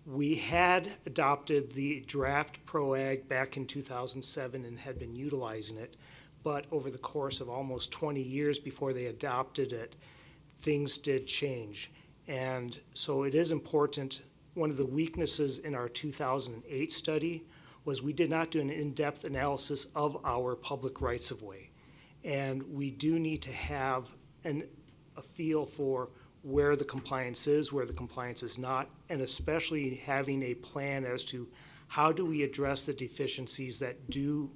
We had adopted the draft PROAG back in 2007 and had been utilizing it, but over the course of almost 20 years before they adopted it, things did change. And so it is important. One of the weaknesses in our 2008 study was we did not do an in-depth analysis of our public rights-of-way. And we do need to have a feel for where the compliance is, where the compliance is not, and especially having a plan as to how do we address the deficiencies that do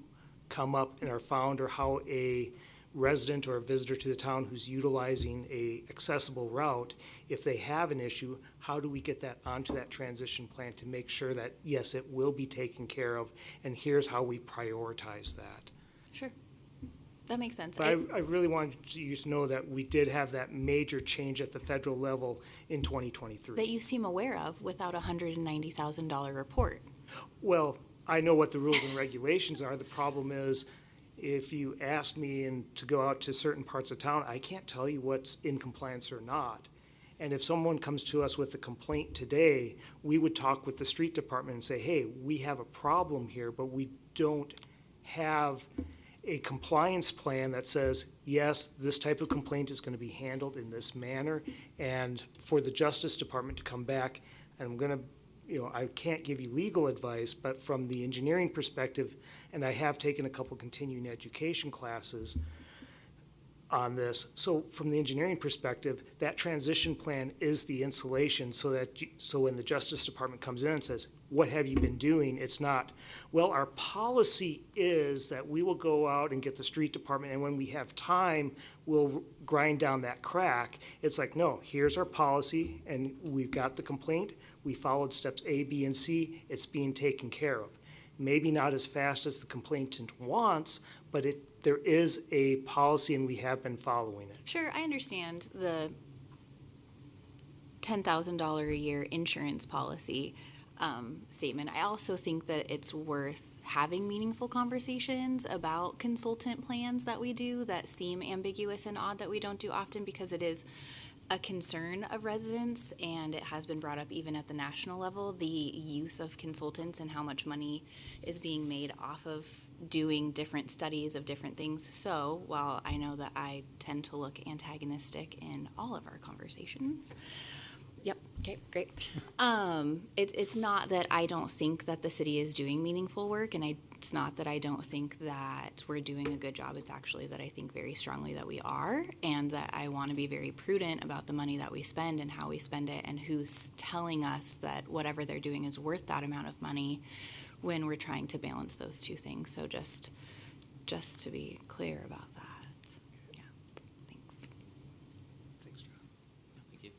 come up and are found, or how a resident or a visitor to the town who's utilizing a accessible route, if they have an issue, how do we get that onto that transition plan to make sure that, yes, it will be taken care of, and here's how we prioritize that. Sure. That makes sense. But I really wanted you to know that we did have that major change at the federal level in 2023. That you seem aware of without a $190,000 report. Well, I know what the rules and regulations are. The problem is, if you ask me to go out to certain parts of town, I can't tell you what's in compliance or not. And if someone comes to us with a complaint today, we would talk with the street department and say, hey, we have a problem here, but we don't have a compliance plan that says, yes, this type of complaint is going to be handled in this manner. And for the Justice Department to come back, and I'm going to, I can't give you legal advice, but from the engineering perspective, and I have taken a couple continuing education classes on this. So from the engineering perspective, that transition plan is the insulation so when the Justice Department comes in and says, what have you been doing? It's not, well, our policy is that we will go out and get the street department, and when we have time, we'll grind down that crack. It's like, no, here's our policy, and we've got the complaint. We followed steps A, B, and C. It's being taken care of. Maybe not as fast as the complainant wants, but there is a policy, and we have been following it. Sure, I understand the $10,000 a year insurance policy statement. I also think that it's worth having meaningful conversations about consultant plans that we do that seem ambiguous and odd that we don't do often, because it is a concern of residents, and it has been brought up even at the national level, the use of consultants and how much money is being made off of doing different studies of different things. So while I know that I tend to look antagonistic in all of our conversations, yep, okay, great. It's not that I don't think that the city is doing meaningful work, and it's not that I don't think that we're doing a good job. It's actually that I think very strongly that we are, and that I want to be very prudent about the money that we spend and how we spend it, and who's telling us that whatever they're doing is worth that amount of money when we're trying to balance those two things. So just to be clear about that. Yeah, thanks. Thanks, John. Thank you.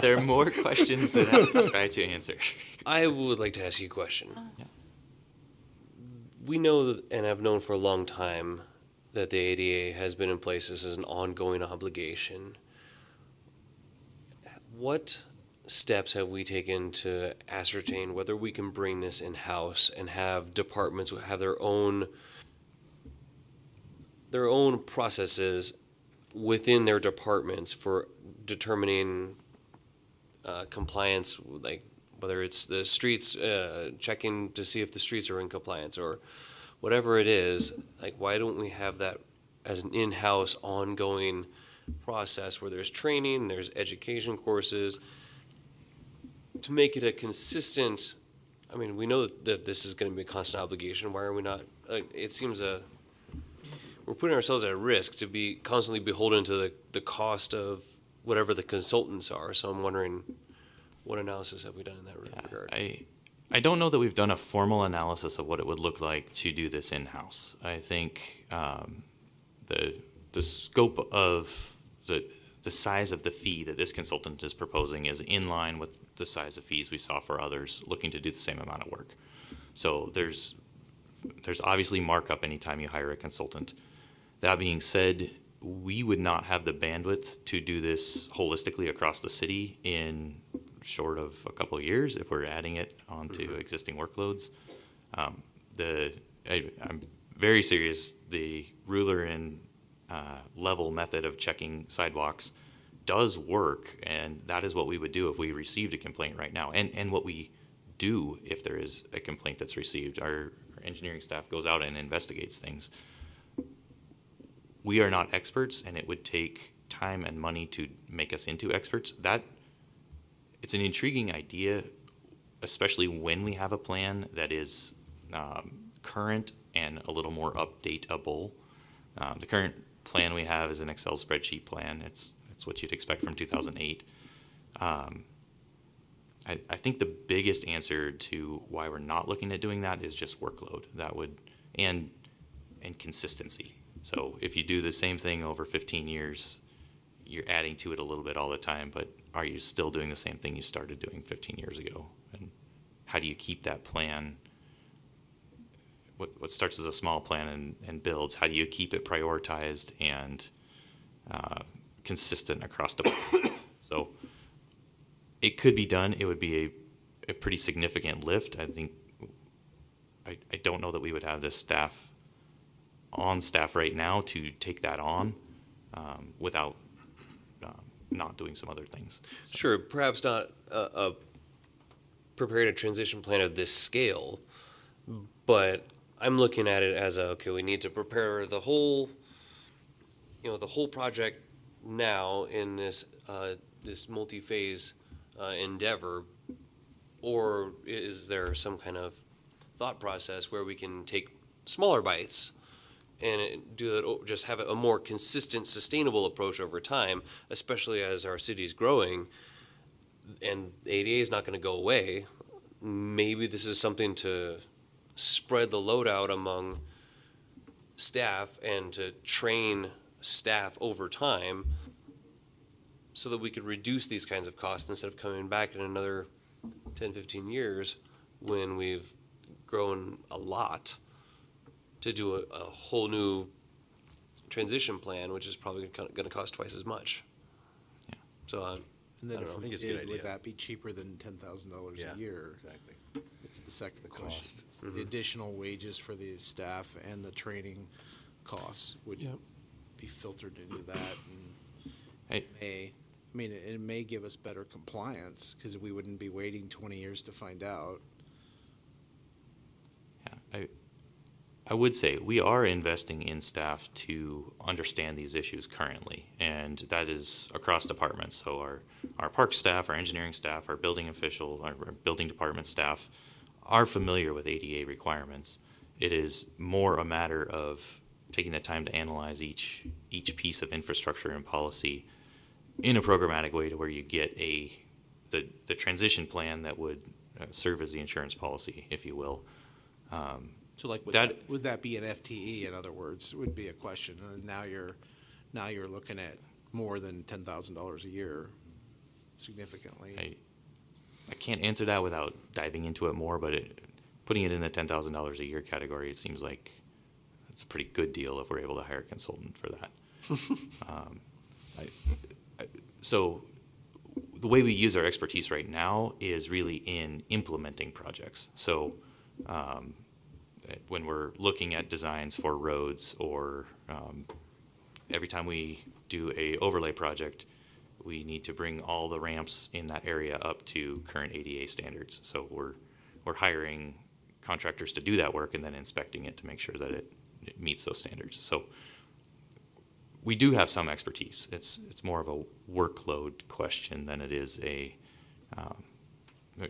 There are more questions that I'll try to answer. I would like to ask you a question. Yeah. We know that, and I've known for a long time, that the ADA has been in place. This is an ongoing obligation. What steps have we taken to ascertain whether we can bring this in-house and have departments have their own processes within their departments for determining compliance, like whether it's the streets, checking to see if the streets are in compliance or whatever it is? Like, why don't we have that as an in-house ongoing process where there's training, there's education courses, to make it a consistent? I mean, we know that this is going to be a constant obligation. Why are we not? It seems we're putting ourselves at risk to be constantly beholden to the cost of whatever the consultants are. So I'm wondering, what analysis have we done in that regard? I don't know that we've done a formal analysis of what it would look like to do this in-house. I think the scope of the size of the fee that this consultant is proposing is in line with the size of fees we saw for others looking to do the same amount of work. So there's obviously markup anytime you hire a consultant. That being said, we would not have the bandwidth to do this holistically across the city in short of a couple of years if we're adding it onto existing workloads. I'm very serious. The ruler and level method of checking sidewalks does work, and that is what we would do if we received a complaint right now, and what we do if there is a complaint that's received. Our engineering staff goes out and investigates things. We are not experts, and it would take time and money to make us into experts. It's an intriguing idea, especially when we have a plan that is current and a little more updatable. The current plan we have is an Excel spreadsheet plan. It's what you'd expect from 2008. I think the biggest answer to why we're not looking at doing that is just workload. And consistency. So if you do the same thing over 15 years, you're adding to it a little bit all the time, but are you still doing the same thing you started doing 15 years ago? And how do you keep that plan? What starts as a small plan and builds, how do you keep it prioritized and consistent across the board? So it could be done. It would be a pretty significant lift. I think, I don't know that we would have the staff on staff right now to take that on without not doing some other things. So. Sure, perhaps not preparing a transition plan of this scale, but I'm looking at it as okay, we need to prepare the whole, the whole project now in this this multi-phase endeavor, or is there some kind of thought process where we can take smaller bites and just have a more consistent, sustainable approach over time, especially as our city's growing and ADA is not going to go away. Maybe this is something to spread the load out among staff and to train staff over time so that we could reduce these kinds of costs instead of coming back in another 10, 15 years when we've grown a lot to do a whole new transition plan, which is probably going to cost twice as much. Yeah. So And then I don't if know. we I think it's a good did, would idea. that be cheaper than $10,000 Yeah, a year? exactly. It's the second question. cost. The additional wages for the staff and the training costs would be filtered into that. And it may give us better compliance because we wouldn't be waiting 20 years to find out. Yeah, I would say we are investing in staff to understand these issues currently, and that is across departments. So our park staff, our engineering staff, our building official, our building department staff are familiar with ADA requirements. It is more a matter of taking the time to analyze each piece of infrastructure and policy in a programmatic way to where you get the transition plan that would serve as the insurance policy, if you will. So like would that be an FTE, in other words, would be a question. And now you're looking at more than $10,000 a year significantly. I can't answer that without diving into it more, but putting it in the $10,000 a year category, it seems like it's a pretty good deal if we're able to hire a consultant for that. So the way we use our expertise right now is really in implementing projects. So when we're looking at designs for roads or every time we do a overlay project, we need to bring all the ramps in that area up to current ADA standards. So we're hiring contractors to do that work and then inspecting it to make sure that it meets those standards. So we do have some expertise. It's more of a workload question than it is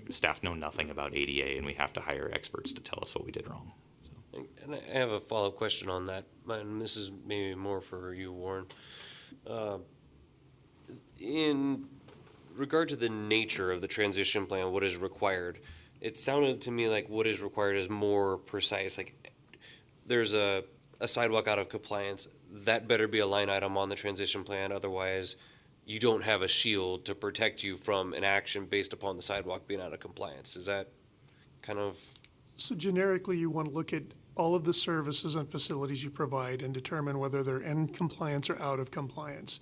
staff know nothing about ADA and we have to hire experts to tell us what we did wrong. So. And I have a follow-up question on that, and this is maybe more for you, Warren. In regard to the nature of the transition plan, what is required, it sounded to me like what is required is more precise. Like there's a sidewalk out of compliance, that better be a line item on the transition plan, otherwise you don't have a shield to protect you from an action based upon the sidewalk being out of compliance. Is that kind of? So generically, you want to look at all of the services and facilities you provide and determine whether they're in compliance or out of compliance.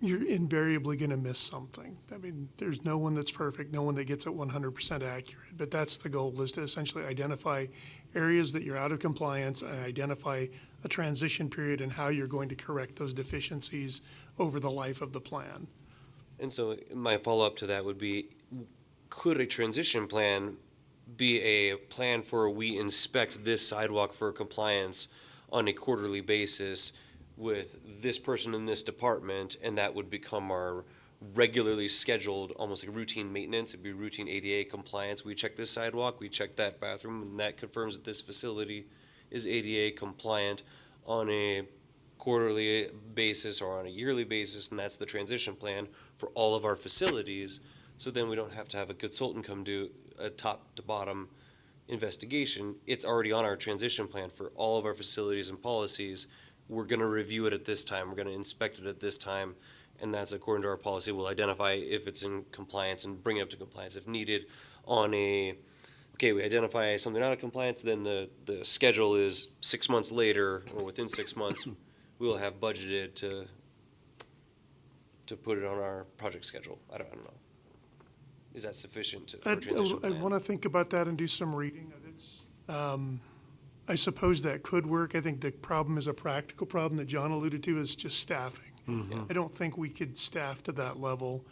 You're invariably going to miss something. I mean, there's no one that's perfect, no one that gets it 100% accurate, but that's the goal, is to essentially identify areas that you're out of compliance and identify a transition period and how you're going to correct those deficiencies over the life of the plan. And so my follow-up to that would be, could a transition plan be a plan for we inspect this sidewalk for compliance on a quarterly basis with this person in this department, and that would become our regularly scheduled, almost like routine maintenance? It'd be routine ADA compliance. We check this sidewalk, we check that bathroom, and that confirms that this facility is ADA compliant on a quarterly basis or on a yearly basis, and that's the transition plan for all of our facilities. So then we don't have to have a consultant come do a top to bottom investigation. It's already on our transition plan for all of our facilities and policies. We're going to review it at this time. We're going to inspect it at this time. And that's according to our policy. We'll identify if it's in compliance and bring it up to compliance if needed. We identify something out of compliance, then the schedule is 6 months later, or within 6 months, we'll have budgeted to put it on our project schedule. I don't know. Is that sufficient for a transition plan? I'd want to think about that and do some reading. I suppose that could work. I think the problem is a practical problem that John alluded to, is just staffing. I don't think we could staff to that level.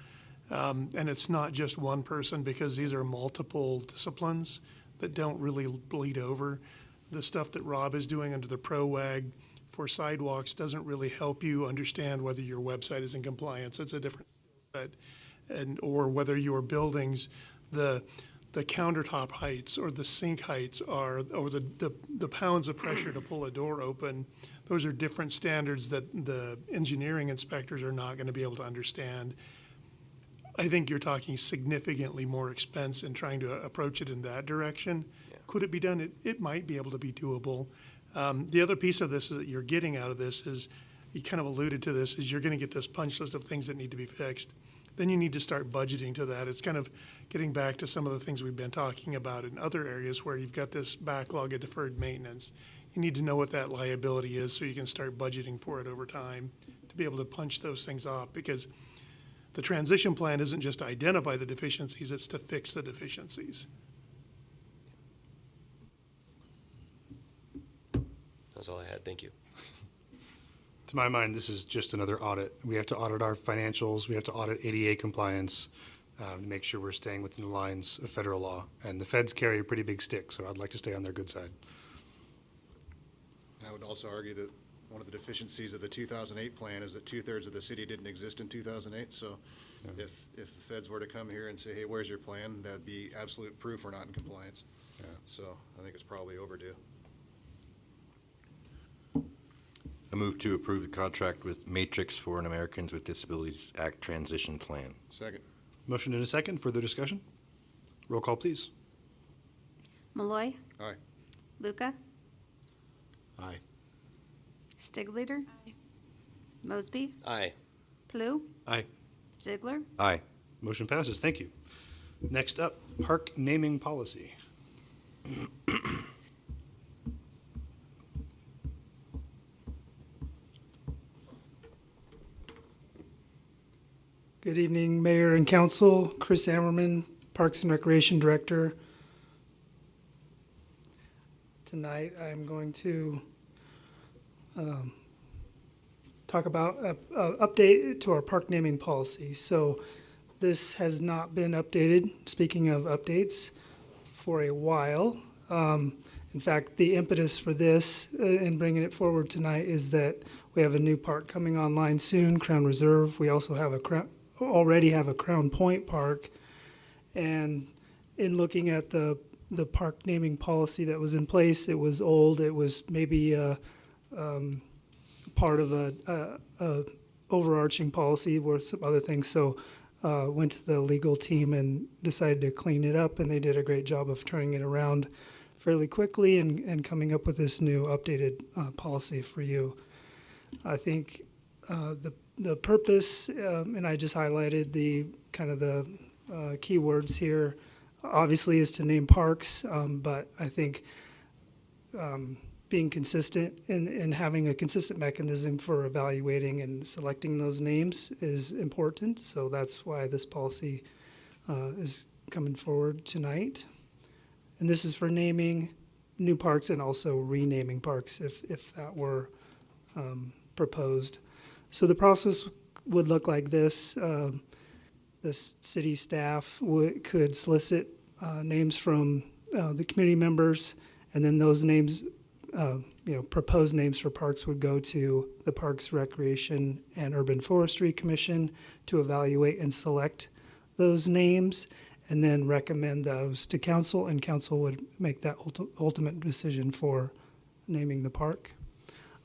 And it's not just one person, because these are multiple disciplines that don't really bleed over. The stuff that Rob is doing under the ProWAG for sidewalks doesn't really help you understand whether your website is in compliance. It's a different set. Or whether your buildings, the countertop heights or the sink heights or the pounds of pressure to pull a door open, those are different standards that the engineering inspectors are not going to be able to understand. I think you're talking significantly more expense in trying to approach it in that direction. Yeah. Could it be done? It might be able to be doable. The other piece of this is that you're getting out of this is, you kind of alluded to this, is you're going to get this punch list of things that need to be fixed. Then you need to start budgeting to that. It's kind of getting back to some of the things we've been talking about in other areas where you've got this backlog of deferred maintenance. You need to know what that liability is so you can start budgeting for it over time to be able to punch those things off, because the transition plan isn't just to identify the deficiencies, it's to fix the deficiencies. That's all I had. Thank you. To my mind, this is just another audit. We have to audit our financials. We have to audit ADA compliance to make sure we're staying within the lines of federal law. And the feds carry a pretty big stick, so I'd like to stay on their good side. And I would also argue that one of the deficiencies of the 2008 plan is that 2/3 of the city didn't exist in 2008. So if the feds were to come here and say, hey, where's your plan, that'd be absolute proof we're not in compliance. Yeah. So I think it's probably overdue. I move to approve the contract with Matrix for an Americans with Disabilities Act Transition Plan. Second. Motion and a second. Further discussion? Roll call, please. Malloy. Aye. Luca. Aye. Stigleader. Aye. Mosby. Aye. Klug. Aye. Ziegler. Aye. Motion passes. Thank you. Next up, park naming policy. Good evening, Mayor and Council. Chris Ammerman, Parks and Recreation Director. Tonight, I'm going to talk about an update to our park naming policy. So this has not been updated, speaking of updates, for a while. In fact, the impetus for this and bringing it forward tonight is that we have a new park coming online soon, Crown Reserve. We also have already have a Crown Point Park. And in looking at the park naming policy that was in place, it was old. It was maybe part of a overarching policy with some other things. So went to the legal team and decided to clean it up, and they did a great job of turning it around fairly quickly and coming up with this new updated policy for you. I think the the purpose, and I just highlighted the kind of the keywords here, obviously is to name parks, but I think being consistent and having a consistent mechanism for evaluating and selecting those names is important. So that's why this policy is coming forward tonight. And this is for naming new parks and also renaming parks if that were proposed. So the process would look like this. The city staff could solicit names from the community members, and then those names, proposed names for parks would go to the Parks, Recreation, and Urban Forestry Commission to evaluate and select those names, and then recommend those to council, and council would make that ultimate decision for naming the park.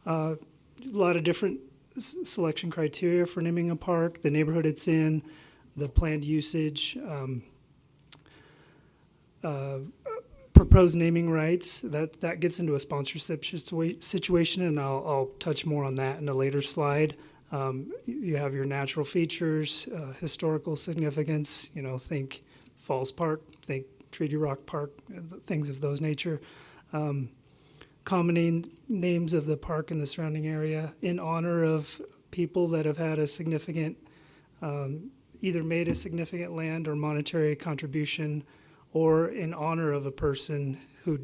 A lot of different selection criteria for naming a park: the neighborhood it's in, the planned usage, proposed naming rights. That gets into a sponsorship situation, and I'll touch more on that in a later slide. You have your natural features, historical significance, think Falls Park, think Treaty Rock Park, things of those nature. Common names of the park and the surrounding area in honor of people that have had a significant, either made a significant land or monetary contribution, or in honor of a person who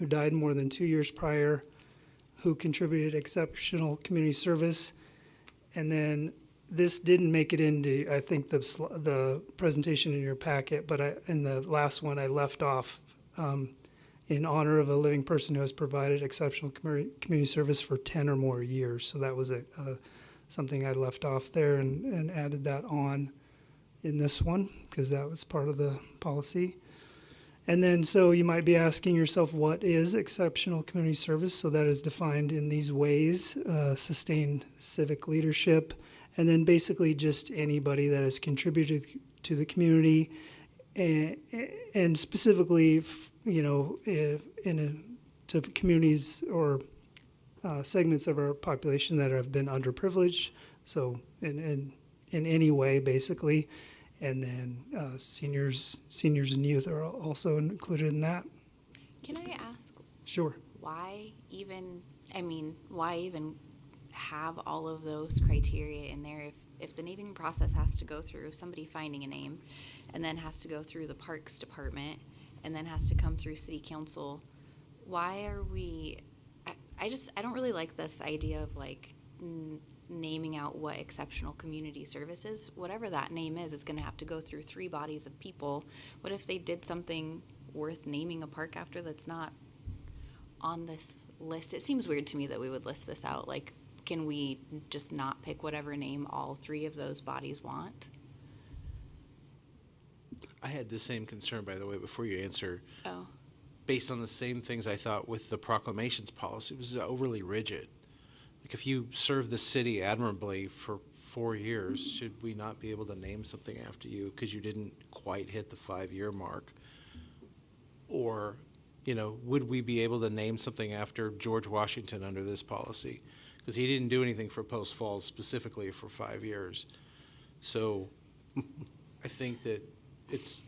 died more than 2 years prior, who contributed exceptional community service. And then this didn't make it into, I think, the presentation in your packet, but in the last one I left off, in honor of a living person who has provided exceptional community service for 10 or more years. So that was something I left off there and added that on in this one because that was part of the policy. And then so you might be asking yourself, what is exceptional community service? So that is defined in these ways: sustained civic leadership, and then basically just anybody that has contributed to the community, and specifically, to communities or segments of our population that have been underprivileged. So in any way, basically. And then seniors and youth are also included in that. Can I ask? Sure. Why even have all of those criteria in there if the naming process has to go through somebody finding a name, and then has to go through the Parks Department, and then has to come through City Council? Why are we? I don't really like this idea of naming out what exceptional community service is. Whatever that name is going to have to go through 3 bodies of people. What if they did something worth naming a park after that's not on this list? It seems weird to me that we would list this out. Can we just not pick whatever name all 3 of those bodies want? I had the same concern, by the way, before you answer. Oh. Based on the same things I thought with the proclamations policy, it was overly rigid. If you serve the city admirably for 4 years, should we not be able to name something after you because you didn't quite hit the 5-year mark? Or, would we be able to name something after George Washington under this policy? Because he didn't do anything for Post Falls specifically for 5 years. So I think that it's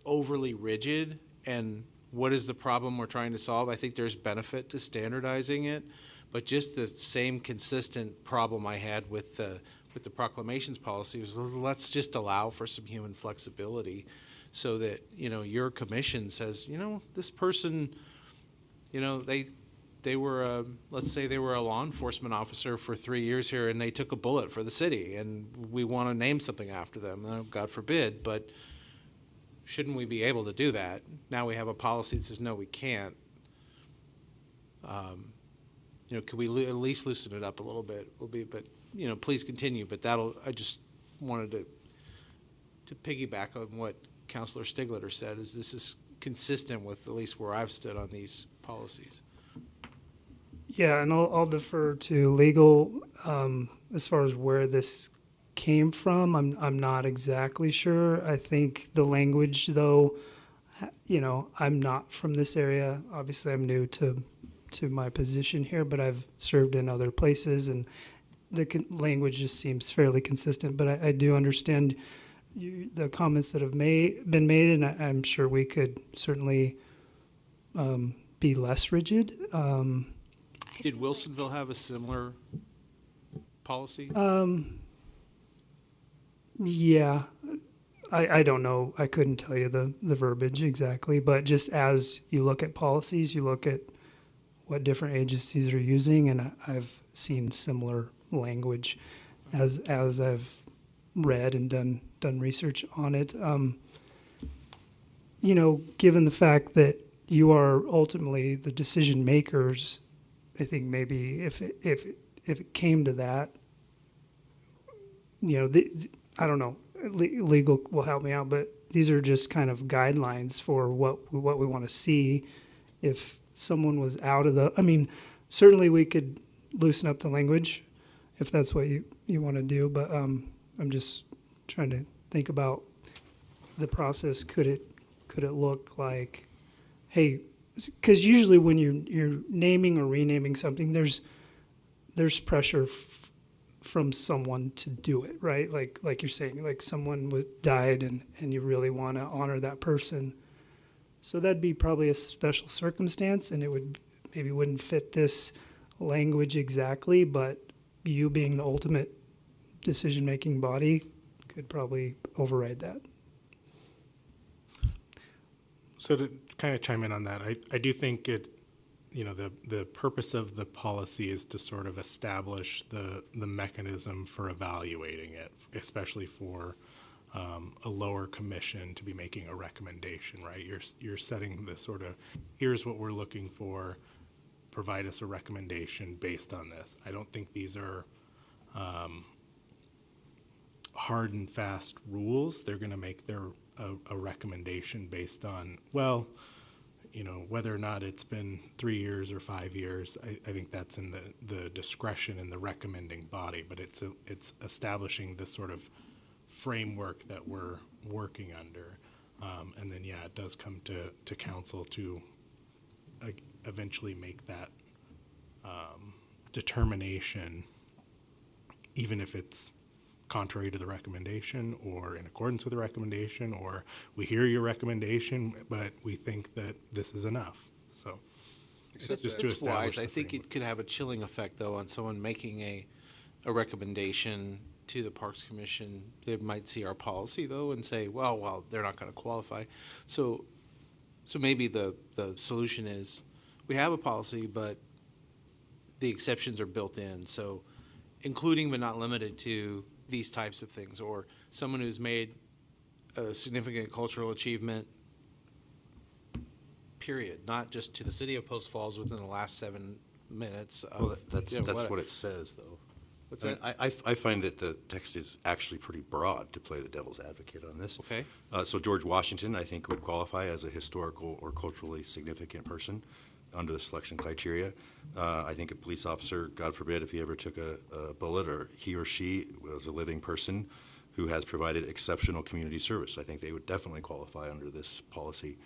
overly rigid. And what is the problem we're trying to solve? I think there's benefit to standardizing it. But just the same consistent problem I had with the proclamations policy was, let's just allow for some human flexibility so that, your commission says, this person, they were, let's say they were a law enforcement officer for 3 years here and they took a bullet for the city and we want to name something after them, God forbid, but shouldn't we be able to do that? Now we have a policy that says, no, we can't. Could we at least loosen it up a little bit? Please continue. But I just wanted to piggyback on what Councilor Stigliter said, is this is consistent with at least where I've stood on these policies. Yeah, and I'll defer to legal as far as where this came from. I'm not exactly sure. I think the language, though, I'm not from this area. Obviously, I'm new to my position here, but I've served in other places, and language just seems fairly consistent, but I do understand the comments that have been made, and I'm sure we could certainly be less rigid. Did Wilsonville have a similar policy? Yeah, I don't know. I couldn't tell you the verbiage exactly, but just as you look at policies, you look at what different agencies are using, and I've seen similar language as I've read and done research on it. You know, given the fact that you are ultimately the decision makers, I think maybe if it came to that, you know, I don't know, legal will help me out, but these are just kind of guidelines for what we want to see. If someone was out of I mean, certainly we could loosen up the language if that's what you want to do, but I'm just trying to think about the process. Could it look like, hey, because usually when you're naming or renaming something, there's pressure from someone to do it, right? Like you're saying, like someone died and you really want to honor that person. So that'd be probably a special circumstance, and it wouldn't fit this language exactly, but you being the ultimate decision-making body could probably override that. So to kind of chime in on that, I do think the purpose of the policy is to sort of establish the mechanism for evaluating it, especially for a lower commission to be making a recommendation, right? You're setting the sort of, here's what we're looking for, provide us a recommendation based on this. I don't think these are hard and fast rules. They're going to make a recommendation based on, well, you know, whether or not it's been 3 years or 5 years. I think that's in the discretion in the recommending body, but it's establishing this sort of framework that we're working under. And then, yeah, it does come to council to eventually make that determination, even if it's contrary to the recommendation or in accordance with the recommendation, or we hear your recommendation, but we think that this is enough. So it's just to That's establish wise. I the think framework. it could have a chilling effect, though, on someone making a recommendation to the Parks Commission. They might see our policy, though, and say, well, they're not going to qualify. So maybe the solution is we have a policy, but the exceptions are built in. So including but not limited to these types of things, or someone who's made a significant cultural achievement, period, not just to the city of Post Falls within the last 7 minutes. Well, that's what it says, though. What's that? I find that the text is actually pretty broad, to play the devil's advocate on this. Okay. So George Washington, I think, would qualify as a historical or culturally significant person under the selection criteria. I think a police officer, God forbid, if he ever took a bullet, or he or she was a living person who has provided exceptional community service, I think they would definitely qualify under this policy.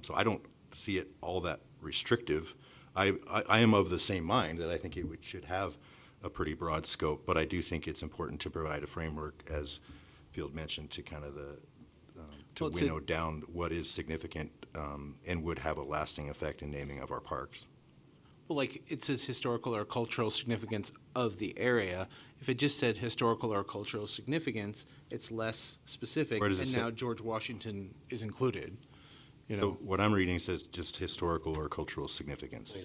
So I don't see it all that restrictive. I am of the same mind that I think it should have a pretty broad scope, but I do think it's important to provide a framework, as Field mentioned, to kind of winnow down what is significant and would have a lasting effect in naming of our parks. Well, like it says historical or cultural significance of the area. If it just said historical or cultural significance, it's less specific. Where does it and say? now George Washington is included. You know, So what I'm reading says just historical or cultural significance.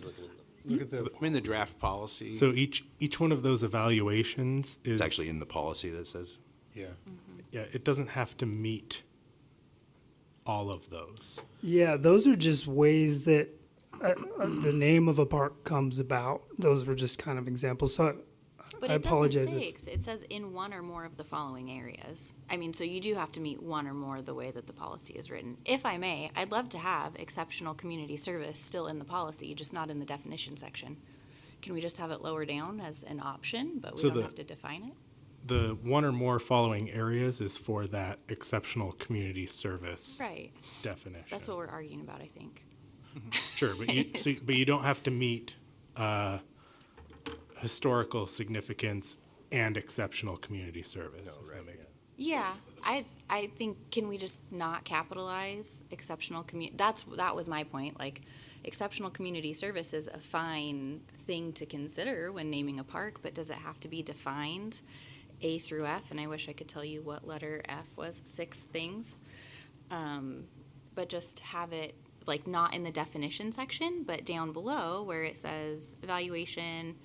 look at the. I'm in the draft policy. So each one of those evaluations is It's actually in the policy that says. Yeah. Yeah, it doesn't have to meet all of those. Yeah, those are just ways that the name of a park comes about. Those were just kind of examples. So But I it doesn't apologize say, if it says in one or more of the following areas. I mean, so you do have to meet one or more the way that the policy is written. If I may, I'd love to have exceptional community service still in the policy, just not in the definition section. Can we just have it lower down as an option, but we So don't the- have to define it? The one or more following areas is for that exceptional community service Right. definition. That's what we're arguing about, I think. Sure, but you don't have to meet historical significance and exceptional community service. If that makes Yeah, I think, can we just not capitalize exceptional that was my point, like, exceptional community service is a fine thing to consider when naming a park, but does it have to be defined A through F? And I wish I could tell you what letter F was, 6 things. But just have it, like, not in the definition section, but down below where it says evaluation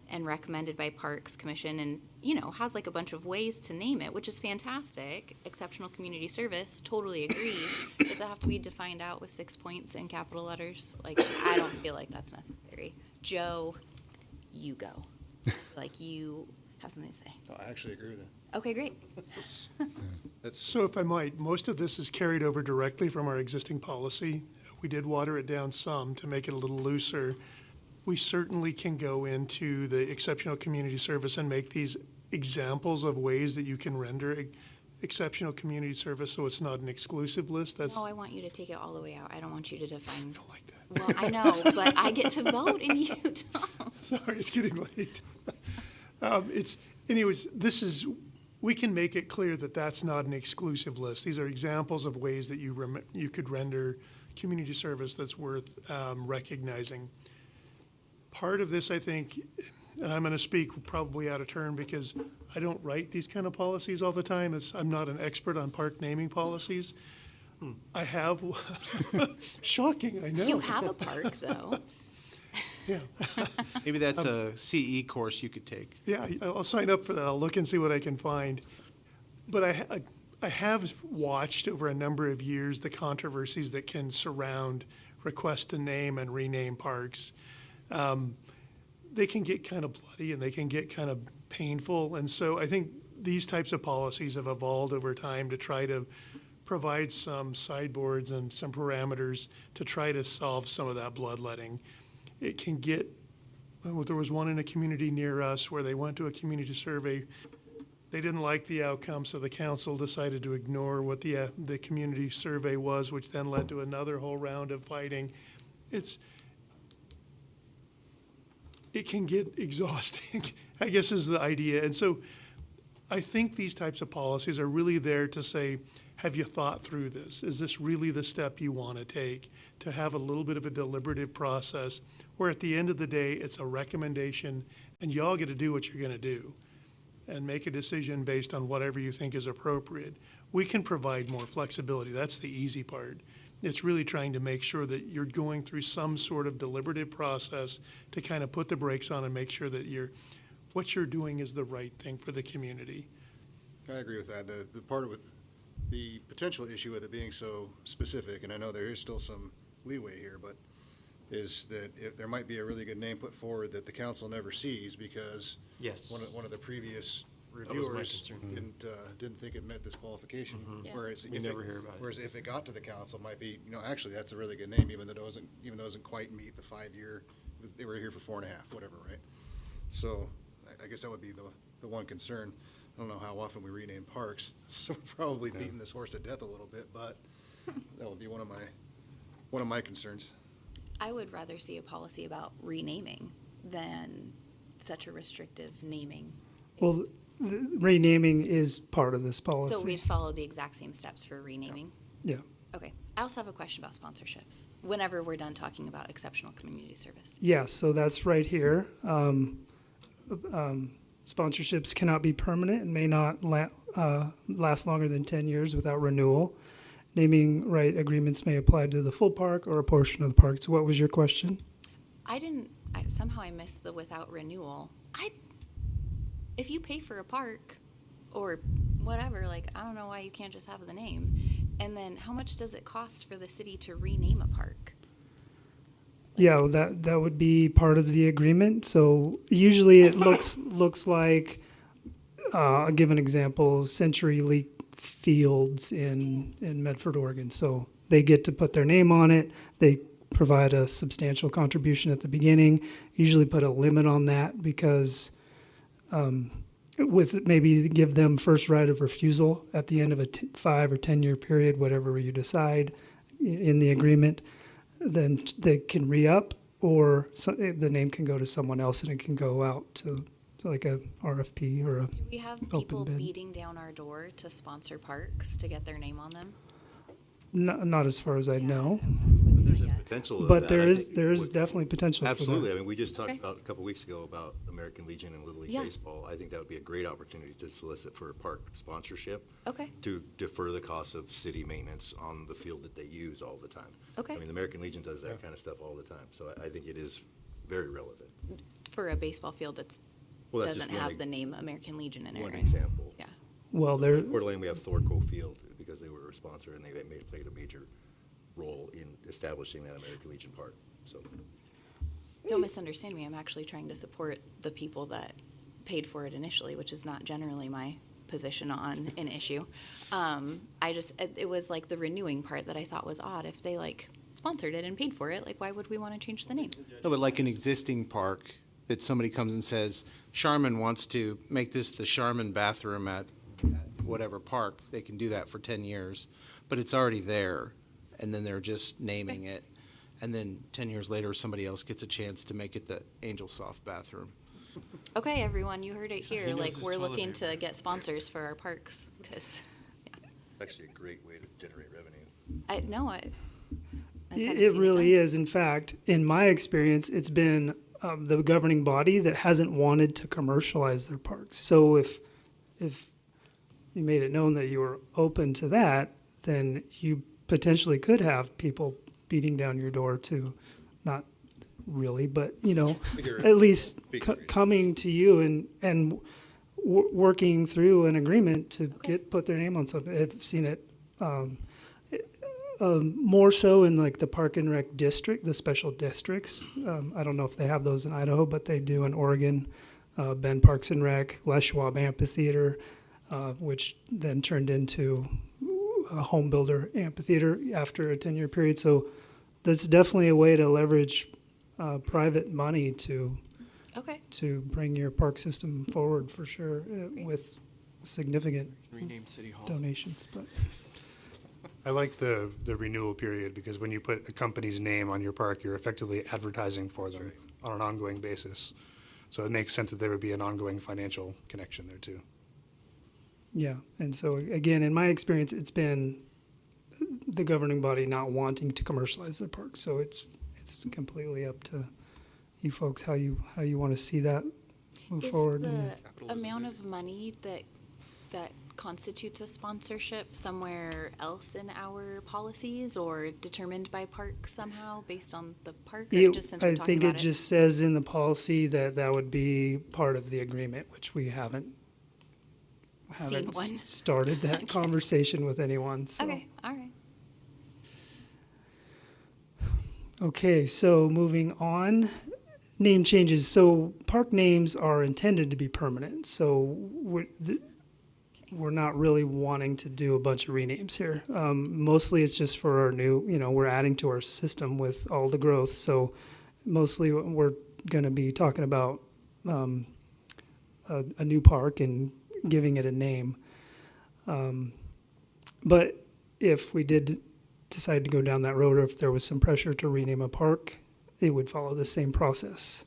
and recommended by Parks Commission, and, has like a bunch of ways to name it, which is fantastic. Exceptional community service, totally agree. Does it have to be defined out with 6 points in capital letters? Like, I don't feel like that's necessary. Joe, you go. Like, you have something to say. Oh, I actually agree with that. Okay, great. So if I might, most of this is carried over directly from our existing policy. We did water it down some to make it a little looser. We certainly can go into the exceptional community service and make these examples of ways that you can render exceptional community service, so it's not an exclusive list. That's. No, I want you to take it all the way out. I don't want you to define. I don't like that. Well, I know, but I get to vote and you don't. Sorry, it's getting late. We can make it clear that that's not an exclusive list. These are examples of ways that you could render community service that's worth recognizing. Part of this, I think, and I'm going to speak probably out of turn because I don't write these kind of policies all the time. I'm not an expert on park naming policies. I have, shocking, I know. You have a park, though. Yeah. Maybe that's a CE course you could take. Yeah, I'll sign up for that. I'll look and see what I can find. But I have watched over a number of years the controversies that can surround requests to name and rename parks. They can get kind of bloody and they can get kind of painful. And so I think these types of policies have evolved over time to try to provide some sideboards and some parameters to try to solve some of that bloodletting. It can get, there was one in a community near us where they went to a community survey. They didn't like the outcome, so the council decided to ignore what the community survey was, which then led to another whole round of fighting. It can get exhausting, I guess is the idea. And so I think these types of policies are really there to say, have you thought through this? Is this really the step you want to take? To have a little bit of a deliberative process where at the end of the day, it's a recommendation and y'all get to do what you're going to do and make a decision based on whatever you think is appropriate. We can provide more flexibility. That's the easy part. It's really trying to make sure that you're going through some sort of deliberative process to kind of put the brakes on and make sure that what you're doing is the right thing for the community. I agree with that. The part of it, the potential issue with it being so specific, and I know there is still some leeway here, but is that if there might be a really good name put forward that the council never sees because Yes. one of the previous That was my reviewers concern. didn't think it met this qualification. Yeah. Whereas We never hear about it. Whereas if it got to the council, it might be, actually that's a really good name, even though it doesn't quite meet the 5-year. They were here for 4.5, whatever, right? So I guess that would be the one concern. I don't know how often we rename parks, so we're probably beating this horse to death a little bit, but that would be one of my concerns. I would rather see a policy about renaming than such a restrictive naming. Well, renaming is part of this policy. So we'd follow the exact same steps for renaming? Yeah. Okay. I also have a question about sponsorships, whenever we're done talking about exceptional community service. Yeah, so that's right here. Sponsorships cannot be permanent and may not last longer than 10 years without renewal. Naming right agreements may apply to the full park or a portion of the park. So what was your question? Somehow I missed the without renewal. If you pay for a park or whatever, like, I don't know why you can't just have the name. And then how much does it cost for the city to rename a park? Yeah, well, that would be part of the agreement. So usually it looks like, I'll give an example, Century League Fields in Medford, Oregon. So they get to put their name on it. They provide a substantial contribution at the beginning. Usually put a limit on that because with maybe give them first right of refusal at the end of a 5 or 10 year period, whatever you decide in the agreement. Then they can re-up, or the name can go to someone else and it can go out to So like a RFP or a Do we have open people bid. beating down our door to sponsor parks to get their name on them? Not as far as I know, There's a potential of but that. there I is think there is what- definitely potential for Absolutely. I that. mean, we just talked Okay. about a couple weeks ago about American Legion and Little League Yeah. Baseball. I think that would be a great opportunity to solicit for park sponsorship. Okay. To defer the cost of city maintenance on the field that they use all the time. Okay. I mean, the American Legion does that kind of stuff all the time, so I think it is very relevant. For a baseball field that Well, that's just doesn't one have the name American Legion in it, One right? example. Yeah. Well, there Coeur d'Alene, we have Thorco Field because they were a sponsor and they played a major role in establishing that American Legion Park, so. Don't misunderstand me. I'm actually trying to support the people that paid for it initially, which is not generally my position on an issue. It was like the renewing part that I thought was odd. If they like sponsored it and paid for it, like why would we want to change the name? No, but like an existing park that somebody comes and says, Charmin wants to make this the Charmin bathroom at whatever park, they can do that for 10 years, but it's already there, and then they're just naming it. And then 10 years later, somebody else gets a chance to make it the Angel Soft bathroom. Okay, everyone, you heard it here. knows Like his we're toilet looking paper. to get sponsors for our parks because Actually, a great way to generate revenue. It really is. In fact, in my experience, it's been the governing body that hasn't wanted to commercialize their parks. So if you made it known that you were open to that, then you potentially could have people beating down your door to, not really, but at least coming to you and working through an agreement to put their name on something. I've seen it more so in like the Park and Rec district, the special districts. I don't know if they have those in Idaho, but they do in Oregon. Bend Parks and Rec, Les Schwab Amphitheater, which then turned into a home builder amphitheater after a 10-year period. So that's definitely a way to leverage private money to bring your park system forward for sure, with significant Rename City Hall. donations. But I like the renewal period because when you put a company's name on your park, you're effectively advertising for them on an ongoing basis. So it makes sense that there would be an ongoing financial connection there too. yeah, and so again, in my experience, it's been the governing body not wanting to commercialize their parks. So it's completely up to you folks how you want to see that move Is forward. the amount of money that constitutes a sponsorship somewhere else in our policies or determined by park somehow based on the park? Or just since we're I talking think it about just says in the policy that would be part of the agreement, which we haven't Seen one. started that Okay. conversation with anyone. So. Okay, all right. Okay, so moving on, name changes. So park names are intended to be permanent. So we're not really wanting to do a bunch of renames here. Mostly it's just for our new, we're adding to our system with all the growth. So mostly we're going to be talking about a new park and giving it a name. But if we did decide to go down that road, or if there was some pressure to rename a park, it would follow the same process.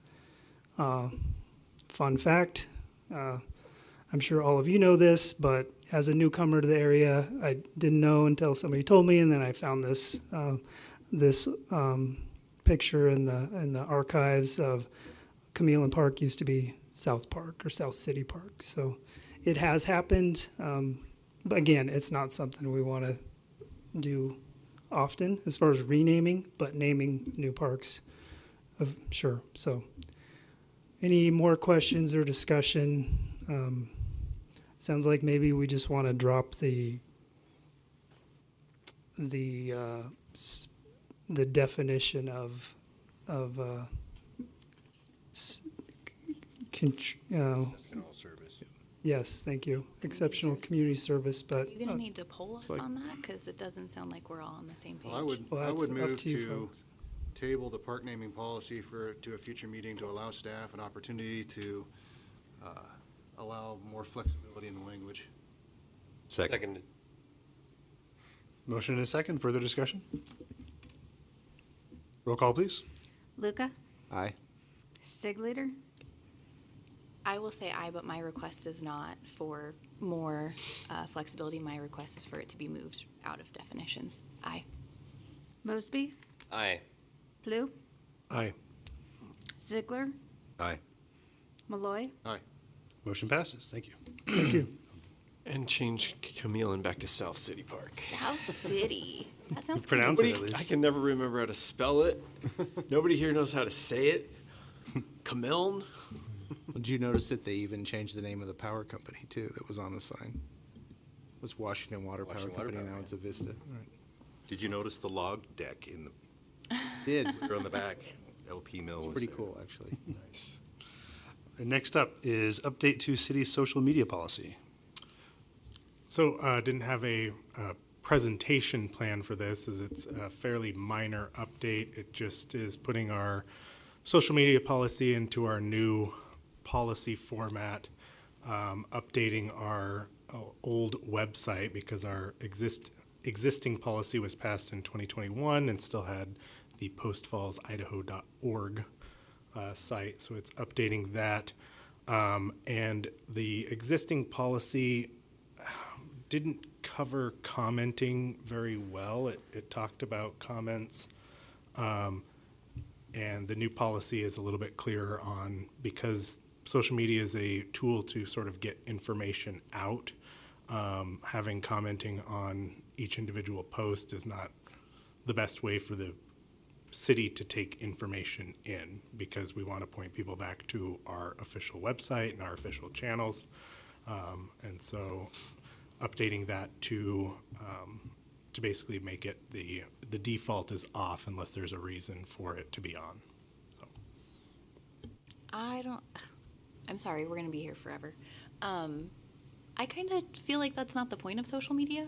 Fun fact, I'm sure all of you know this, but as a newcomer to the area, I didn't know until somebody told me, and then I found this picture in the archives of Camille Park used to be South Park or South City Park. So it has happened. But again, it's not something we want to do often as far as renaming, but naming new parks, sure. So any more questions or discussion? Sounds like maybe we just want to drop the definition of Exceptional service. Yes, thank you. Exceptional community service, but Are you going to need to poll us like- on that? Because it doesn't sound like we're all on the same page. Well, I that's would up move to you to folks. table the park naming policy to a future meeting to allow staff an opportunity to allow more flexibility in the language. Second. Motion and a second. Further discussion? Roll call, please. Luca? Aye. Stigliter? I will say aye, but my request is not for more flexibility. My request is for it to be moved out of definitions. Aye. Mosby, Aye. Blue, Aye. Ziegler, Aye. Malloy, Aye. Motion passes. Thank you. Thank you. And change Camille back to South City Park. South City. That sounds Pronounce it at least. I can never remember how to spell it. Nobody here knows how to say it. Camille? Did you notice that they even changed the name of the power company too that was on the sign? It was Washington Water Power Washington Water Company, Power, now it's Avista. Right. Did you notice the log deck in the, Did. or on the back? LP Mill. It's was pretty there. cool, actually. Nice. And next up is update to city social media policy. So didn't have a presentation plan for this, as it's a fairly minor update. It just is putting our social media policy into our new policy format, updating our old website because our existing policy was passed in 2021 and still had the postfallsidaho.org site. So it's updating that. And the existing policy didn't cover commenting very well. It talked about comments. And the new policy is a little bit clearer on, because social media is a tool to sort of get information out. Having commenting on each individual post is not the best way for the city to take information in, because we want to point people back to our official website and our official channels. And so updating that to basically make it the default is off unless there's a reason for it to be on. So. I'm sorry, we're going to be here forever. I kind of feel like that's not the point of social media,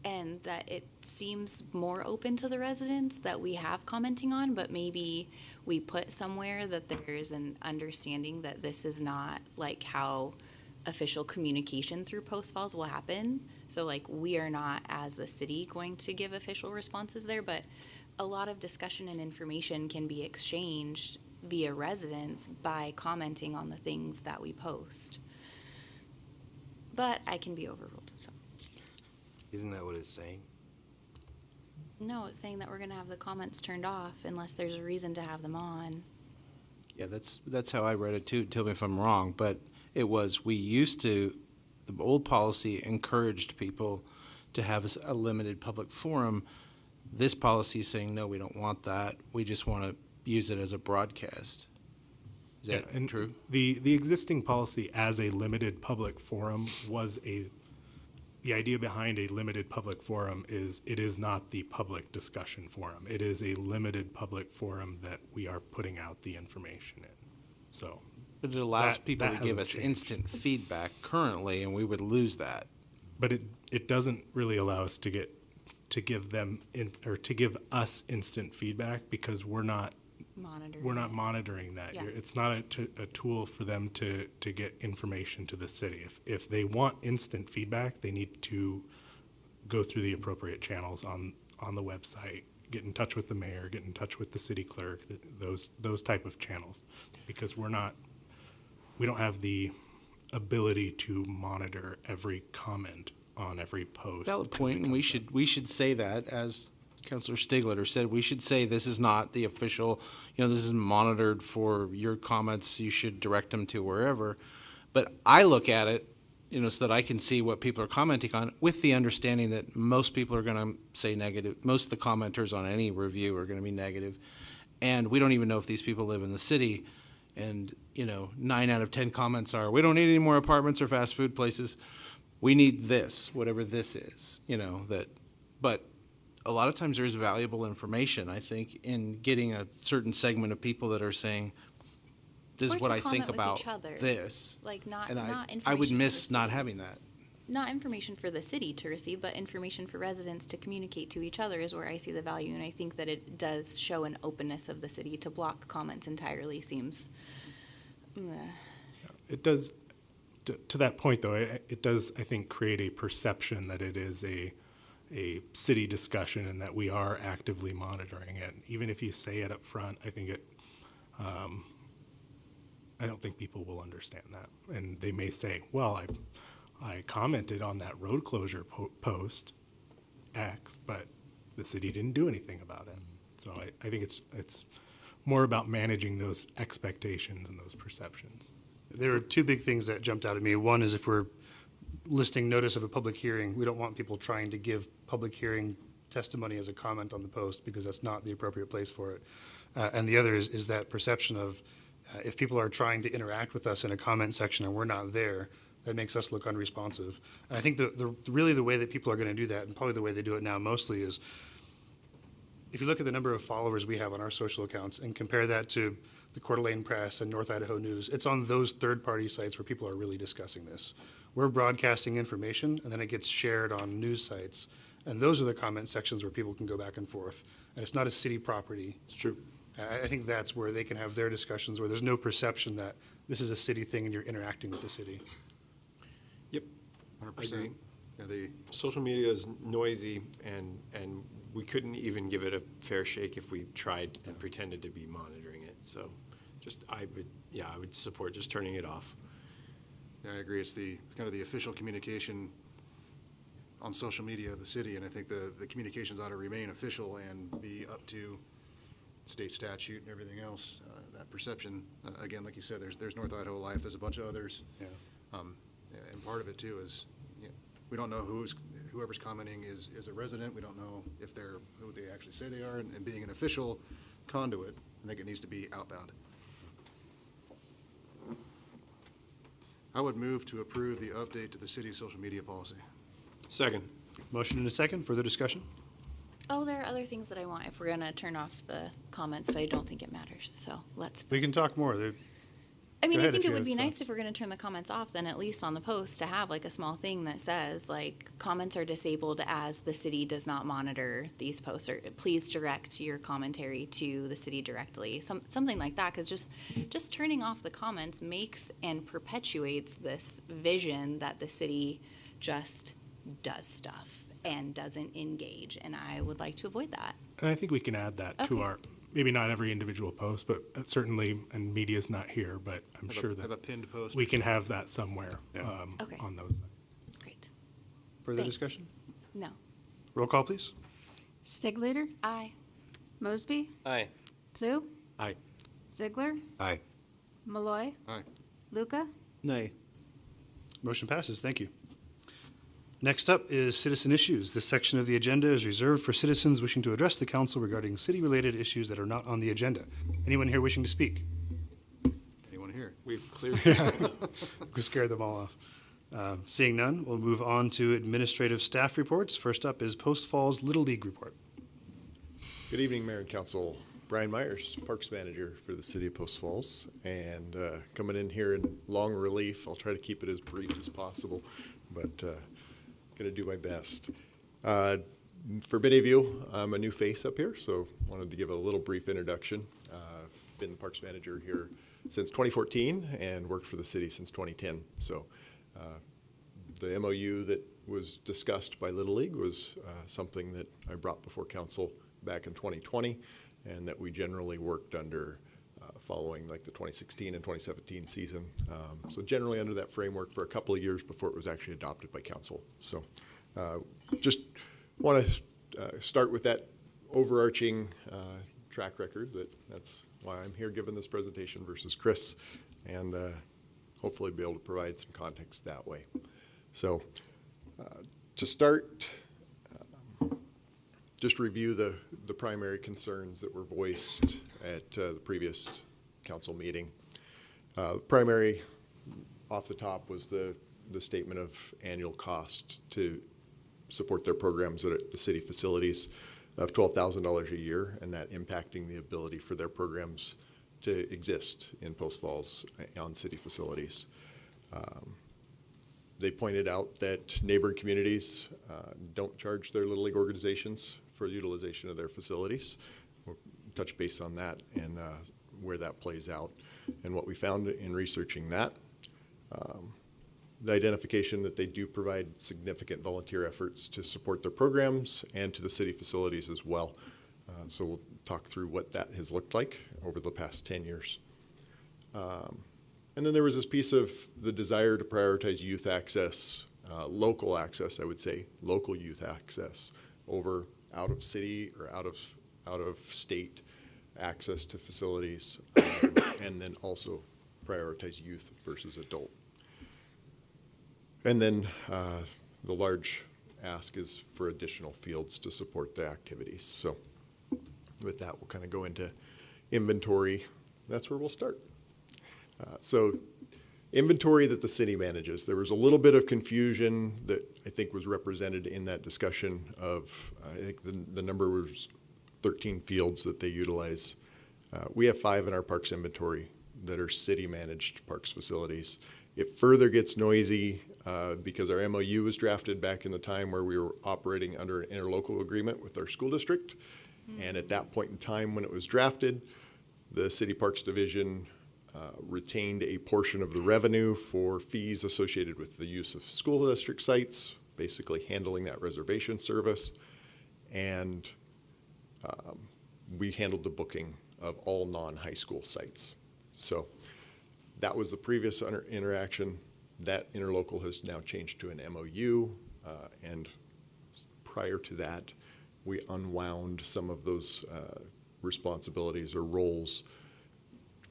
and that it seems more open to the residents that we have commenting on, but maybe we put somewhere that there's an understanding that this is not like how official communication through post falls will happen. So like we are not as a city going to give official responses there, but a lot of discussion and information can be exchanged via residents by commenting on the things that we post. But I can be overruled, so. Isn't that what it's saying? No, it's saying that we're gonna have the comments turned off unless there's a reason to have them on. Yeah, that's how I read it too. Tell me if I'm wrong, but it was, we used to, the old policy encouraged people to have a limited public forum. This policy is saying, no, we don't want that. We just want to use it as a broadcast. Is that true? The existing policy as a limited public forum was the idea behind a limited public forum is it is not the public discussion forum. It is a limited public forum that we are putting out the information in. So. But it allows people to that give hasn't us changed. instant feedback currently, and we would lose that. But it doesn't really allow us to give us instant feedback, because we're not monitoring that. Yeah. It's not a tool for them to get information to the city. If they want instant feedback, they need to go through the appropriate channels on the website, get in touch with the mayor, get in touch with the city clerk, those type of channels, because we don't have the ability to monitor every comment on every post. Valid point, and we should say that, as Councilor Stigler said, we should say this is not the official, this is monitored for your comments, you should direct them to wherever. But I look at it, so that I can see what people are commenting on, with the understanding that most people are going to say negative. Most of the commenters on any review are going to be negative. And we don't even know if these people live in the city. And, 9 out of 10 comments are, we don't need any more apartments or fast food places. We need this, whatever this is, but a lot of times there's valuable information, I think, in getting a certain segment of people that are saying, this Or is what to I think comment with about each other. this. Like not And information I would for the miss not city. having that. Not information for the city to receive, but information for residents to communicate to each other is where I see the value, and I think that it does show an openness of the city. To block comments entirely seems. It does, to that point though, it does, I think, create a perception that it is a city discussion and that we are actively monitoring it. Even if you say it up front, I think I don't think people will understand that. And they may say, well, I commented on that road closure post X, but the city didn't do anything about it. So I think it's more about managing those expectations and those perceptions. There are two big things that jumped out at me. One is if we're listing notice of a public hearing, we don't want people trying to give public hearing testimony as a comment on the post because that's not the appropriate place for it. And the other is that perception of if people are trying to interact with us in a comment section and we're not there, that makes us look unresponsive. And I think really the way that people are going to do that, and probably the way they do it now mostly, is if you look at the number of followers we have on our social accounts and compare that to the Coeur d'Alene Press and North Idaho News, it's on those third-party sites where people are really discussing this. We're broadcasting information, and then it gets shared on news sites. And those are the comment sections where people can go back and forth. And it's not a city property. It's true. I think that's where they can have their discussions, where there's no perception that this is a city thing and you're interacting with the city. Yep, I 100%. agree. Yeah, the Social media is noisy, and we couldn't even give it a fair shake if we tried and pretended to be monitoring it. So I would support just turning it off. Yeah, I agree. It's kind of the official communication on social media of the city, and I think the communications ought to remain official and be up to state statute and everything else. That perception, again, like you said, there's North Idaho Life, there's a bunch of others. Yeah. And part of it too is, we don't know whoever's commenting is a resident. We don't know if they're who they actually say they are, and being an official conduit, I think it needs to be outbound. I would move to approve the update to the city's social media policy. Second. Motion and a second. Further discussion? Oh, there are other things that I want if we're going to turn off the comments, but I don't think it matters. So let's. We can talk more. I mean, Go I ahead think if it you would have be nice thoughts. if we're going to turn the comments off, then at least on the post to have like a small thing that says like comments are disabled as the city does not monitor these posts, or please direct your commentary to the city directly. Something like that, because just turning off the comments makes and perpetuates this vision that the city just does stuff and doesn't engage, and I would like to avoid that. And I think we can add that to our, maybe not every individual post, but certainly, and media's not here, but I'm sure that have a pinned post. we can have that somewhere Okay. on those. Great. Further Thanks. discussion? No. Roll call, please. Stiglater, Aye. Mosby, Aye. Plou, Aye. Ziegler, Aye. Malloy, Aye. Luca, Nay. Motion passes. Thank you. Next up is citizen issues. This section of the agenda is reserved for citizens wishing to address the council regarding city-related issues that are not on the agenda. Anyone here wishing to speak? Anyone here? We've cleared. We scared them all off. Seeing none, we'll move on to administrative staff reports. First up is Post Falls Little League report. Good evening, Mayor and Council. Brian Myers, Parks Manager for the City of Post Falls, and coming in here in long relief. I'll try to keep it as brief as possible, but going to do my best. For many of you, I'm a new face up here, so wanted to give a little brief introduction. Been the Parks Manager here since 2014 and worked for the city since 2010. So the MOU that was discussed by Little League was something that I brought before council back in 2020, and that we generally worked under following like the 2016 and 2017 season. So generally under that framework for a couple of years before it was actually adopted by council. So just want to start with that overarching track record. That's why I'm here giving this presentation versus Chris, and hopefully be able to provide some context that way. So to start, just review the primary concerns that were voiced at the previous council meeting. Primary, off the top, was the statement of annual cost to support their programs at the city facilities of $12,000 a year, and that impacting the ability for their programs to exist in Post Falls on city facilities. They pointed out that neighboring communities don't charge their Little League organizations for utilization of their facilities. We'll touch base on that and where that plays out. And what we found in researching that, the identification that they do provide significant volunteer efforts to support their programs and to the city facilities as well. So we'll talk through what that has looked like over the past 10 years. And then there was this piece of the desire to prioritize youth access, local access, I would say, local youth access over out of city or out of state access to facilities, and then also prioritize youth versus adult. And then the large ask is for additional fields to support the activities. So with that, we'll kind of go into inventory. That's where we'll start. So inventory that the city manages. There was a little bit of confusion that I think was represented in that discussion of, I think the number was 13 fields that they utilize. We have 5 in our parks inventory that are city-managed parks facilities. It further gets noisy because our MOU was drafted back in the time where we were operating under an interlocal agreement with our school district. And at that point in time when it was drafted, the City Parks Division retained a portion of the revenue for fees associated with the use of school district sites, basically handling that reservation service. And we handled the booking of all non-high school sites. So that was the previous interaction. That interlocal has now changed to an MOU, and prior to that, we unwound some of those responsibilities or roles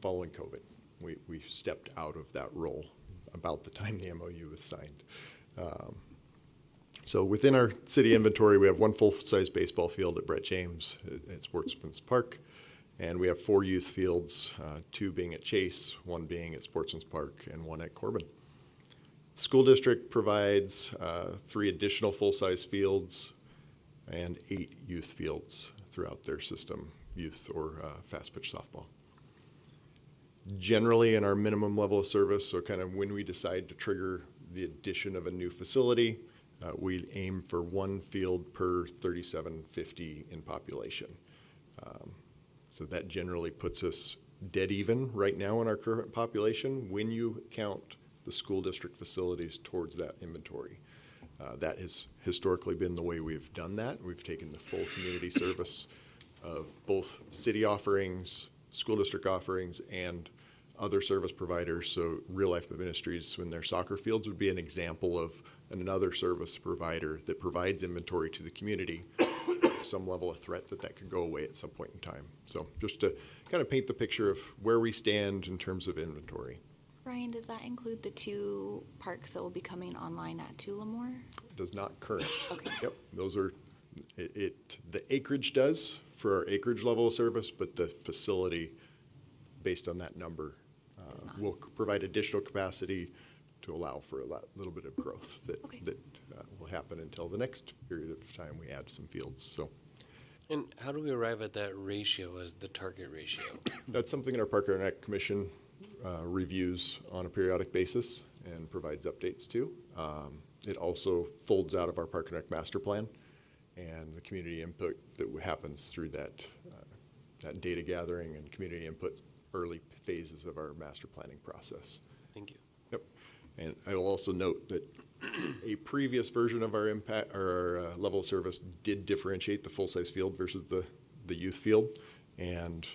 following COVID. We stepped out of that role about the time the MOU was signed. So within our city inventory, we have 1 full-size baseball field at Brett James at Sportsman's Park, and we have 4 youth fields, 2 being at Chase, 1 being at Sportsman's Park, and 1 at Corbin. School district provides 3 additional full-size fields and 8 youth fields throughout their system, youth or fast-pitch softball. Generally, in our minimum level of service, so kind of when we decide to trigger the addition of a new facility, we aim for 1 field per 3,750 in population. So that generally puts us dead even right now in our current population when you count the school district facilities towards that inventory. That has historically been the way we've done that. We've taken the full community service of both city offerings, school district offerings, and other service providers. So Real Life Ministries, when their soccer fields would be an example of another service provider that provides inventory to the community, some level of threat that could go away at some point in time. So just to kind of paint the picture of where we stand in terms of inventory. Brian, does that include the 2 parks that will be coming online at Tullamore? Does not currently. Okay. Yep, those are, the acreage does for our acreage level of service, but the facility, based on that number, will provide additional capacity to allow for a little bit of growth that will happen until the next period of time we add some fields. So. And how do we arrive at that ratio as the target ratio? That's something in our Park and Rec Commission reviews on a periodic basis and provides updates to. It also folds out of our Park and Rec Master Plan and the community input that happens through that data gathering and community input early phases of our master planning process. Thank you. Yep. And I will also note that a previous version of our impact or our level of service did differentiate the full-size field versus the youth field, and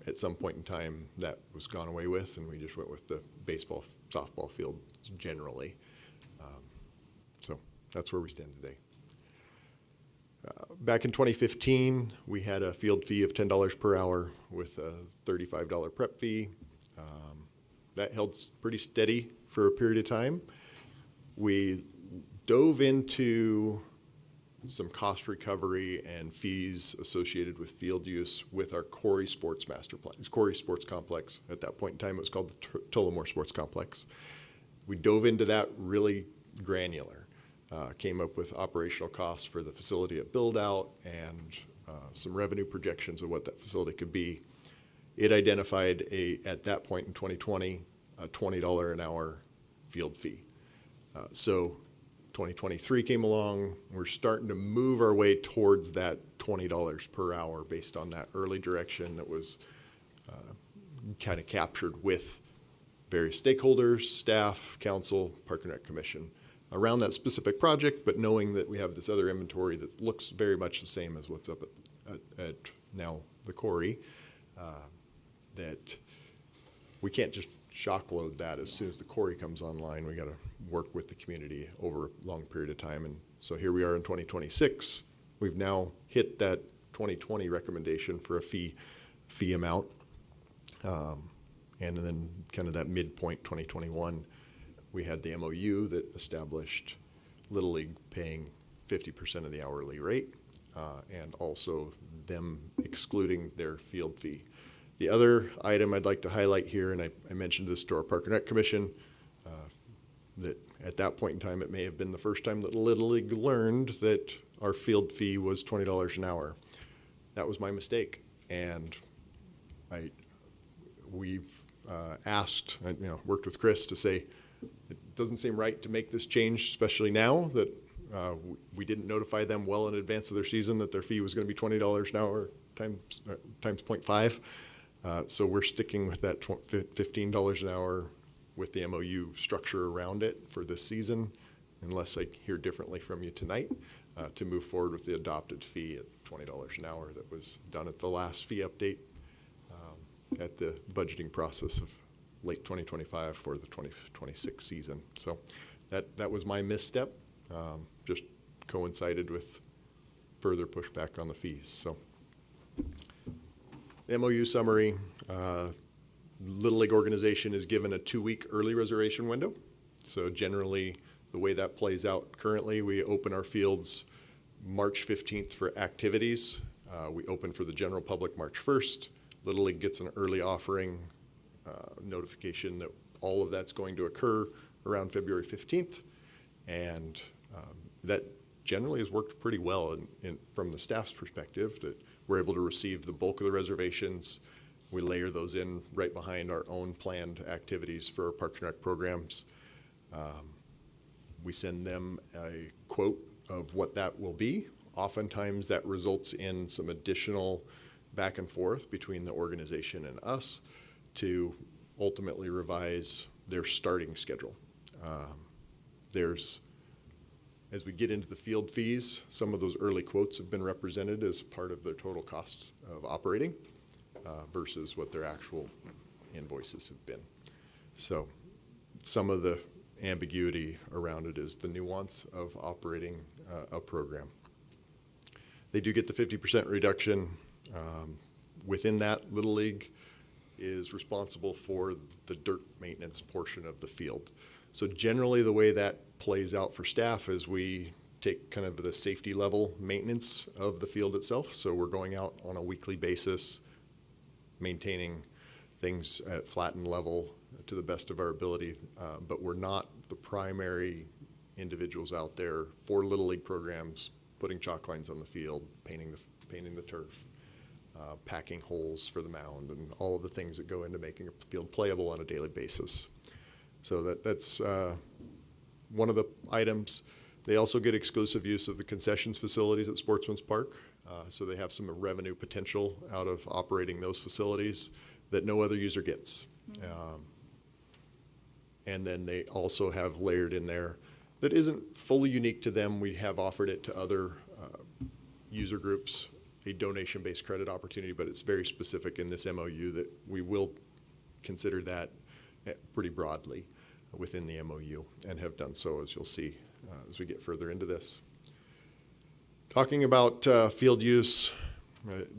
at some point in time that was gone away with, and we just went with the baseball, softball field generally. So that's where we stand today. Back in 2015, we had a field fee of $10 per hour with a $35 prep fee. That held pretty steady for a period of time. We dove into some cost recovery and fees associated with field use with our Corey Sports Master Plan. It's Corey Sports Complex. At that point in time, it was called the Tullamore Sports Complex. We dove into that really granular. Came up with operational costs for the facility at build out and some revenue projections of what that facility could be. It identified at that point in 2020, a $20 an hour field fee. So 2023 came along, we're starting to move our way towards that $20 per hour based on that early direction that was kind of captured with various stakeholders, staff, council, Park and Rec Commission around that specific project, but knowing that we have this other inventory that looks very much the same as what's up at now the Corey, that we can't just shock load that as soon as the quarry comes online. We got to work with the community over a long period of time. And so here we are in 2026. We've now hit that 2020 recommendation for a fee amount. And then kind of that midpoint 2021, we had the MOU that established Little League paying 50% of the hourly rate, and also them excluding their field fee. The other item I'd like to highlight here, and I mentioned this to our Park and Rec Commission, that at that point in time, it may have been the first time that Little League learned that our field fee was $20 an hour. That was my mistake, and we've asked, worked with Chris to say, it doesn't seem right to make this change, especially now that we didn't notify them well in advance of their season that their fee was going to be $20 an hour times 0.5. So we're sticking with that $15 an hour with the MOU structure around it for this season, unless I hear differently from you tonight, to move forward with the adopted fee at $20 an hour that was done at the last fee update at the budgeting process of late 2025 for the 2026 season. So that was my misstep, just coincided with further pushback on the fees. So MOU summary, Little League organization is given a 2-week early reservation window. So generally the way that plays out currently, we open our fields March 15th for activities. We open for the general public March 1st. Little League gets an early offering notification that all of that's going to occur around February 15th. And that generally has worked pretty well from the staff's perspective, that we're able to receive the bulk of the reservations. We layer those in right behind our own planned activities for our Park and Rec programs. We send them a quote of what that will be. Oftentimes that results in some additional back and forth between the organization and us to ultimately revise their starting schedule. As we get into the field fees, some of those early quotes have been represented as part of their total cost of operating versus what their actual invoices have been. So some of the ambiguity around it is the nuance of operating a program. They do get the 50% reduction. Within that, Little League is responsible for the dirt maintenance portion of the field. So generally the way that plays out for staff is we take kind of the safety level maintenance of the field itself. So we're going out on a weekly basis, maintaining things at flattened level to the best of our ability, but we're not the primary individuals out there for Little League programs, putting chalk lines on the field, painting the turf, packing holes for the mound, and all of the things that go into making a field playable on a daily basis. So that's one of the items. They also get exclusive use of the concessions facilities at Sportsman's Park. So they have some revenue potential out of operating those facilities that no other user gets. And then they also have layered in there that isn't fully unique to them. We have offered it to other user groups, a donation-based credit opportunity, but it's very specific in this MOU that we will consider that pretty broadly within the MOU and have done so, as you'll see as we get further into this. Talking about field use,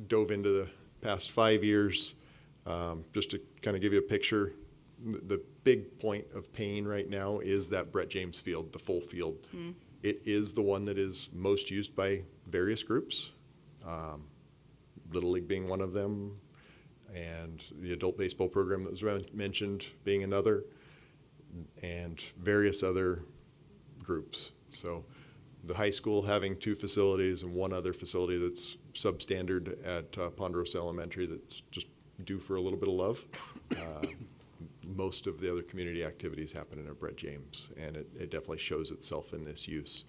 dove into the past 5 years, just to kind of give you a picture. The big point of pain right now is that Brett James field, the full field. It is the one that is most used by various groups, Little League being one of them, and the adult baseball program that was mentioned being another, and various other groups. So the high school having 2 facilities and one other facility that's substandard at Ponderosa Elementary that's just due for a little bit of love. Most of the other community activities happen in Brett James, and it definitely shows itself in this use.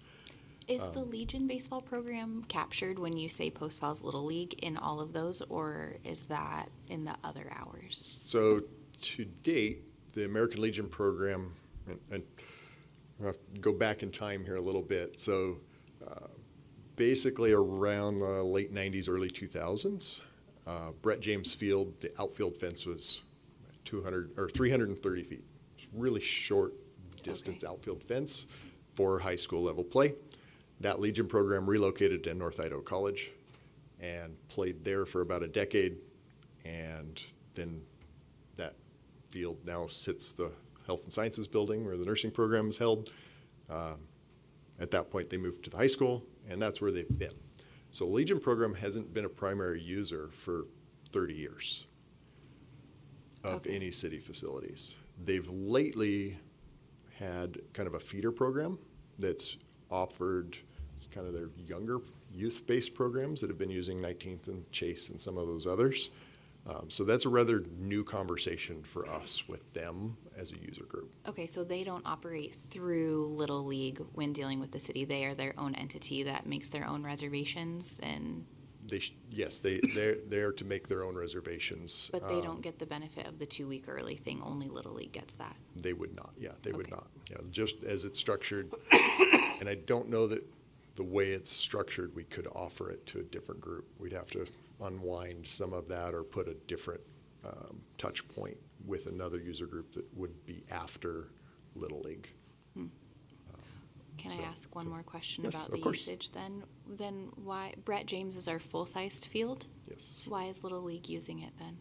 Is the Legion baseball program captured when you say Post Falls Little League in all of those, or is that in the other hours? So to date, the American Legion program, and I'll have to go back in time here a little bit. So basically around the late 90s, early 2000s, Brett James Field, the outfield fence was 200 or 330 feet. It's really short distance outfield fence for high school level play. That Legion program relocated to North Idaho College and played there for about a decade. And then that field now sits the Health and Sciences building where the nursing program is held. At that point, they moved to the high school, and that's where they've been. So Legion program hasn't been a primary user for 30 years of any city facilities. They've lately had kind of a feeder program that's offered kind of their younger youth-based programs that have been using 19th and Chase and some of those others. So that's a rather new conversation for us with them as a user group. Okay, so they don't operate through Little League when dealing with the city. They are their own entity that makes their own reservations and. Yes, they're to make their own reservations. But they don't get the benefit of the 2-week early thing. Only Little League gets that. They would not. Yeah, they would not. Yeah, just as it's structured. And I don't know that the way it's structured, we could offer it to a different group. We'd have to unwind some of that or put a different touch point with another user group that would be after Little League. Can I ask one more question yes, about of the course. usage then? Then why, Brett James is our full-sized field? Yes. Why is Little League using it then?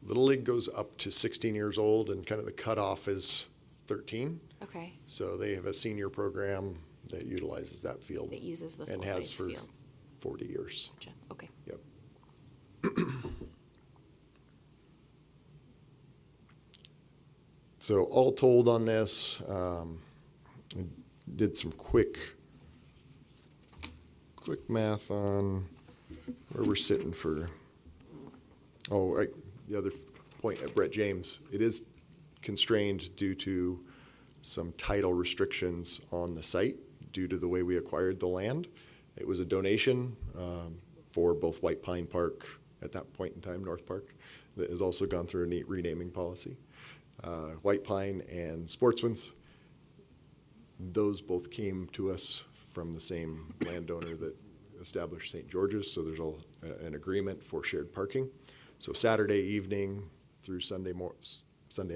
Little League goes up to 16 years old, and kind of the cutoff is 13. Okay. So they have a senior program that utilizes that field. That uses the and has full-sized for field. 40 years. Gotcha. Okay. Yep. So all told on this, I did some quick math on where we're sitting for, the other point at Brett James, it is constrained due to some title restrictions on the site due to the way we acquired the land. It was a donation for both White Pine Park, at that point in time, North Park, that has also gone through a neat renaming policy. White Pine and Sportsman's, those both came to us from the same landowner that established St. George's, so there's an agreement for shared parking. So Saturday evening through Sunday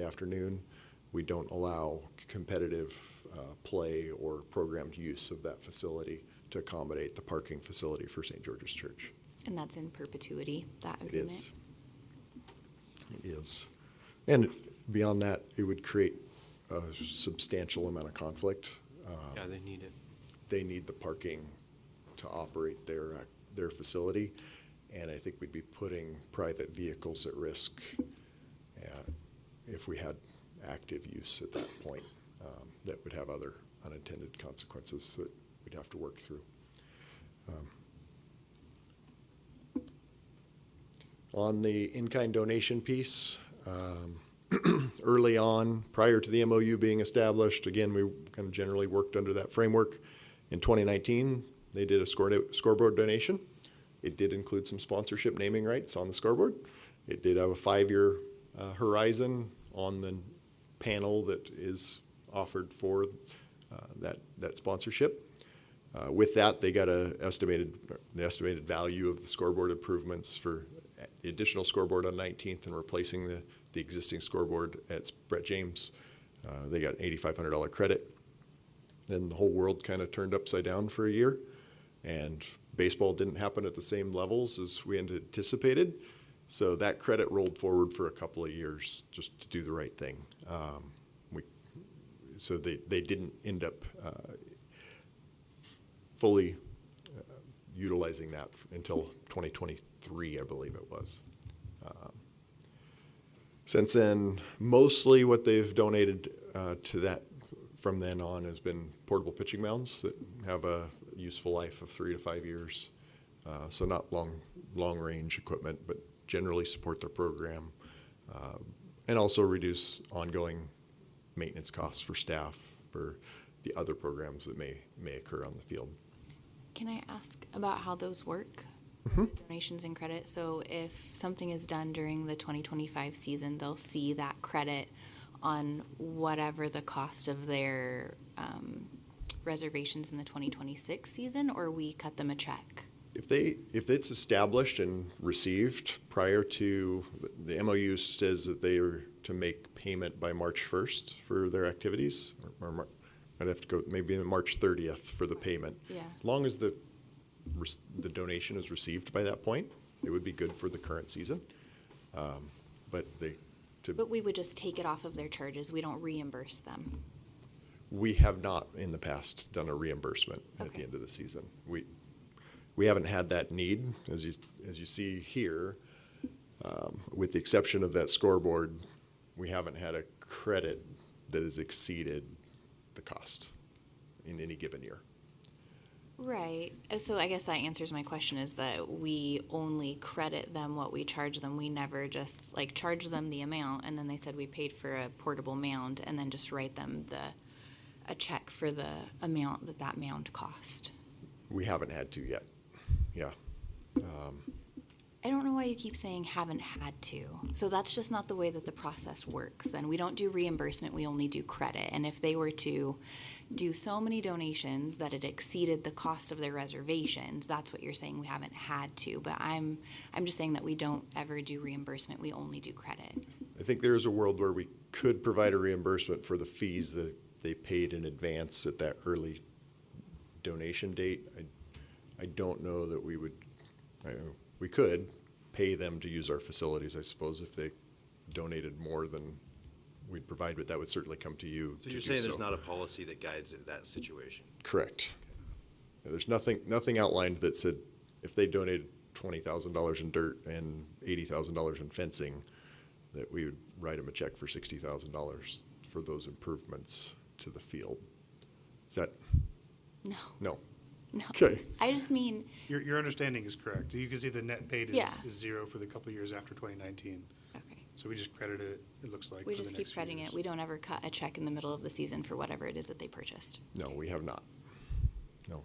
afternoon, we don't allow competitive play or programmed use of that facility to accommodate the parking facility for St. George's Church. And that's in perpetuity, that It agreement? is. It is. And beyond that, it would create a substantial amount of conflict. Yeah, they need it. They need the parking to operate their facility, and I think we'd be putting private vehicles at risk if we had active use at that point. That would have other unintended consequences that we'd have to work through. On the in-kind donation piece, early on, prior to the MOU being established, again, we kind of generally worked under that framework. In 2019, they did a scoreboard donation. It did include some sponsorship naming rights on the scoreboard. It did have a 5-year horizon on the panel that is offered for that sponsorship. With that, they got the estimated value of the scoreboard improvements for the additional scoreboard on 19th and replacing the existing scoreboard at Brett James. They got an $8,500 credit. Then the whole world kind of turned upside down for a year, and baseball didn't happen at the same levels as we had anticipated. So that credit rolled forward for a couple of years just to do the right thing. So they didn't end up fully utilizing that until 2023, I believe it was. Since then, mostly what they've donated to that from then on has been portable pitching mounds that have a useful life of 3 to 5 years. So not long range equipment, but generally support their program and also reduce ongoing maintenance costs for staff for the other programs that may occur on the field. Can I ask about how those work? Donations and credit. So if something is done during the 2025 season, they'll see that credit on whatever the cost of their reservations in the 2026 season, or we cut them a check? If it's established and received prior to, the MOU says that they are to make payment by March 1st for their activities, or I'd have to go maybe March 30th for the payment. Yeah. As long as the donation is received by that point, it would be good for the current season. But But we would just take it off of their charges. We don't reimburse them. we have not in the past done a reimbursement at the end of the season. We haven't had that need, as you see here, with the exception of that scoreboard, we haven't had a credit that has exceeded the cost in any given year. Right. So I guess that answers my question, is that we only credit them what we charge them. We never just like charge them the amount and then they said we paid for a portable mound and then just write them a check for the amount that mound cost. We haven't had to yet. Yeah. I don't know why you keep saying haven't had to. So that's just not the way that the process works. Then we don't do reimbursement, we only do credit. And if they were to do so many donations that it exceeded the cost of their reservations, that's what you're saying, we haven't had to. But I'm just saying that we don't ever do reimbursement, we only do credit. I think there is a world where we could provide a reimbursement for the fees that they paid in advance at that early donation date. I don't know that we would, we could pay them to use our facilities, I suppose, if they donated more than we'd provide, but that would certainly come to you. So you're saying there's not a policy that guides that situation? Correct. Yeah, there's nothing outlined that said if they donated $20,000 in dirt and $80,000 in fencing, that we would write them a check for $60,000 for those improvements to the field. Is that? No. No. No. Okay. I just mean. Your understanding is correct. You can see the net paid Yeah. is zero for the couple years after 2019. Okay. So we just credit it, it looks like. We for the just keep next few crediting years. it. We don't ever cut a check in the middle of the season for whatever it is that they purchased. No, we have not. No.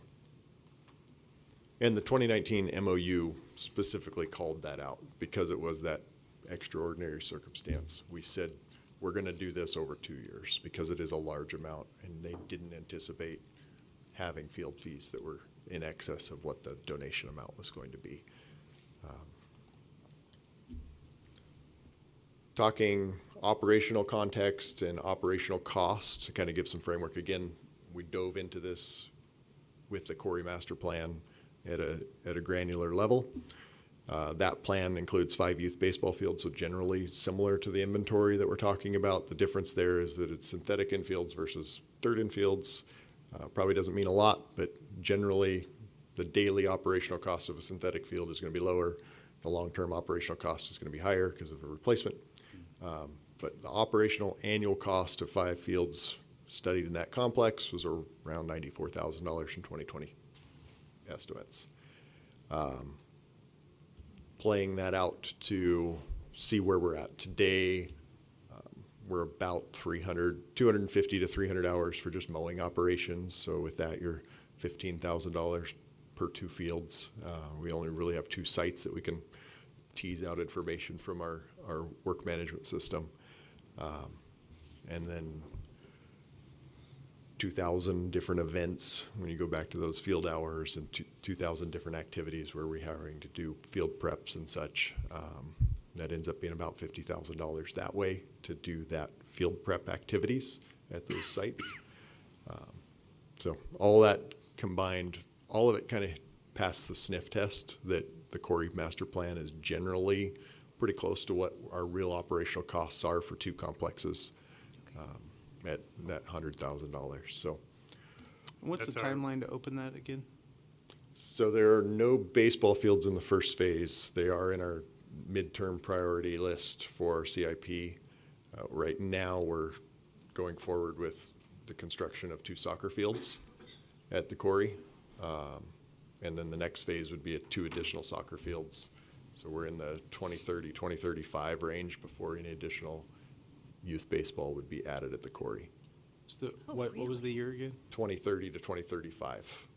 And the 2019 MOU specifically called that out because it was that extraordinary circumstance. We said, we're going to do this over 2 years because it is a large amount, and they didn't anticipate having field fees that were in excess of what the donation amount was going to be. Talking operational context and operational cost to kind of give some framework. Again, we dove into this with the Corey Master Plan at a granular level. That plan includes 5 youth baseball fields, so generally similar to the inventory that we're talking about. The difference there is that it's synthetic infields versus dirt infields. Probably doesn't mean a lot, but generally the daily operational cost of a synthetic field is going to be lower. The long-term operational cost is going to be higher because of a replacement. But the operational annual cost of 5 fields studied in that complex was around $94,000 in 2020 estimates. Playing that out to see where we're at today, we're about 250 to 300 hours for just mowing operations. So with that, you're $15,000 per 2 fields. We only really have 2 sites that we can tease out information from our work management system. And then 2,000 different events when you go back to those field hours, and 2,000 different activities where we're having to do field preps and such. That ends up being about $50,000 that way to do that field prep activities at those sites. So all that combined, all of it kind of passed the sniff test that the Corey Master Plan is generally pretty close to what our real operational costs are for 2 complexes at that $100,000. So, And what's the timeline to open that again? So there are no baseball fields in the first phase. They are in our midterm priority list for CIP. Right now, we're going forward with the construction of 2 soccer fields at the quarry. And then the next phase would be 2 additional soccer fields. So we're in the 2030, 2035 range before any additional youth baseball would be added at the quarry. So what was the year again? 2030 to 2035.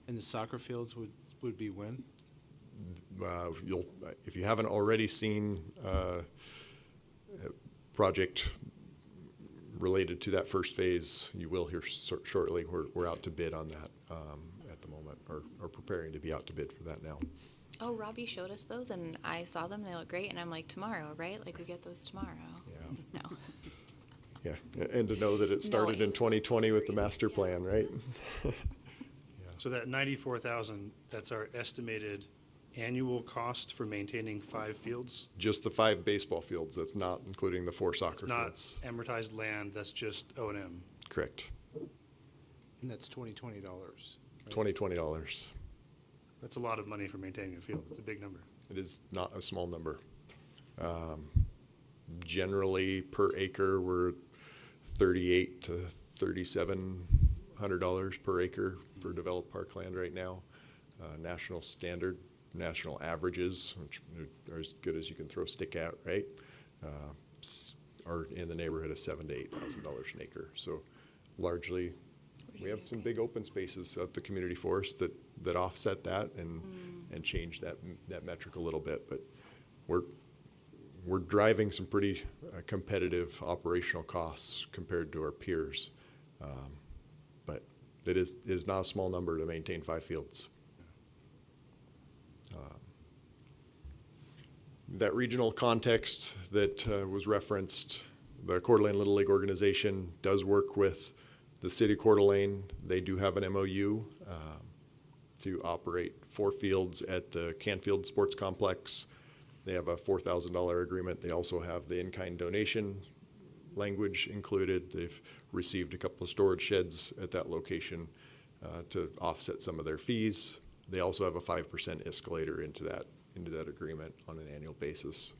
And the soccer fields would be when? If you haven't already seen a project related to that first phase, you will hear shortly. We're out to bid on that at the moment. are preparing to be out to bid for that now. Oh, Robbie showed us those, and I saw them. They look great, and I'm like, tomorrow, right? Like, we get those tomorrow. Yeah. No. Yeah, and to know that it started in 2020 with the master plan, right? So that 94,000, that's our estimated annual cost for maintaining 5 fields? Just the 5 baseball fields, that's not including the 4 soccer It's not fields. amortized land, that's just O&M. Correct. And that's $20. $20. That's a lot of money for maintaining a field. It's a big number. It is not a small number. Generally, per acre, we're $3,800 to $3,700 per acre for developed parkland right now. National standard, national averages, which are as good as you can throw a stick at, right? Are in the neighborhood of $7,000 to $8,000 an acre. So largely, we have some big open spaces at the community forest that offset that and change that metric a little bit. But we're driving some pretty competitive operational costs compared to our peers. But it is not a small number to maintain 5 fields. That regional context that was referenced, the Coeur d'Alene Little League organization does work with the city of Coeur d'Alene. They do have an MOU to operate 4 fields at the Canfield Sports Complex. They have a $4,000 agreement. They also have the in-kind donation language included. They've received a couple of storage sheds at that location to offset some of their fees. They also have a 5% escalator into that agreement on an annual basis.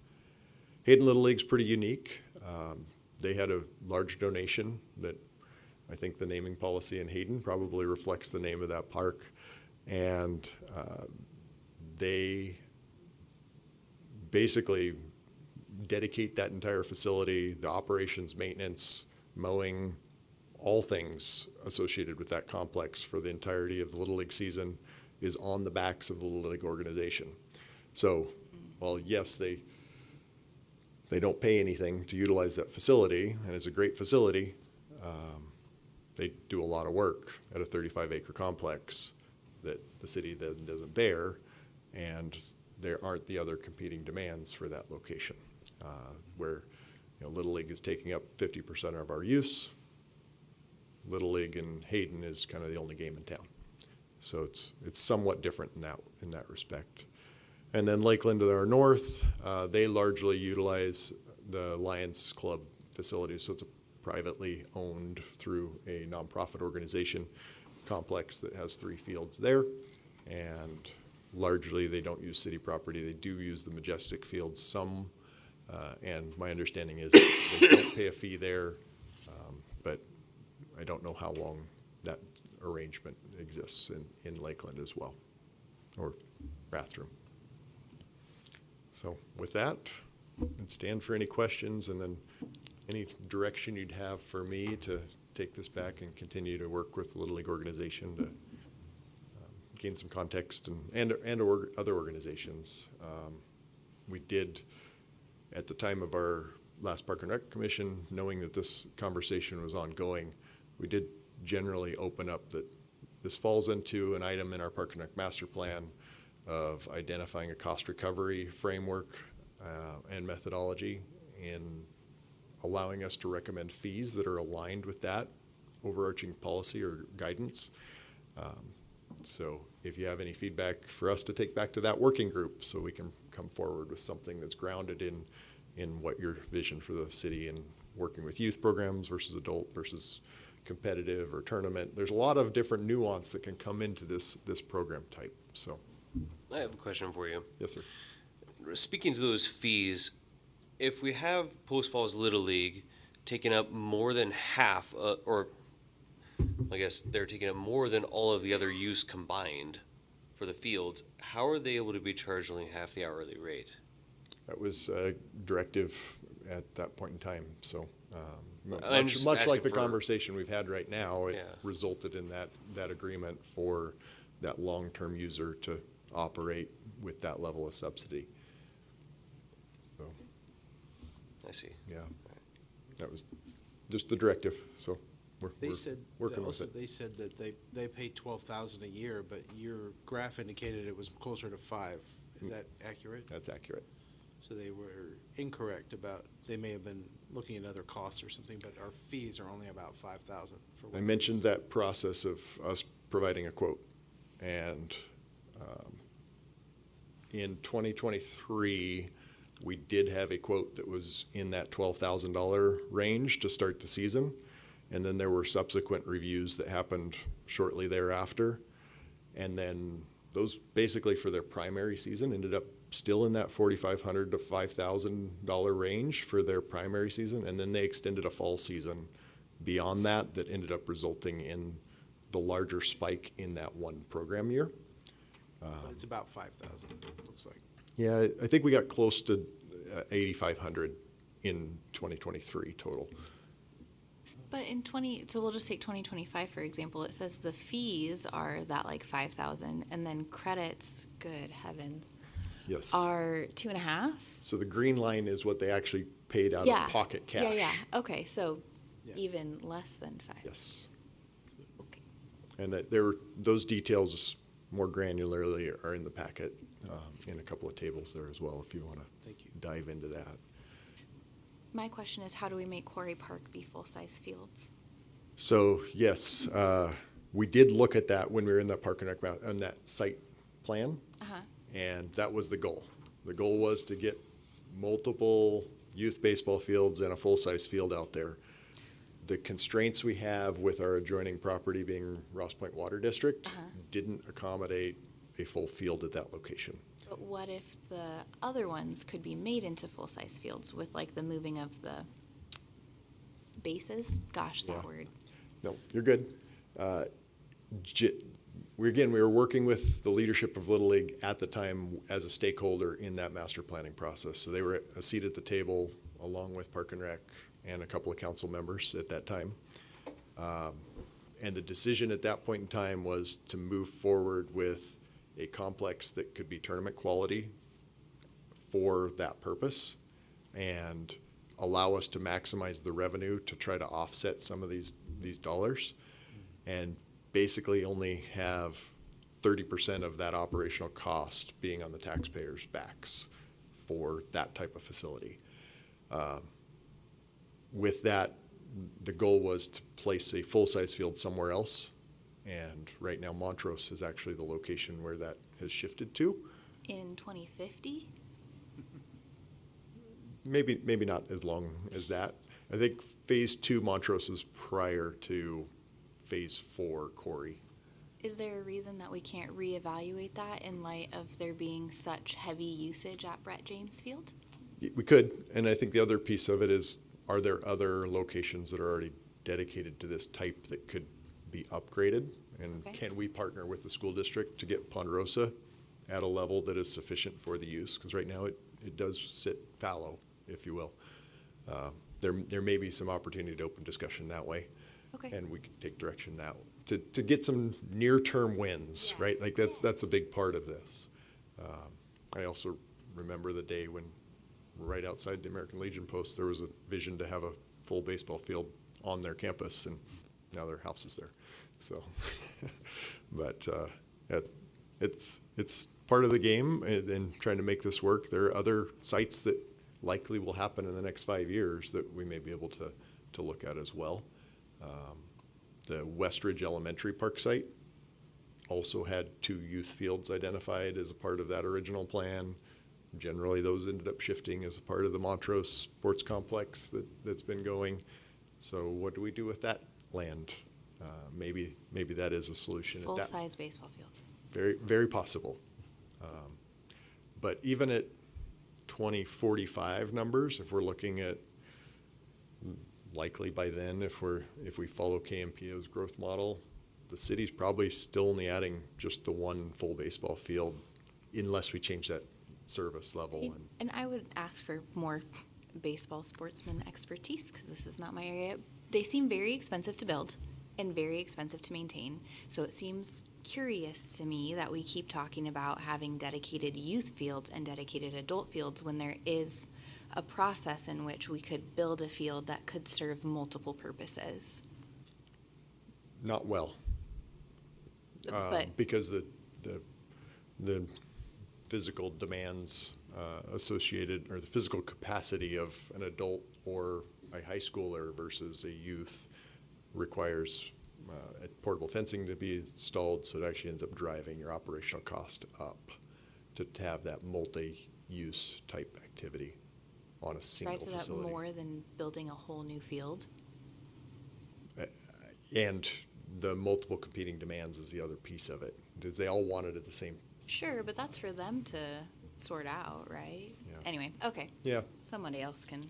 Hayden Little League's pretty unique. They had a large donation that I think the naming policy in Hayden probably reflects the name of that park. And they basically dedicate that entire facility, the operations, maintenance, mowing, all things associated with that complex for the entirety of the Little League season is on the backs of the Little League organization. So, while yes, they don't pay anything to utilize that facility, and it's a great facility, they do a lot of work at a 35-acre complex that the city then doesn't bear, and there aren't the other competing demands for that location, where Little League is taking up 50% of our use. Little League in Hayden is kind of the only game in town. So it's somewhat different in that respect. And then Lakeland to our north, they largely utilize the Lions Club facilities. So it's a privately owned through a nonprofit organization complex that has 3 fields there. And largely they don't use city property. They do use the Majestic fields some. And my understanding is they don't pay a fee there, but I don't know how long that arrangement exists in Lakeland as well, or Bathroom. So with that, I'd stand for any questions, and then any direction you'd have for me to take this back and continue to work with the Little League organization to gain some context and other organizations. We did, at the time of our last Park and Rec Commission, knowing that this conversation was ongoing, we did generally open up that this falls into an item in our Park and Rec Master Plan of identifying a cost recovery framework and methodology, and allowing us to recommend fees that are aligned with that overarching policy or guidance. So if you have any feedback for us to take back to that working group, so we can come forward with something that's grounded in what your vision for the city and working with youth programs versus adult versus competitive or tournament. There's a lot of different nuance that can come into this program type. So I have a question for you. Yes, sir. Speaking to those fees, if we have Post Falls Little League taking up more than half, or I guess they're taking up more than all of the other use combined for the fields, how are they able to be charged only half the hourly rate? That was a directive at that point in time. So I'm much just like asking the for- conversation we've had right now, it Yeah. resulted in that agreement for that long-term user to operate with that level of subsidy. So, I see. yeah, that was just the directive. So we're working with it. They said that they pay 12,000 a year, but your graph indicated it was closer to 5. Is that accurate? That's accurate. So they were incorrect about, they may have been looking at other costs or something, but our fees are only about 5,000 for I mentioned that process of us providing a quote, and in 2023, we did have a quote that was in that $12,000 range to start the season, and then there were subsequent reviews that happened shortly thereafter, and then those basically for their primary season ended up still in that $4,500 to $5,000 range for their primary season, and then they extended a fall season beyond that ended up resulting in the larger spike in that one program year. It's about 5,000, it looks like. Yeah, I think we got close to 8,500 in 2023 total. But so we'll just take 2025, for example. It says the fees are that like 5,000, and then credits, good heavens, Yes. are 2.5. So the green line is what they actually paid out of pocket cash. Yeah. Okay, so even less than 5. Yes. And those details more granularly are in the packet, in a couple of tables there as well, if you want to dive into that. My question is, how do we make Quarry Park be full-size fields? So yes, we did look at that when we were in that park and rec on that site plan, and that was the goal. The goal was to get multiple youth baseball fields and a full-size field out there. The constraints we have with our adjoining property being Ross Point Water District didn't accommodate a full field at that location. But what if the other ones could be made into full-size fields with like the moving of the bases? Gosh, that word. No, you're good. We were working with the leadership of Little League at the time as a stakeholder in that master planning process. So they were a seat at the table along with Park and Rec and a couple of council members at that time. And the decision at that point in time was to move forward with a complex that could be tournament quality for that purpose and allow us to maximize the revenue to try to offset some of these dollars, and basically only have 30% of that operational cost being on the taxpayers' backs for that type of facility. With that, the goal was to place a full-size field somewhere else, and right now Montrose is actually the location where that has shifted to. In 2050? Maybe not as long as that. I think phase 2 Montrose is prior to phase 4 Quarry. Is there a reason that we can't reevaluate that in light of there being such heavy usage at Brett James Field? We could, and I think the other piece of it is, are there other locations that are already dedicated to this type that could be upgraded? And can we partner with the school district to get Ponderosa at a level that is sufficient for the use? Because right now it does sit fallow, if you will. There may be some opportunity to open discussion that way. And we can take direction now to get some near-term wins, right? Like that's a big part of this. I also remember the day when right outside the American Legion post, there was a vision to have a full baseball field on their campus, and now their house is there. So, but it's part of the game and trying to make this work. There are other sites that likely will happen in the next 5 years that we may be able to look at as well. The Westridge Elementary Park site also had 2 youth fields identified as a part of that original plan. Generally, those ended up shifting as a part of the Montrose Sports Complex that's been going. So what do we do with that land? Maybe that is a solution. Full-size baseball field. Very, very possible. But even at 2045 numbers, if we're looking at likely by then, if we follow KMPO's growth model, the city's probably still only adding just the 1 full baseball field unless we change that service level. And I would ask for more baseball sportsman expertise, because this is not my area. They seem very expensive to build and very expensive to maintain. So it seems curious to me that we keep talking about having dedicated youth fields and dedicated adult fields when there is a process in which we could build a field that could serve multiple purposes. Not well. But- Because the physical demands associated, or the physical capacity of an adult or a high schooler versus a youth requires portable fencing to be installed, so it actually ends up driving your operational cost up to have that multi-use type activity on a single Drives it up facility. more than building a whole new field. And the multiple competing demands is the other piece of it, because they all want it at the same. Sure, but that's for them to sort out, right? Yeah. Anyway, okay. Yeah. Somebody else can.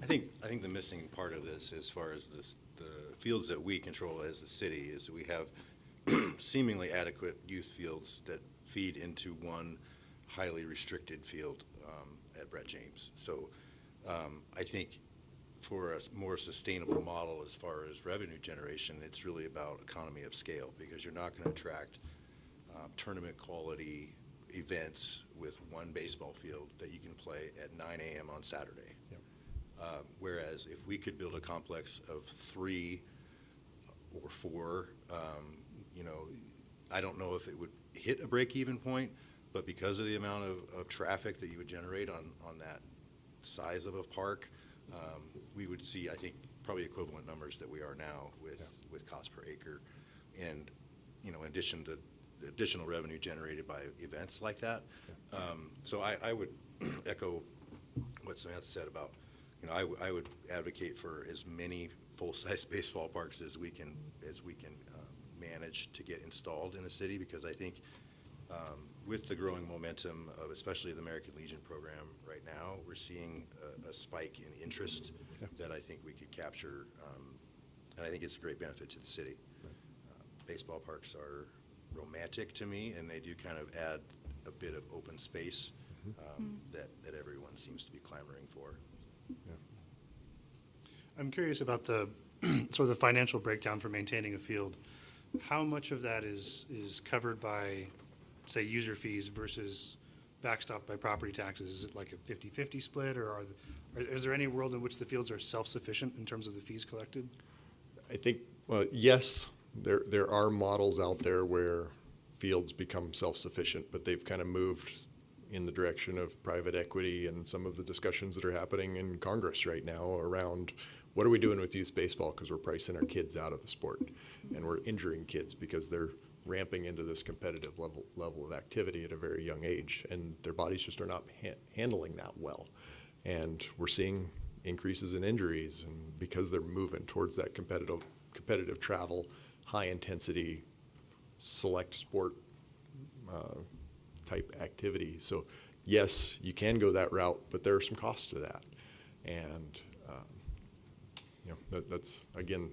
I think the missing part of this, as far as the fields that we control as the city, is we have seemingly adequate youth fields that feed into one highly restricted field at Brett James. So I think for a more sustainable model as far as revenue generation, it's really about economy of scale, because you're not going to attract tournament quality events with one baseball field that you can play at 9 a.m. on Saturday. Yep. Whereas if we could build a complex of 3 or 4, I don't know if it would hit a break-even point, but because of the amount of traffic that you would generate on that size of a park, we would see, I think, probably equivalent numbers that we are now with cost per acre. And, in addition to the additional revenue generated by events like that. So I would echo what Samantha said about, I would advocate for as many full-size baseball parks as we can manage to get installed in the city, because I think with the growing momentum of especially the American Legion program right now, we're seeing a spike in interest that I think we could capture, and I think it's a great benefit to the city. Baseball parks are romantic to me, and they do kind of add a bit of open space that everyone seems to be clamoring for. I'm curious about the sort of the financial breakdown for maintaining a field. How much of that is covered by, say, user fees versus backstopped by property taxes? Is it like a 50-50 split, or is there any world in which the fields are self-sufficient in terms of the fees collected? I think, well, yes, there are models out there where fields become self-sufficient, but they've kind of moved in the direction of private equity and some of the discussions that are happening in Congress right now around what are we doing with youth baseball, because we're pricing our kids out of the sport, and we're injuring kids because they're ramping into this competitive level of activity at a very young age, and their bodies just are not handling that well. And we're seeing increases in injuries, and because they're moving towards that competitive travel, high intensity, select sport type activity. So yes, you can go that route, but there are some costs to that. And that's, again,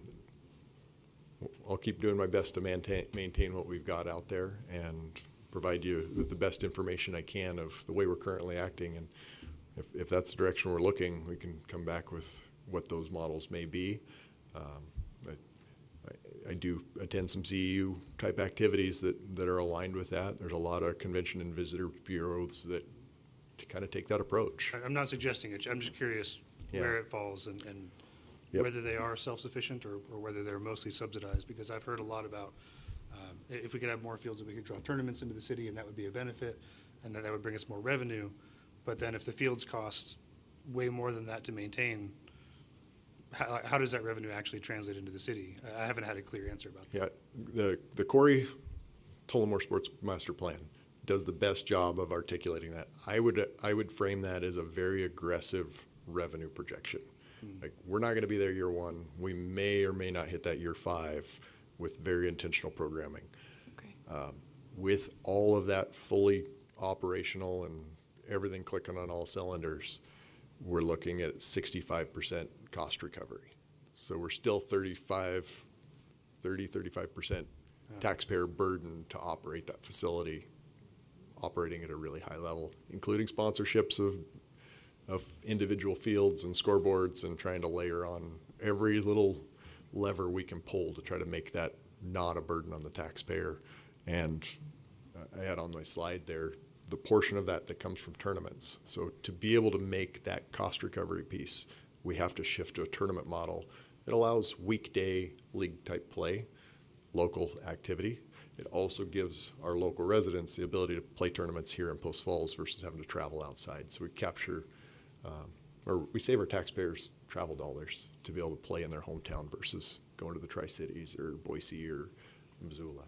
I'll keep doing my best to maintain what we've got out there and provide you with the best information I can of the way we're currently acting. And if that's the direction we're looking, we can come back with what those models may be. I do attend some CEU type activities that are aligned with that. There's a lot of convention and visitor bureaus that kind of take that approach. I'm not suggesting it. I'm just curious where it falls and whether they are self-sufficient or whether they're mostly subsidized, because I've heard a lot about if we could have more fields, that we could draw tournaments into the city, and that would be a benefit, and that would bring us more revenue. But then if the fields cost way more than that to maintain, how does that revenue actually translate into the city? I haven't had a clear answer about that. Yeah, the Corey Tullamore Sports Master Plan does the best job of articulating that. I would frame that as a very aggressive revenue projection. Like, we're not going to be there year 1. We may or may not hit that year 5 with very intentional programming. Okay. With all of that fully operational and everything clicking on all cylinders, we're looking at 65% cost recovery. So we're still 35% taxpayer burden to operate that facility, operating at a really high level, including sponsorships of individual fields and scoreboards, and trying to layer on every little lever we can pull to try to make that not a burden on the taxpayer. And I had on my slide there the portion of that comes from tournaments. So to be able to make that cost recovery piece, we have to shift to a tournament model It allows weekday league-type play, local activity. It also gives our local residents the ability to play tournaments here in Post Falls versus having to travel outside. So we capture, or we save our taxpayers travel dollars to be able to play in their hometown versus going to the Tri-Cities or Boise or Missoula.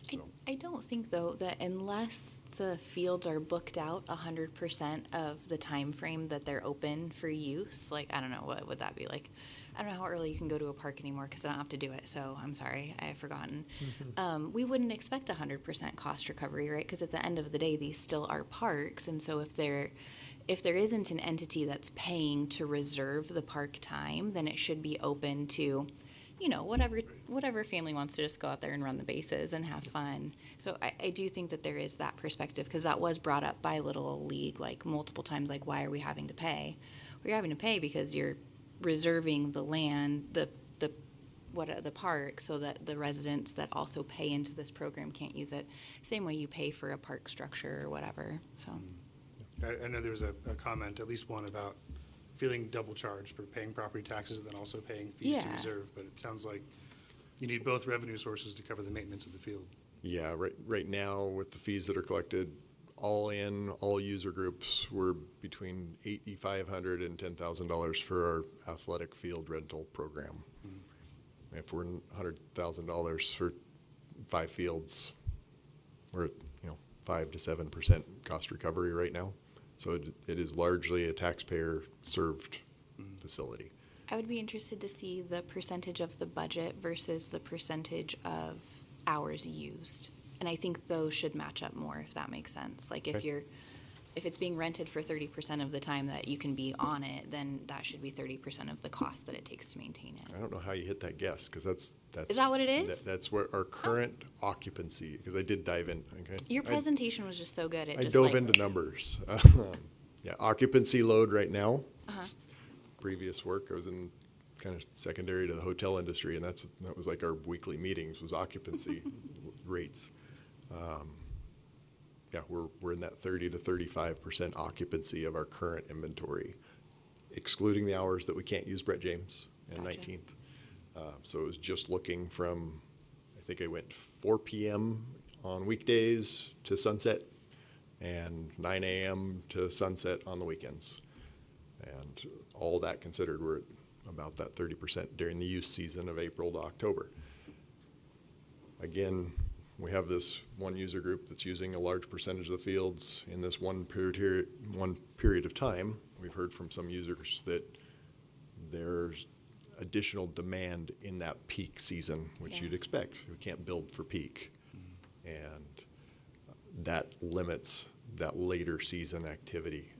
So. I don't think, though, that unless the fields are booked out 100% of the time frame that they're open for use, like, I don't know, what would that be? Like, I don't know how early you can go to a park anymore because I don't have to do it, so I'm sorry, I have forgotten. We wouldn't expect 100% cost recovery, right? Because at the end of the day, these still are parks, and so if there isn't an entity that's paying to reserve the park time, then it should be open to, you know, whatever family wants to just go out there and run the bases and have fun. So I do think that there is that perspective, because that was brought up by Little Old League like multiple times, like, why are we having to pay? We're having to pay because you're reserving the land, the park, so that the residents that also pay into this program can't use it. Same way you pay for a park structure or whatever. So I know there was a comment, at least one, about feeling double charged for paying property taxes and then also paying fees to reserve, but it sounds like you need both revenue sources to cover the maintenance of the field. Yeah, right now with the fees that are collected, all user groups, we're between $8,500 and $10,000 for our athletic field rental program. If we're $100,000 for 5 fields, we're at 5 to 7% cost recovery right now. So it is largely a taxpayer-served facility. I would be interested to see the percentage of the budget versus the percentage of hours used. And I think those should match up more, if that makes sense. Like if it's being rented for 30% of the time that you can be on it, then that should be 30% of the cost that it takes to maintain it. I don't know how you hit that guess, because that's Is that what it is? That's where our current occupancy, because I did dive in. Okay, Your presentation was just so good. I dove into numbers. Yeah, occupancy load right now. Previous work, I was in kind of secondary to the hotel industry, and that was like our weekly meetings was occupancy rates. Yeah, we're in that 30 to 35% occupancy of our current inventory, excluding the hours that we can't use Brett James and 19th. So it was just looking from, I think I went 4 p.m. on weekdays to sunset, and 9 a.m. to sunset on the weekends. And all that considered, we're at about that 30% during the use season of April to October. Again, we have this one user group that's using a large percentage of the fields in this one period of time. We've heard from some users that there's additional demand in that peak season, which you'd expect. We can't build for peak. And that limits that later season activity.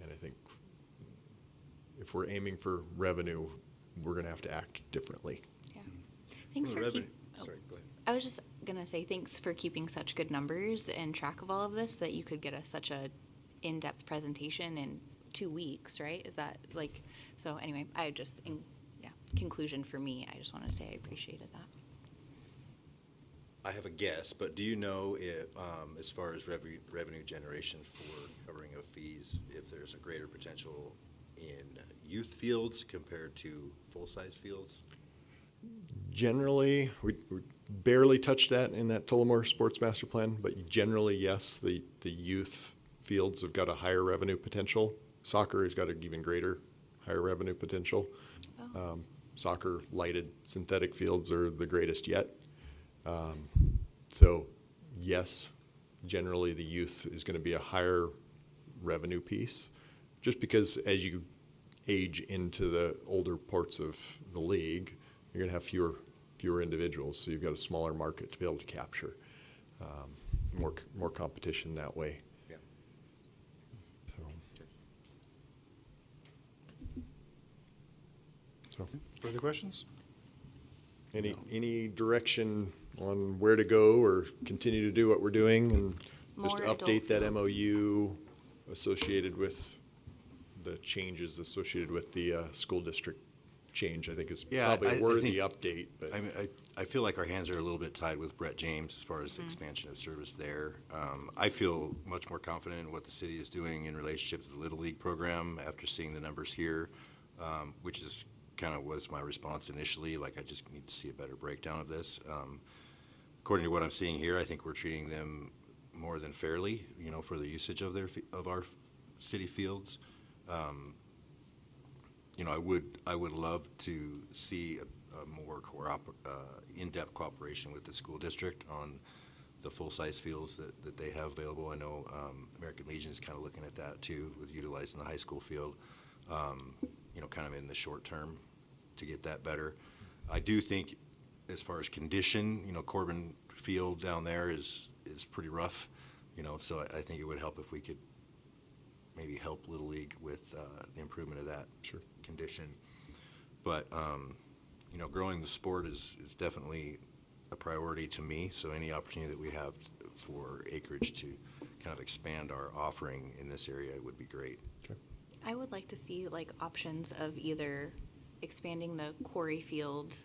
And I think if we're aiming for revenue, we're going to have to act differently. Yeah. Thanks for Sorry, go ahead. I was just going to say thanks for keeping such good numbers and track of all of this, that you could get us such a in-depth presentation in 2 weeks, right? Is that like, so anyway, I just, conclusion for me, I just want to say I appreciated that. I have a guess, but do you know if, as far as revenue generation for covering of fees, if there's a greater potential in youth fields compared to full-size fields? Generally, we barely touched that in that Tullamore Sports Master Plan, but generally, yes, the youth fields have got a higher revenue potential. Soccer has got an even greater, higher revenue potential. Soccer lighted synthetic fields are the greatest yet. So yes, generally the youth is going to be a higher revenue piece, just because as you age into the older parts of the league, you're going to have fewer individuals, so you've got a smaller market to be able to capture. More competition that way. Yeah. So. Further questions? Any direction on where to go or continue to do what we're doing, and just More update that adult fields. MOU associated with the changes associated with the school district change, I think is probably a worthy update. But I feel like our hands are a little bit tied with Brett James as far as expansion of service there. I feel much more confident in what the city is doing in relationship to the Little League program after seeing the numbers here, which is kind of was my response initially, like I just need to see a better breakdown of this. According to what I'm seeing here, I think we're treating them more than fairly, you know, for the usage of of our city fields. You know, I would love to see a more in-depth cooperation with the school district on the full-size fields that they have available. I know American Legion is kind of looking at that too, with utilizing the high school field, you know, kind of in the short term to get that better. I do think as far as condition, you know, Corbin Field down there is pretty rough, you know, so I think it would help if we could maybe help Little League with the improvement of that condition. But, you know, growing the sport is definitely a priority to me, so any opportunity that we have for acreage to kind of expand our offering in this area would be great. Okay. I would like to see like options of either expanding the Quarry Field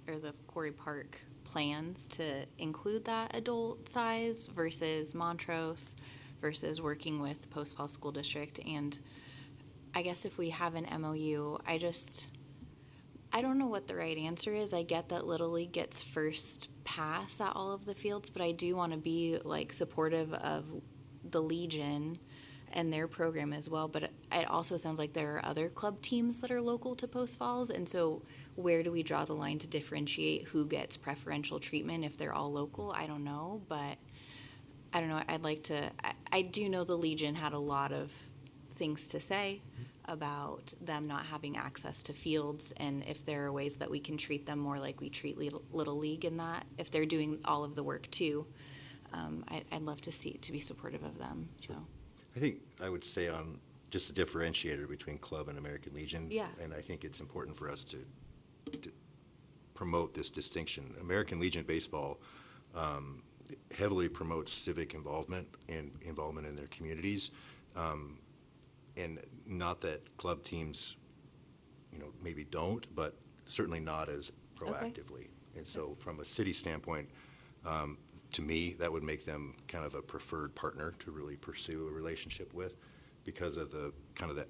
or the Quarry Park plans to include that adult size versus Montrose versus working with Post Falls School District. And I guess if we have an MOU, I don't know what the right answer is. I get that Little League gets first pass at all of the fields, but I do want to be like supportive of the Legion and their program as well. But it also sounds like there are other club teams that are local to Post Falls, and so where do we draw the line to differentiate who gets preferential treatment if they're all local? I don't know, but I don't know. I'd like to. I do know the Legion had a lot of things to say about them not having access to fields, and if there are ways that we can treat them more like we treat Little League in that, if they're doing all of the work too, I'd love to be supportive of them. So I think I would say on just a differentiator between club and American Legion. Yeah. And I think it's important for us to promote this distinction. American Legion baseball heavily promotes civic involvement and involvement in their communities. And not that club teams, you know, maybe don't, but certainly not as proactively. And so from a city standpoint, to me, that would make them kind of a preferred partner to really pursue a relationship with because of the kind of that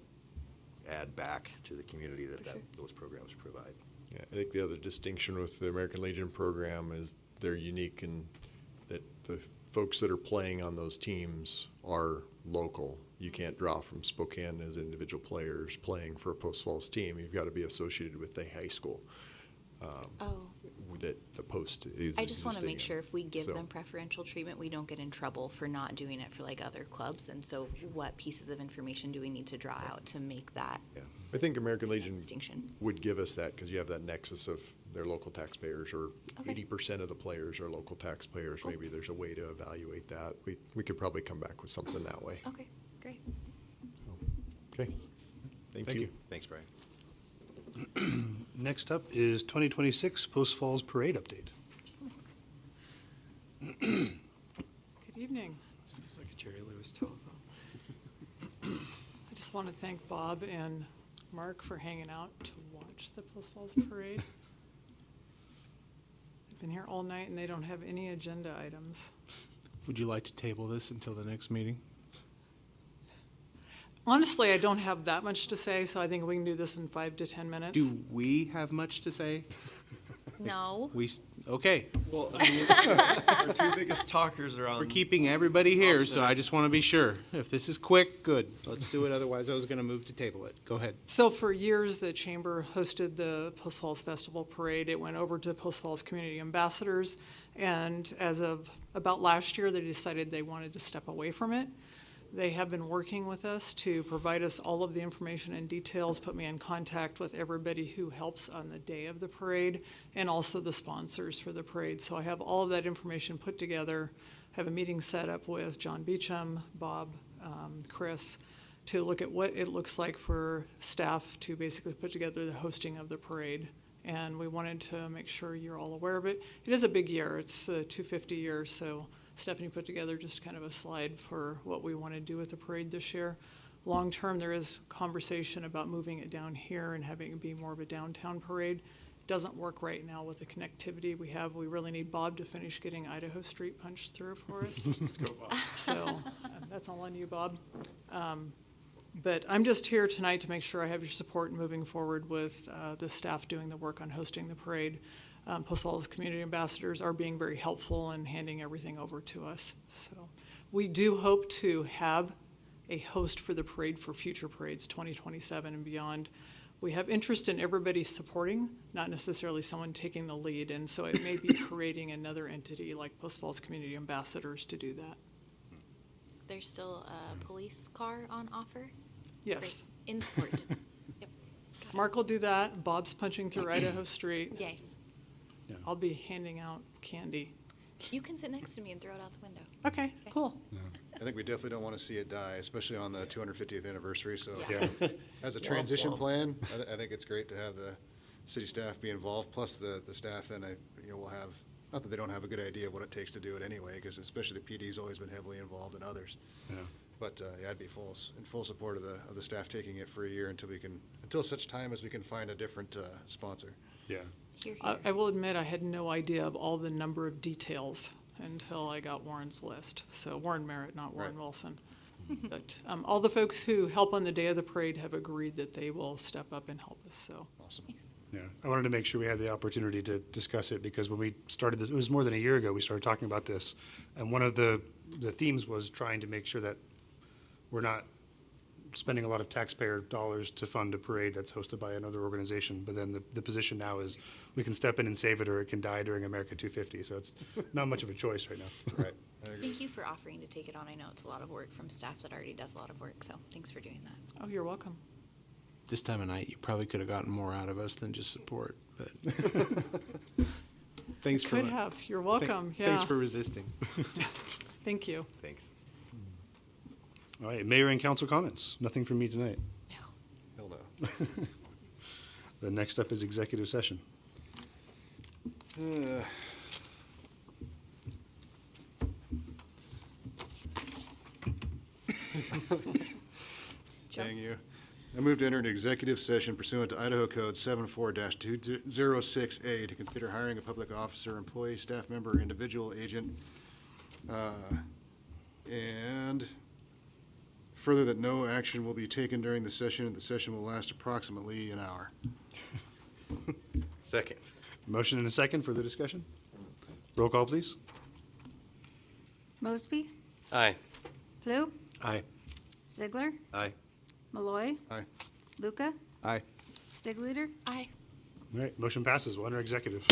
add back to the community that those programs provide. Yeah, I think the other distinction with the American Legion program is they're unique in that the folks that are playing on those teams are local. You can't draw from Spokane as individual players playing for a Post Falls team. You've got to be associated with the high school. That the post is. I just want to make in. sure if we give So- them preferential treatment, we don't get in trouble for not doing it for like other clubs. And so what pieces of information do we need to draw out to make that? Yeah. I think American Legion distinction would give us that because you have that nexus of their local taxpayers, or 80% of the players are local taxpayers. Cool. Maybe there's a way to evaluate that. We could probably come back with something that way. Okay, great. Okay. Thank you. Thanks, Brian. Next up is 2026 Post Falls Parade update. Good evening. It's like a Jerry Lewis telephone. I just want to thank Bob and Mark for hanging out to watch the Post Falls Parade. They've been here all night and they don't have any agenda items. Would you like to table this until the next meeting? Honestly, I don't have that much to say, so I think we can do this in 5 to 10 minutes. Do we have much to say? No. Okay. Well, I mean, our two biggest talkers are on. We're keeping everybody here, so I opposite just want to be sure. If this is quick, good. Let's do it. Otherwise, I was going to move to table it. Go ahead. So for years, the Chamber hosted the Post Falls Festival Parade. It went over to Post Falls Community Ambassadors, and as of about last year, they decided they wanted to step away from it. They have been working with us to provide us all of the information and details, put me in contact with everybody who helps on the day of the parade, and also the sponsors for the parade. So I have all of that information put together, have a meeting set up with John Beecham, Bob, Chris, to look at what it looks like for staff to basically put together the hosting of the parade. And we wanted to make sure you're all aware of it. It is a big year. It's the 250 year, so Stephanie put together just kind of a slide for what we want to do with the parade this year. Long term, there is conversation about moving it down here and having it be more of a downtown parade. Doesn't work right now with the connectivity we have. We really need Bob to finish getting Idaho Street punched through for us. Let's go, Bob. So that's all on you, Bob. But I'm just here tonight to make sure I have your support moving forward with the staff doing the work on hosting the parade. Post Falls community ambassadors are being very helpful in handing everything over to us. So we do hope to have a host for the parade for future parades, 2027 and beyond. We have interest in everybody supporting, not necessarily someone taking the lead, and so it may be creating another entity like Post Falls Community Ambassadors to do that. There's still a police car on offer? Yes. Great. In sport. Yep. Mark will do that. Bob's punching through Idaho Street. Yay. I'll be handing out candy. You can sit next to me and throw it out the window. Okay, cool. I think we definitely don't want to see it die, especially on the 250th anniversary. So Yeah. as a transition plan, I think it's great to have the city staff be involved, plus the staff then, will have, not that they don't have a good idea of what it takes to do it anyway, because especially the PD's always been heavily involved in others. Yeah. But yeah, I'd be in full support of the staff taking it for a year until such time as we can find a different sponsor. Yeah. Here, here. I will admit I had no idea of all the number of details until I got Warren's list. So Warren Merritt, not Warren Right. Wilson. But all the folks who help on the day of the parade have agreed that they will step up and help us, so. Awesome. Yeah, I wanted to make sure we had the opportunity to discuss it because when we started this, it was more than a year ago, we started talking about this. And one of the themes was trying to make sure that we're not spending a lot of taxpayer dollars to fund a parade that's hosted by another organization. But then the position now is we can step in and save it or it can die during America 250. So it's not much of a choice right now. Right. I agree. Thank you for offering to take it on. I know it's a lot of work from staff that already does a lot of work, so thanks for doing that. Oh, you're welcome. This time of night, you probably could have gotten more out of us than just support, but thanks for. Could have. You're welcome. Yeah. Thanks for resisting. Thank you. Thanks. All right, mayor and council comments. Nothing from me tonight. Hell no. The next up is executive session. Dang you. I move to enter an executive session pursuant to Idaho Code 74-206A to consider hiring a public officer, employee, staff member, or individual agent. And further, that no action will be taken during the session, and the session will last approximately an hour. Second. Motion and a second. Further discussion? Roll call, please. Mosby, Aye. Blue, Aye. Ziegler, Aye. Malloy, Aye. Luca, Aye. Stigleader. Aye. All right, motion passes. We'll enter executive.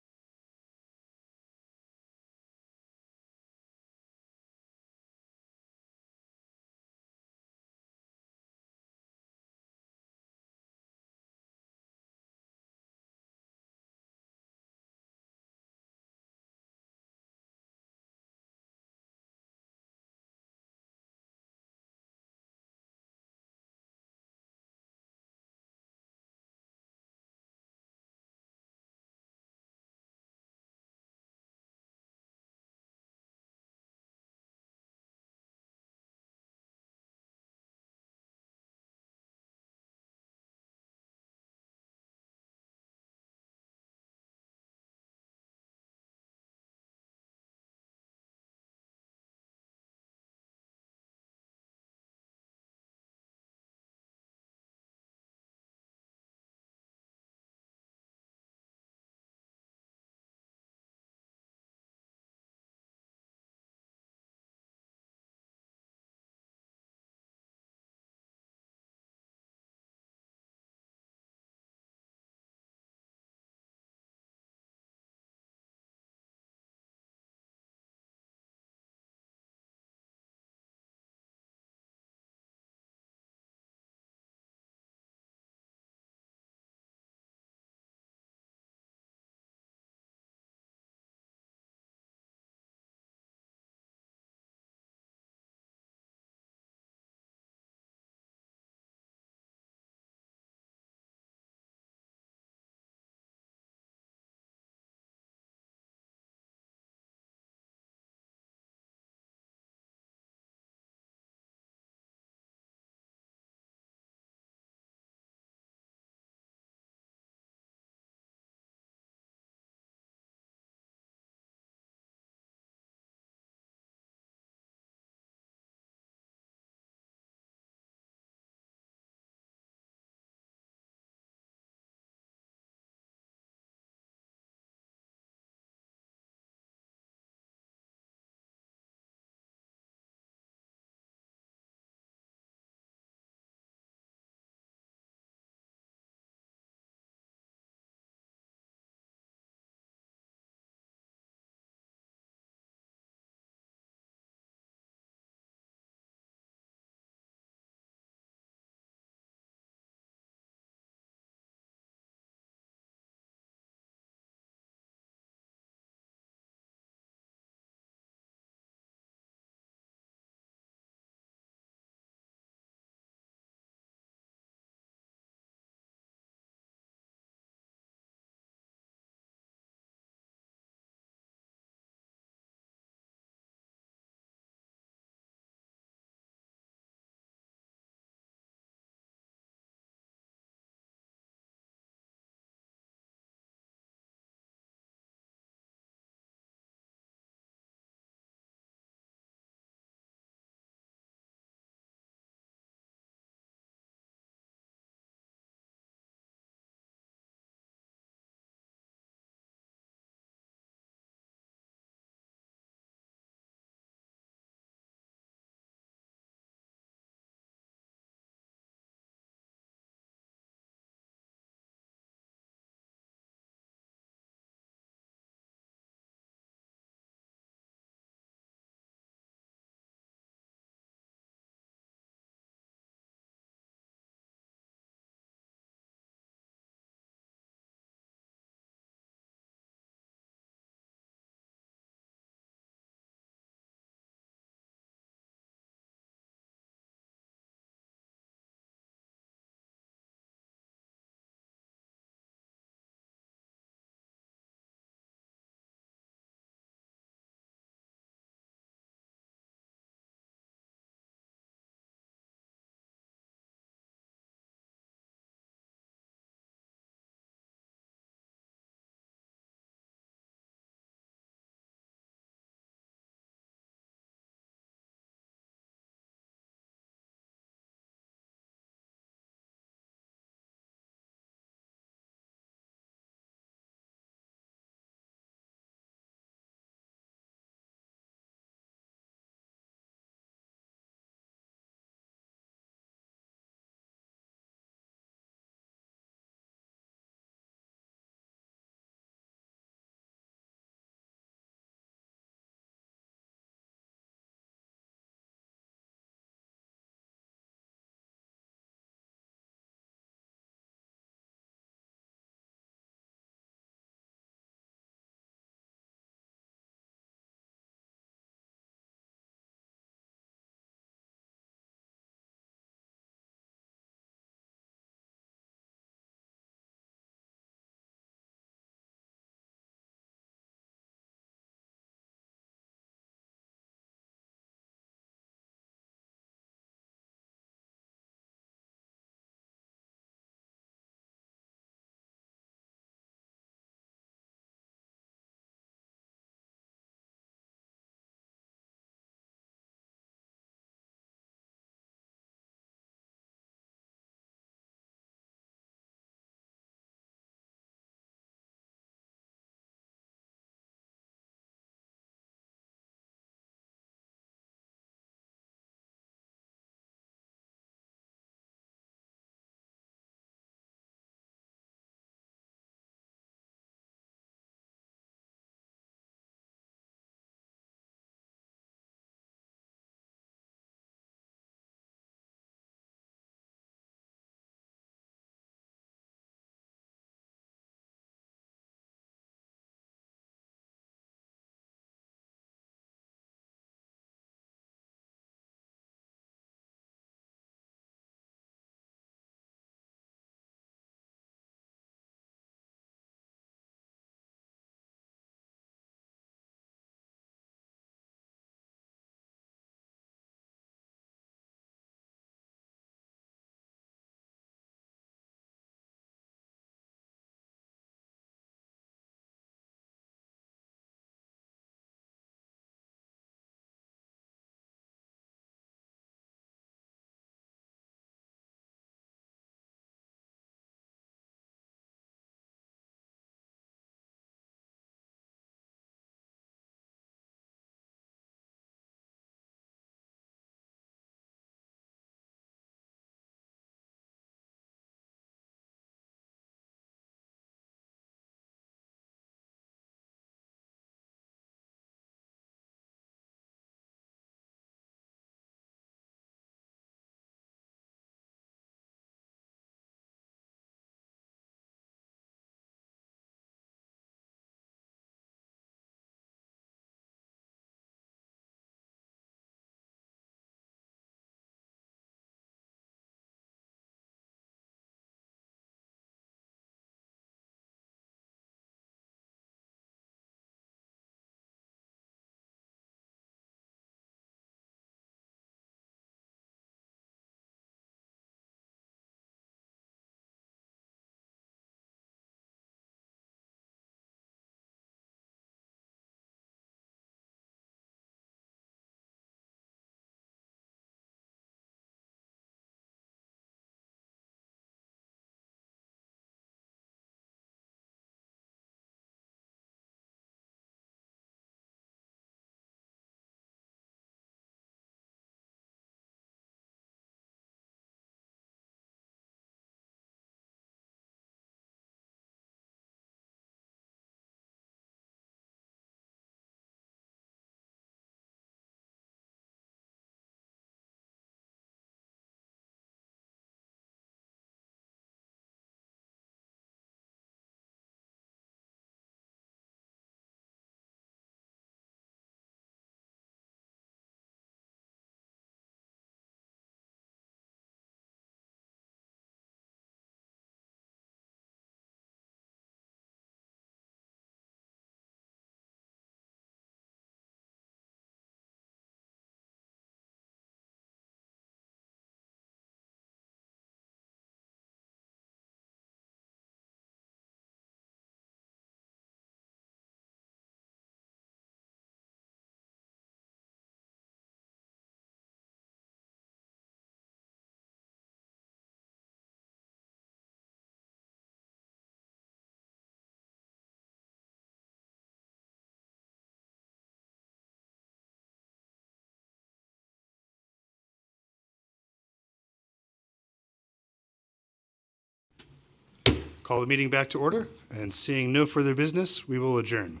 Call the meeting back to order, and seeing no further business, we will adjourn.